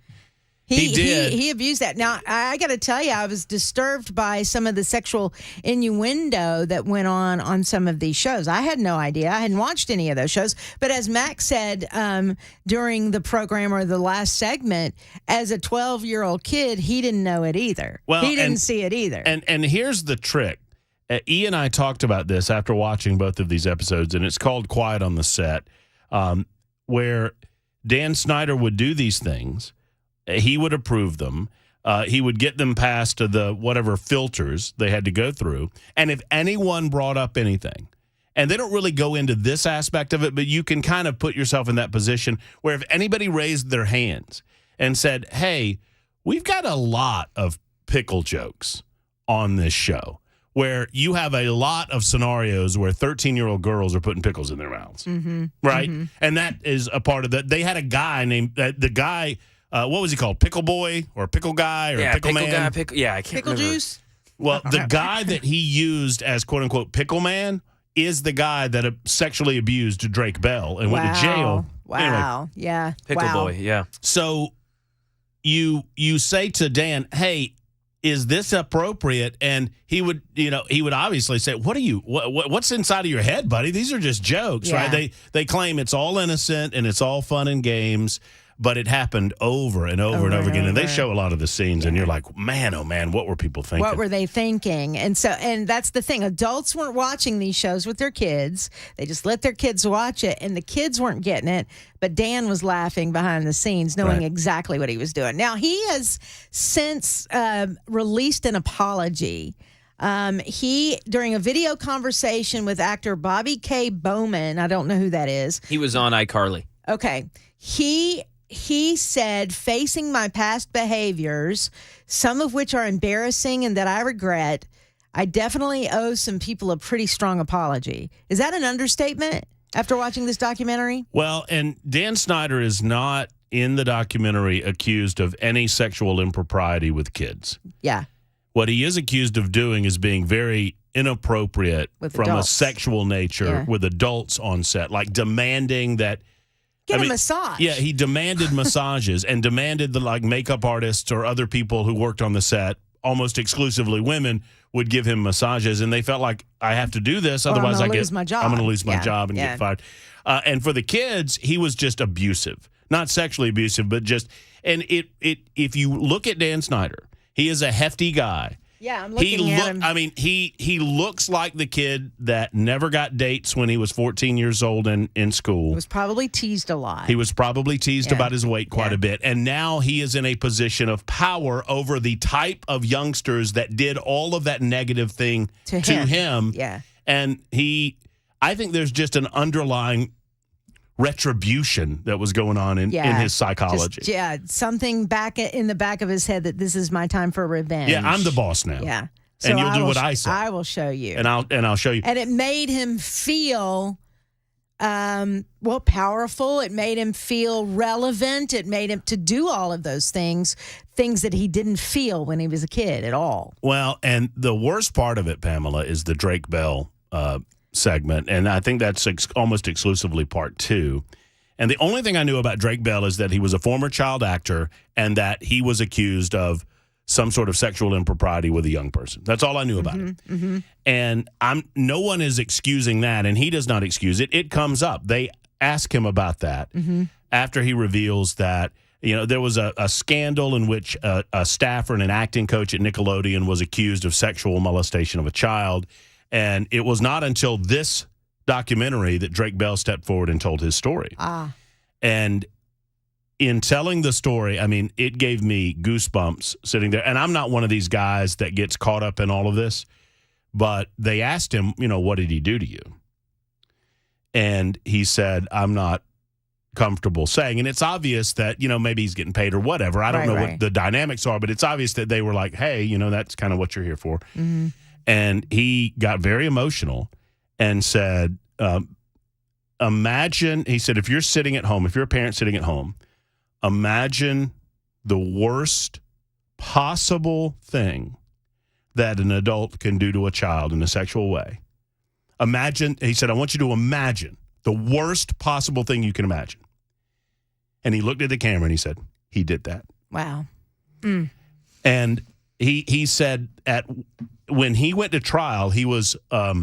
He did. He abused that. Now, I got to tell you, I was disturbed by some of the sexual innuendo that went on some of these shows. I had no idea. I hadn't watched any of those shows. But as Max said during the program or the last segment, as a 12-year-old kid, he didn't know it either. Well, he didn't see it either. And here's the trick. E and I talked about this after watching both of these episodes, and it's called Quiet on the Set, where Dan Schneider would do these things. He would approve them. He would get them past the whatever filters they had to go through. And if anyone brought up anything, and they don't really go into this aspect of it, but you can kind of put yourself in that position where if anybody raised their hands and said, hey, we've got a lot of pickle jokes on this show, where you have a lot of scenarios where 13-year-old girls are putting pickles in their mouths, right? And that is a part of that. They had a guy named the guy what was he called? Pickle Boy or Pickle Guy or Pickle Man? Guy, I can't Pickle remember. juice? Well, the guy that he used as quote-unquote Pickle Man is the guy that sexually abused Drake Bell and went to jail. Wow. Anyway, Yeah. Pickle Boy, yeah. so you say to Dan, hey, is this appropriate? And he would obviously say, what's inside of your head, buddy? These are just jokes, right? They claim it's all innocent and it's all fun and games, but it happened over and over again. And they show a lot of the scenes and you're like, man, oh man, what were people thinking? What were they thinking? And that's the thing. Adults weren't watching these shows with their kids. They just let their kids watch it, and the kids weren't getting it. But Dan was laughing behind the scenes, knowing exactly what he was doing. Now, he has since released an apology. He, during a video conversation with actor Bobby K. Bowman, I don't know who that is. He was on iCarly. Okay. He said, facing my past behaviors, some of which are embarrassing and that I regret, I definitely owe some people a pretty strong apology. Is that an understatement after watching this documentary? Well, and Dan Snyder is not in the documentary accused of any sexual impropriety with kids. Yeah. What he is accused of doing is being very inappropriate from a sexual nature with adults on set, like demanding that. Get a massage. Yeah, he demanded massages and demanded the makeup artists or other people who worked on the set, almost exclusively women, would give him massages, and they felt like, I have to do this, otherwise I'm going to lose my job and get fired. And for the kids, he was just abusive, not sexually abusive, but just. And if you look at Dan Snyder, he is a hefty guy. Yeah, I'm looking at him. I mean, he looks like the kid that never got dates when he was 14 years old in school. He was probably teased a lot. He was probably teased about his weight quite a bit. And now he is in a position of power over the type of youngsters that did all of that negative thing to him. Yeah. And I think there's just an underlying retribution that was going on in his psychology. Something back in the back of his head that this is my time for revenge. Yeah, I'm the boss now. Yeah. And you'll do what I say. I will show you. And I'll show you. And it made him feel powerful. It made him feel relevant. It made him to do all of those things that he didn't feel when he was a kid at all. Well, and the worst part of it, Pamela, is the Drake Bell segment, and I think that's almost exclusively part 2. And the only thing I knew about Drake Bell is that he was a former child actor and that he was accused of some sort of sexual impropriety with a young person. That's all I knew about him. Mm-hmm. And no one is excusing that, and he does not excuse it. It comes up. They ask him about that after he reveals that there was a scandal in which a staffer and an acting coach at Nickelodeon was accused of sexual molestation of a child. And it was not until this documentary that Drake Bell stepped forward and told his story. And in telling the story, I mean, it gave me goosebumps sitting there. And I'm not one of these guys that gets caught up in all of this, but they asked him, what did he do to you? And he said, I'm not comfortable saying. And it's obvious that, maybe he's getting paid or whatever. I don't know what the dynamics are, but it's obvious that they were like, hey, that's kind of what you're here for. Mm-hmm. And he got very emotional and said, imagine, he said, if you're sitting at home, if you're a parent sitting at home, imagine the worst possible thing that an adult can do to a child in a sexual way. Imagine, he said, I want you to imagine the worst possible thing you can imagine. And he looked at the camera and he said, he did that. Wow. And he said when he went to trial, he was a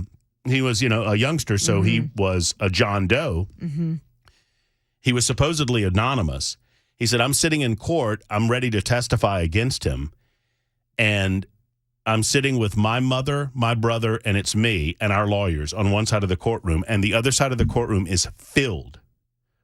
youngster, so he was a John Doe. Mm-hmm. He was supposedly anonymous. He said, I'm sitting in court. I'm ready to testify against him. And I'm sitting with my mother, my brother, and it's me and our lawyers on one side of the courtroom. And the other side of the courtroom is filled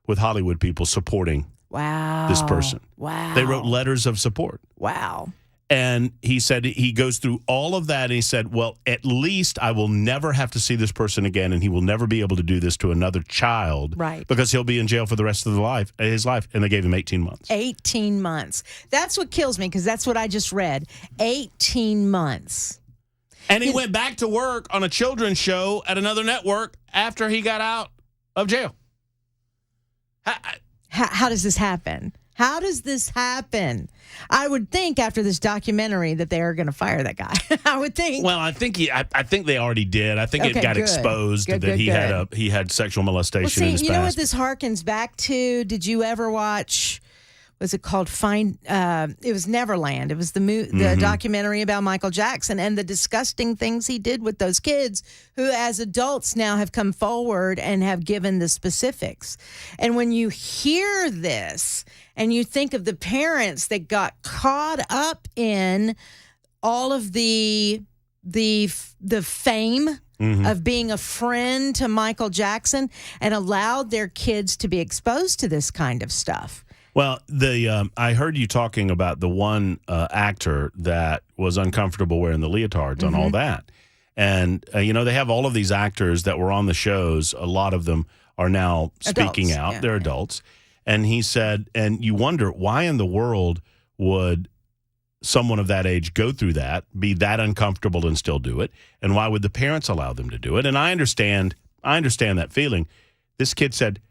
with Hollywood people supporting this person. Wow. They wrote letters of support. Wow. And he said he goes through all of that, and he said, well, at least I will never have to see this person again, and he will never be able to do this to another child. Right. Because he'll be in jail for the rest of his life. And they gave him 18 months. 18 months. That's what kills me, because that's what I just read. 18 months. And he went back to work on a children's show at another network after he got out of jail. How does this happen? How does this happen? I would think after this documentary that they are going to fire that guy. I would think. Well, I think they already did. I think it Okay, got good. exposed Good, that good, he had sexual molestation Well, see, in his you know what past. this harkens back to? Did you ever watch? Was it called it was Neverland. It was the documentary about Michael Jackson and the disgusting things he did with those kids who as adults now have come forward and have given the specifics. And when you hear this and you think of the parents that got caught up in all of the fame of being a friend to Michael Jackson and allowed their kids to be exposed to this kind of stuff. Well, I heard you talking about the one actor that was uncomfortable wearing the leotards and all that. And, they have all of these actors that were on the shows. A lot of them are now speaking out. Yeah, They're adults. And he said, and you wonder, why in the world would someone of that age go through that, be that uncomfortable and still do it? And why would the parents allow them to do it? And I understand that feeling. This kid said,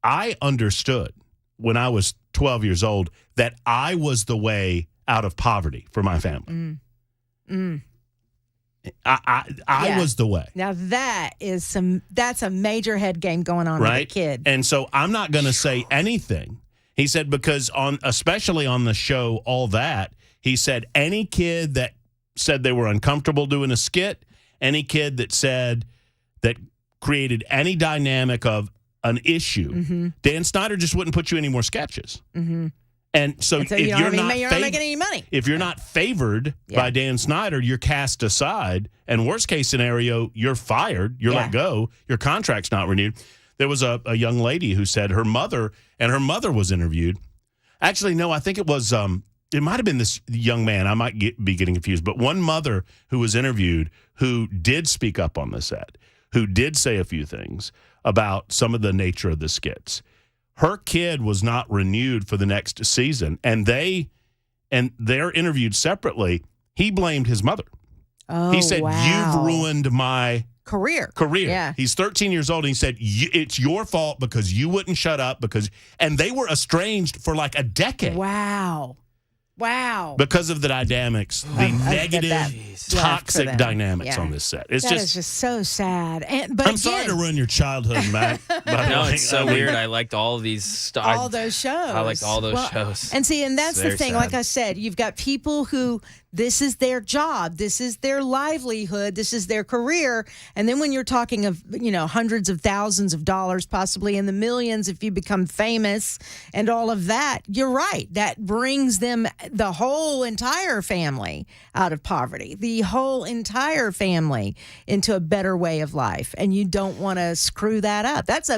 I understood when I was 12 years old that I was the way out of poverty for my family. I was the way. Now that's a major head game going on with a kid. And so I'm not going to say anything. He said, because especially on the show, All That, he said any kid that said they were uncomfortable doing a skit, any kid that created any dynamic of an issue, Dan Snyder just wouldn't put you any more sketches. And so if you're not making any money. If you're not favored by Dan Snyder, you're cast aside. And worst case scenario, you're fired. You're let go. Your contract's not renewed. There was a young lady who said her mother was interviewed. Actually, no, I think it was it might have been this young man. I might be getting confused. But one mother who was interviewed who did speak up on the set, who did say a few things about some of the nature of the skits. Her kid was not renewed for the next season, and they're interviewed separately. He blamed his mother. Oh, he said, wow. "You've ruined my career." Yeah. He's 13 years old, and he said, "It's your fault because you wouldn't shut up." And they were estranged for like a decade. Wow. Because of the dynamics, the negative, toxic dynamics on this set. That is just so sad. But I'm sorry to ruin your childhood, Matt. No, it's so weird. I liked all of these. All those shows. I liked all those shows. And see, and that's the thing. Sad. Like I said, you've got people who this is their job, this is their livelihood, this is their career. And then when you're talking of, hundreds of thousands of dollars, possibly in the millions if you become famous and all of that, you're right. That brings them, the whole entire family, out of poverty, the whole entire family into a better way of life. And you don't want to screw that up. That's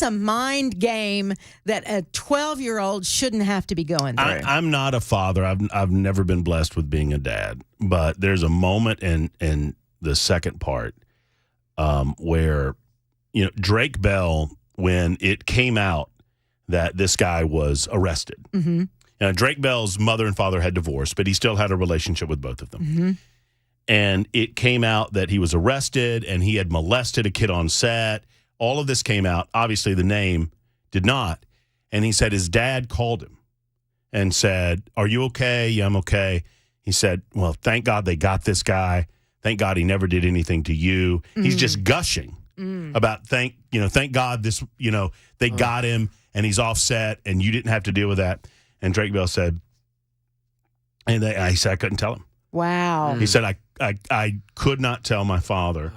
a mind game that a 12-year-old shouldn't have to be going through. I'm not a father. I've never been blessed with being a dad, but there's a moment in the second part where Drake Bell, when it came out that this guy was arrested. Drake Bell's mother and father had divorced, but he still had a relationship with both of them. And it came out that he was arrested and he had molested a kid on set. All of this came out. Obviously, the name did not. And he said his dad called him and said, "Are you okay?" "Yeah, I'm okay." He said, "Well, thank God they got this guy. Thank God he never did anything to you." He's just gushing about thank God this, they got him and he's offset and you didn't have to deal with that. And Drake Bell said, I said, I couldn't tell him. Wow. He said, I could not tell my father.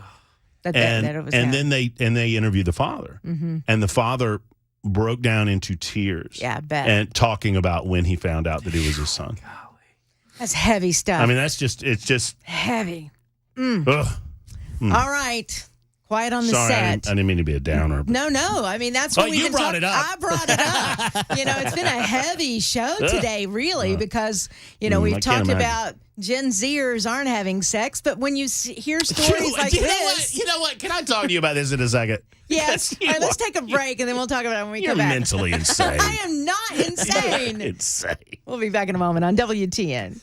Then they interviewed the father, and the father broke down into tears. Yeah, I bet. And talking about when he found out that he was his son. That's heavy stuff. I mean, it's just heavy. Ugh. All right. Quiet on the Sorry, set. I didn't mean to be a downer. But. No. I mean, that's what you brought it up. I brought it up. It's been a heavy show today, really, because, we've talked about Gen Zers aren't having sex, but when you hear stories like this. You know what? Can I talk to you about this in a second? Yes. All right, let's take a break, and then we'll talk about it when we You're come back. mentally insane. I am not insane. Insane. We'll be back in a moment on WTN.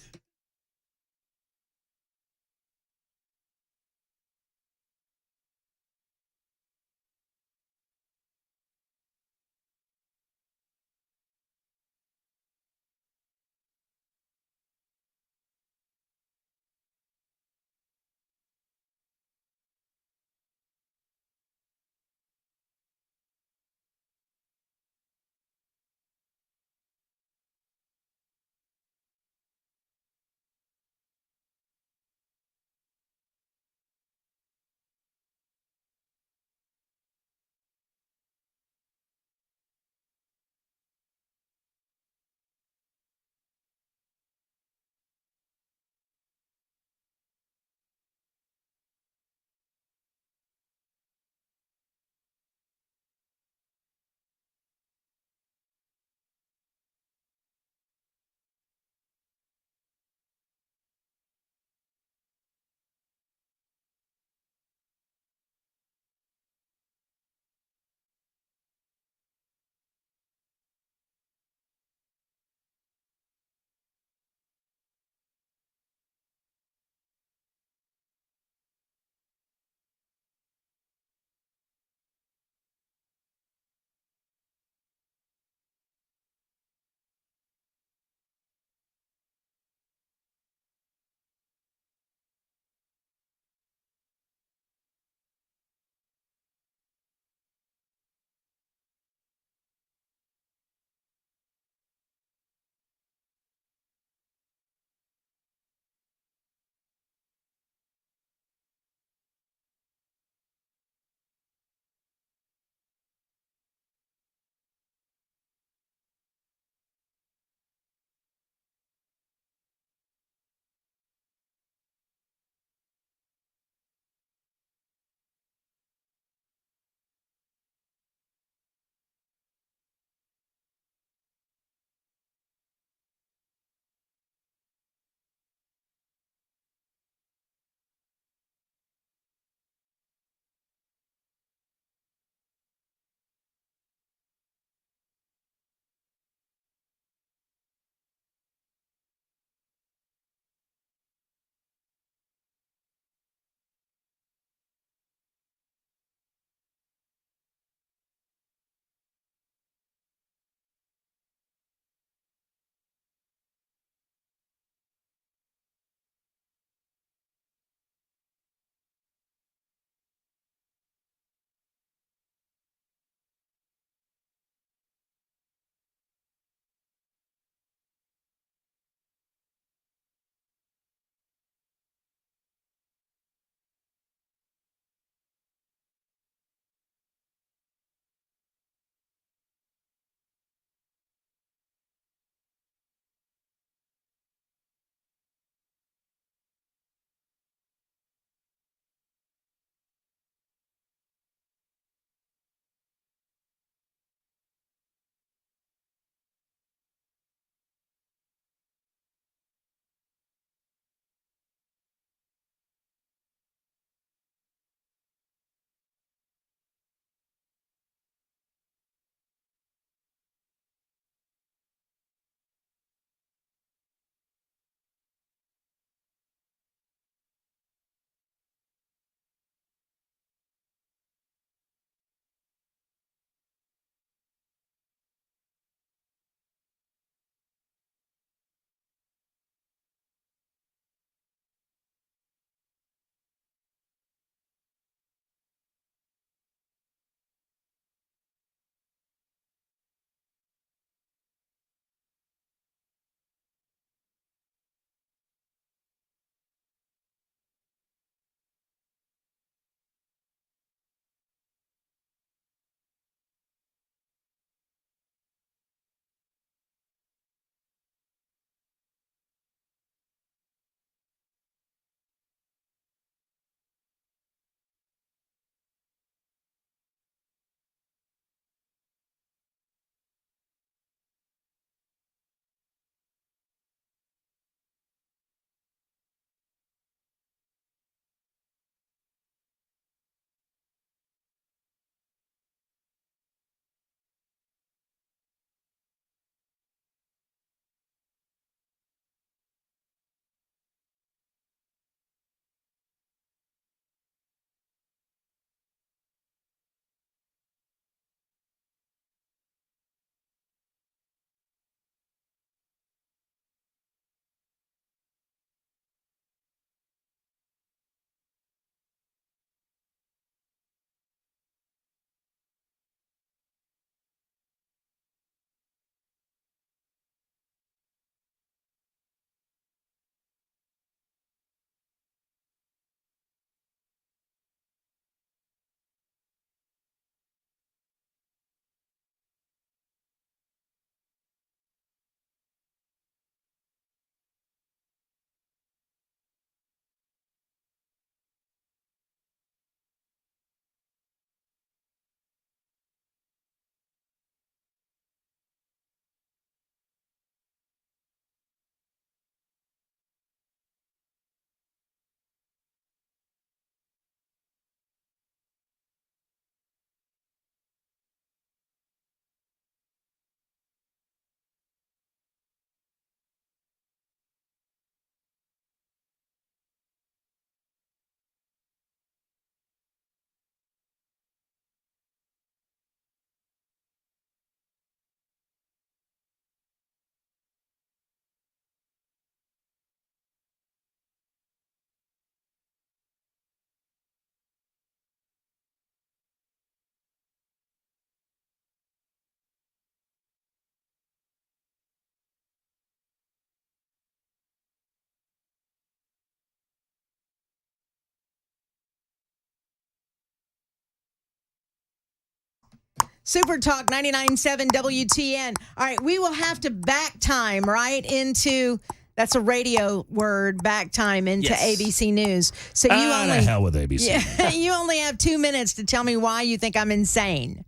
Super Talk 99.7 WTN. All right, we will have to back time right into, that's a radio word, back time into ABC News. So you the hell with ABC. Yeah, you only have 2 minutes to tell me why you think I'm insane.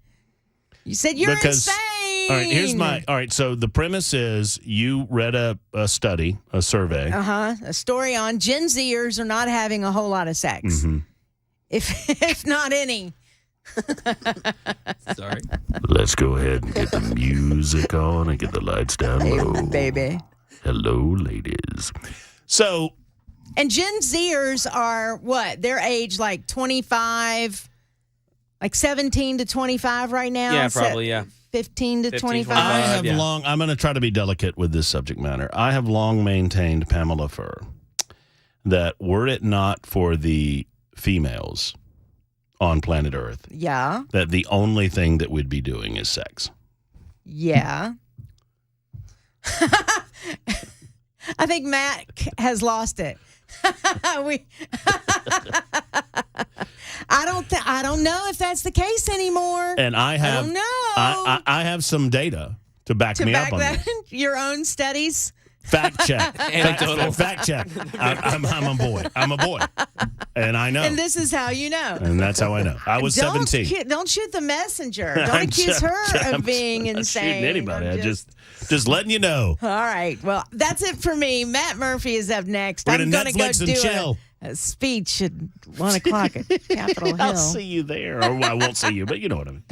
You said you're insane. All right, so the premise is you read a study, a survey. A story on Gen Zers are not having a whole lot of sex. Mm-hmm. If not any. Sorry. Let's go ahead and get the music on and get the lights down low. Baby. Hello, ladies. So. And Gen Zers are what? They're age like 25, like 17 to 25 right now? Yeah, probably, yeah. 15 to 25. I have I'm going to try to be delicate with this subject matter. I have long maintained, Pamela Furr, that were it not for the females on planet Earth, that the only thing that we'd be doing is sex. Yeah. I think Matt has lost it. I don't know if that's the case anymore. And I don't know. I have some data to back me up on that. Your own studies. Fact check. Fact check. I'm a boy. I'm a boy. And I know. And this is how you know. And that's how I know. I was 17. Don't shoot the messenger. Don't accuse her of being insane. Not shooting anybody. I just letting you know. All right. Well, that's it for me. Matt Murphy is up next. I'm going to go do a speech at 1 o'clock at Capitol Hill. I'll see you there. Or I won't see you, but you know what I mean.